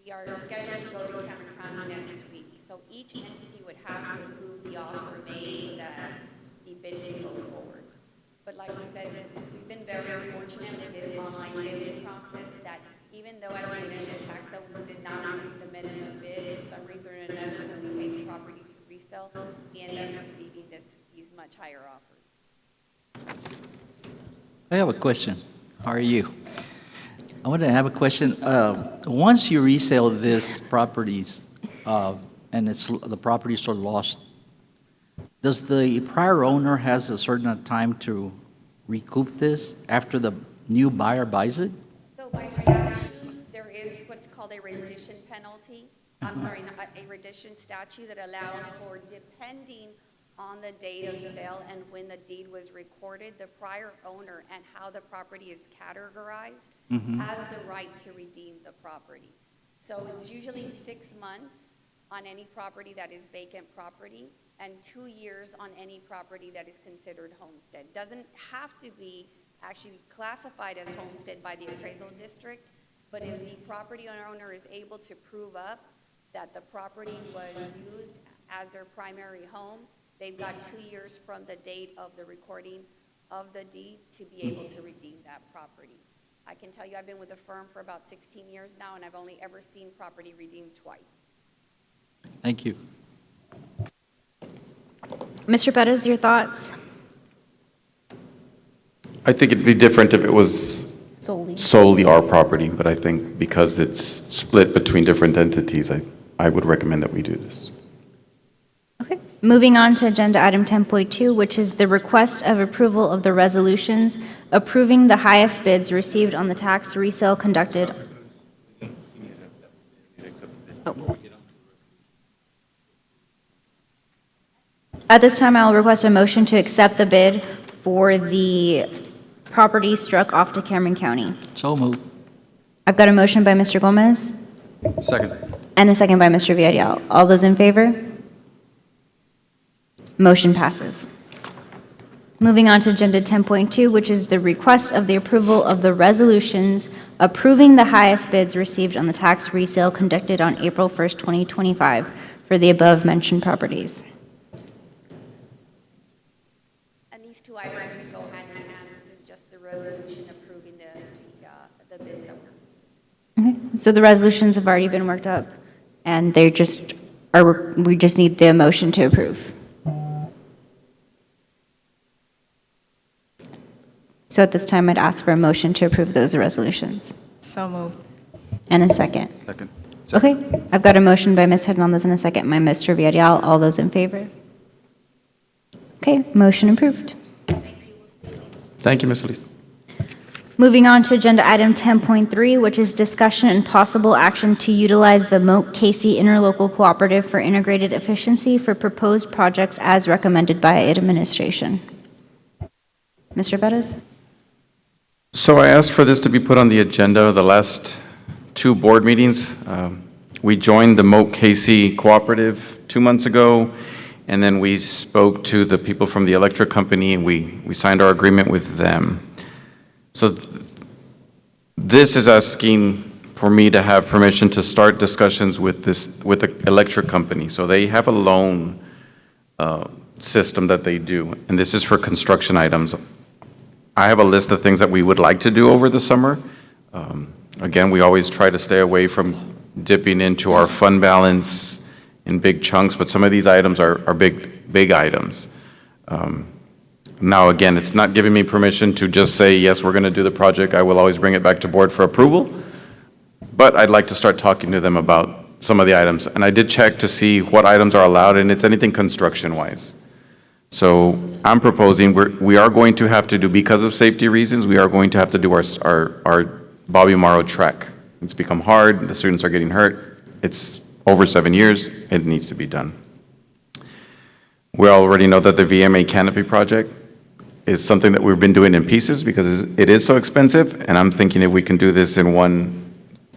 We are scheduled to go to Cameron County next week. So each entity would have to approve the offer made so that the bid can go forward. But like we said, we've been very fortunate with this online bidding process that even though at the initial tax sale we did not receive submitted a bid, for some reason or another, when we take the property to resell, we end up receiving these much higher offers. I have a question. How are you? I want to have a question. Once you resell these properties, and the properties are lost, does the prior owner has a certain time to recoup this after the new buyer buys it? So by statute, there is what's called a rendition penalty. I'm sorry, not a rendition statute that allows for, depending on the date of sale and when the deed was recorded, the prior owner and how the property is categorized has the right to redeem the property. So it's usually 6 months on any property that is vacant property and 2 years on any property that is considered homestead. Doesn't have to be actually classified as homestead by the appraisal district, but if the property owner is able to prove up that the property was used as their primary home, they've got 2 years from the date of the recording of the deed to be able to redeem that property. I can tell you I've been with the firm for about 16 years now, and I've only ever seen property redeemed twice. Thank you. Mr. Pettis, your thoughts? I think it'd be different if it was solely our property, but I think because it's split between different entities, I would recommend that we do this. Okay. Moving on to agenda item 10.2, which is the request of approval of the resolutions approving the highest bids received on the tax resale conducted. At this time, I will request a motion to accept the bid for the property struck off to Cameron County. So moved. I've got a motion by Mr. Gomez Second. and a second by Mr. Villarreal. All those in favor? Motion passes. Moving on to agenda 10.2, which is the request of the approval of the resolutions approving the highest bids received on the tax resale conducted on April 1st, 2025 for the above-mentioned properties. And these two items just go hand in hand. This is just the resolution approving the bids. Okay, so the resolutions have already been worked up, and we just need the motion to approve. So at this time, I'd ask for a motion to approve those resolutions. So moved. And a second. Second. Okay, I've got a motion by Ms. Hernandez and a second by Mr. Villarreal. All those in favor? Okay, motion approved. Thank you, Ms. Solis. Moving on to agenda item 10.3, which is discussion and possible action to utilize the Moat Casey Interlocal Cooperative for Integrated Efficiency for proposed projects as recommended by administration. Mr. Bettis? So I asked for this to be put on the agenda the last 2 board meetings. We joined the Moat Casey Cooperative 2 months ago, and then we spoke to the people from the electric company, and we signed our agreement with them. So this is asking for me to have permission to start discussions with the electric company. So they have a loan system that they do, and this is for construction items. I have a list of things that we would like to do over the summer. Again, we always try to stay away from dipping into our fund balance in big chunks, but some of these items are big items. Now, again, it's not giving me permission to just say, yes, we're going to do the project. I will always bring it back to board for approval. But I'd like to start talking to them about some of the items. And I did check to see what items are allowed, and it's anything construction-wise. So I'm proposing, we are going to have to do, because of safety reasons, we are going to have to do our Bobby Morrow track. It's become hard. The students are getting hurt. It's over 7 years. It needs to be done. We already know that the VMA canopy project is something that we've been doing in pieces because it is so expensive, and I'm thinking if we can do this in one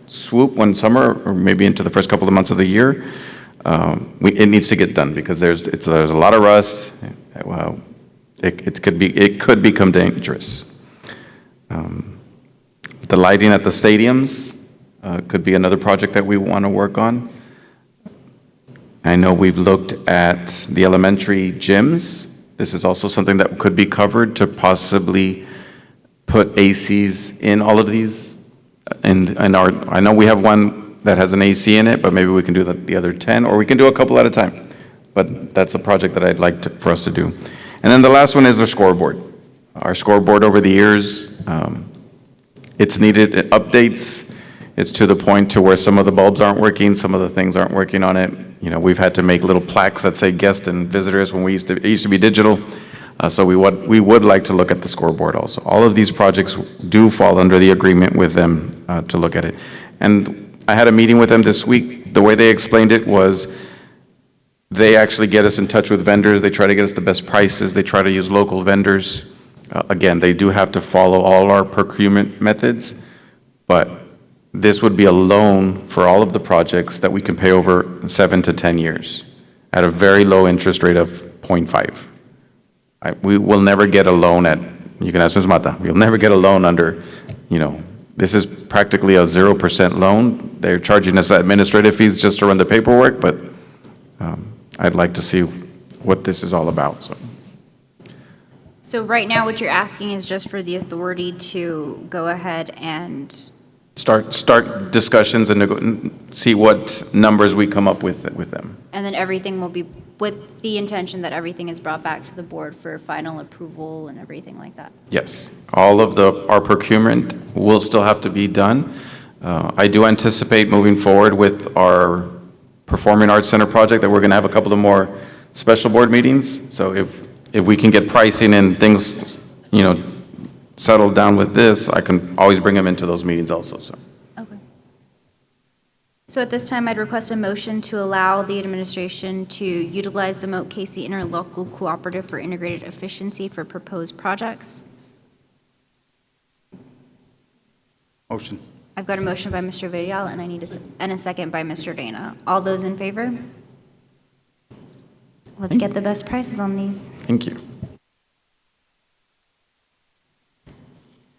swoop, one summer, or maybe into the first couple of months of the year, it needs to get done because there's a lot of rust. Well, it could become dangerous. The lighting at the stadiums could be another project that we want to work on. I know we've looked at the elementary gyms. This is also something that could be covered to possibly put ACs in all of these. I know we have one that has an AC in it, but maybe we can do the other 10, or we can do a couple at a time. But that's a project that I'd like for us to do. And then the last one is our scoreboard. Our scoreboard over the years, it's needed updates. It's to the point to where some of the bulbs aren't working, some of the things aren't working on it. You know, we've had to make little plaques that say guests and visitors when it used to be digital. So we would like to look at the scoreboard also. All of these projects do fall under the agreement with them to look at it. And I had a meeting with them this week. The way they explained it was they actually get us in touch with vendors. They try to get us the best prices. They try to use local vendors. Again, they do have to follow all our procurement methods, but this would be a loan for all of the projects that we can pay over 7 to 10 years at a very low interest rate of 0.5. We will never get a loan you can ask Ms. Mata, you'll never get a loan under, this is practically a 0% loan. They're charging us administrative fees just to run the paperwork, but I'd like to see what this is all about, so. So right now, what you're asking is just for the authority to go ahead and Start discussions and see what numbers we come up with them. And then everything will be with the intention that everything is brought back to the board for final approval and everything like that. Yes, all of our procurement will still have to be done. I do anticipate moving forward with our Performing Arts Center project that we're going to have a couple of more special board meetings. So if we can get pricing and things, settled down with this, I can always bring them into those meetings also, so. Okay. So at this time, I'd request a motion to allow the administration to utilize the Moat Casey Interlocal Cooperative for Integrated Efficiency for proposed projects. Motion. I've got a motion by Mr. Villarreal, and I need a second by Mr. Dana. All those in favor? Let's get the best prices on these. Thank you.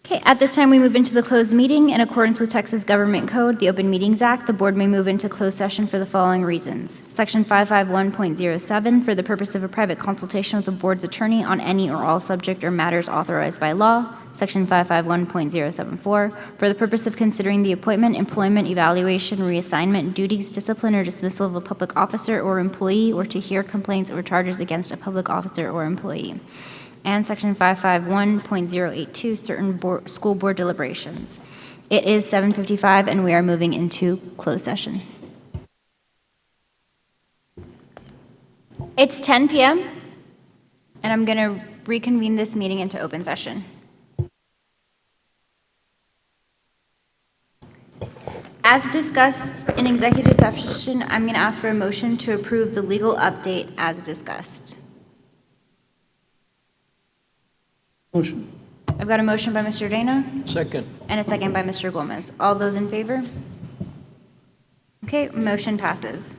Okay, at this time, we move into the closed meeting. In accordance with Texas Government Code, the Open Meetings Act, the board may move into closed session for the following reasons. Section 551.07, for the purpose of a private consultation with the board's attorney on any or all subject or matters authorized by law. Section 551.074, for the purpose of considering the appointment, employment, evaluation, reassignment, duties, discipline, or dismissal of a public officer or employee, or to hear complaints or charges against a public officer or employee. And Section 551.082, certain school board deliberations. It is 7:55, and we are moving into closed session. It's 10 p.m., and I'm going to reconvene this meeting into open session. As discussed in executive session, I'm going to ask for a motion to approve the legal update as discussed. Motion. I've got a motion by Mr. Dana. Second. And a second by Mr. Gomez. All those in favor? Okay, motion passes.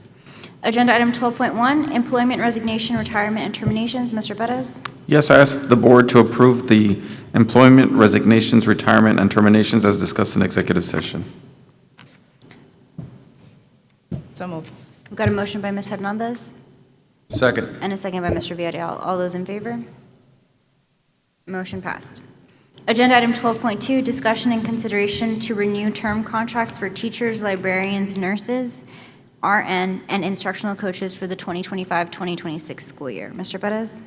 Agenda item 12.1, employment, resignation, retirement, and terminations. Mr. Perez? Yes, I ask the board to approve the employment, resignations, retirement, and terminations as discussed in executive session. So moved. We've got a motion by Ms. Hernandez Second. and a second by Mr. Villarreal. All those in favor? Motion passed. Agenda item 12.2, discussion and consideration to renew term contracts for teachers, librarians, nurses, RN, and instructional coaches for the 2025-2026 school year. Mr. Perez?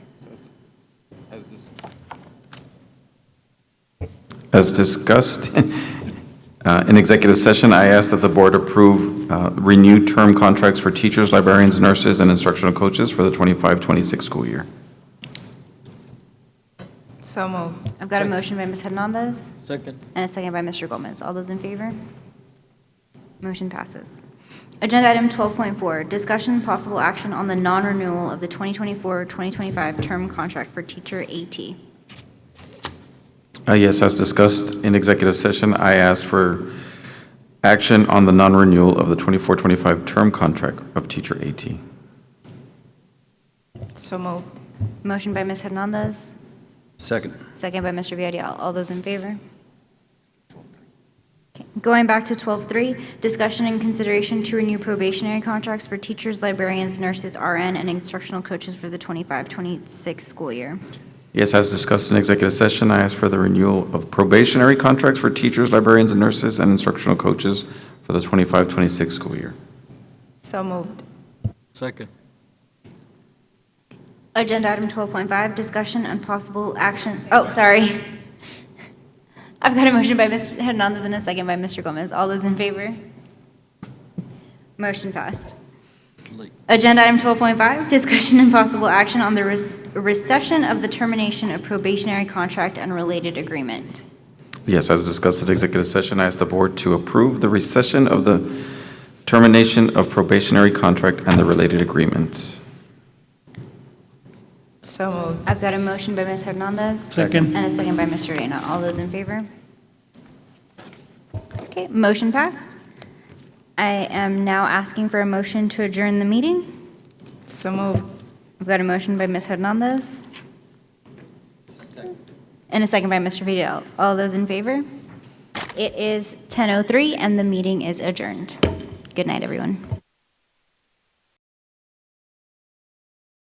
As discussed in executive session, I ask that the board approve renewed term contracts for teachers, librarians, nurses, and instructional coaches for the 25-26 school year. So moved. I've got a motion by Ms. Hernandez Second. and a second by Mr. Gomez. All those in favor? Motion passes. Agenda item 12.4, discussion and possible action on the non-renewal of the 2024-2025 term contract for teacher AT. Yes, as discussed in executive session, I ask for action on the non-renewal of the 24-25 term contract of teacher AT. So moved. Motion by Ms. Hernandez, Second. second by Mr. Villarreal. All those in favor? Okay. Going back to 12.3, discussion and consideration to renew probationary contracts for teachers, librarians, nurses, RN, and instructional coaches for the 25-26 school year. Yes, as discussed in executive session, I ask for the renewal of probationary contracts for teachers, librarians, and nurses, and instructional coaches for the 25-26 school year. So moved. Second. Agenda item 12.5, discussion and possible action. Oh, sorry. I've got a motion by Ms. Hernandez and a second by Mr. Gomez. All those in favor? Motion passed. Agenda item 12.5, discussion and possible action on the recession of the termination of probationary contract and related agreement. Yes, as discussed at executive session, I ask the board to approve the recession of the termination of probationary contract and the related agreements. So moved. I've got a motion by Ms. Hernandez. Second. And a second by Mr. Reyna. All those in favor? Okay, motion passed. I am now asking for a motion to adjourn the meeting. So moved. I've got a motion by Ms. Hernandez. And a second by Mr. Fidel. All those in favor? It is 10:03 and the meeting is adjourned. Good night, everyone.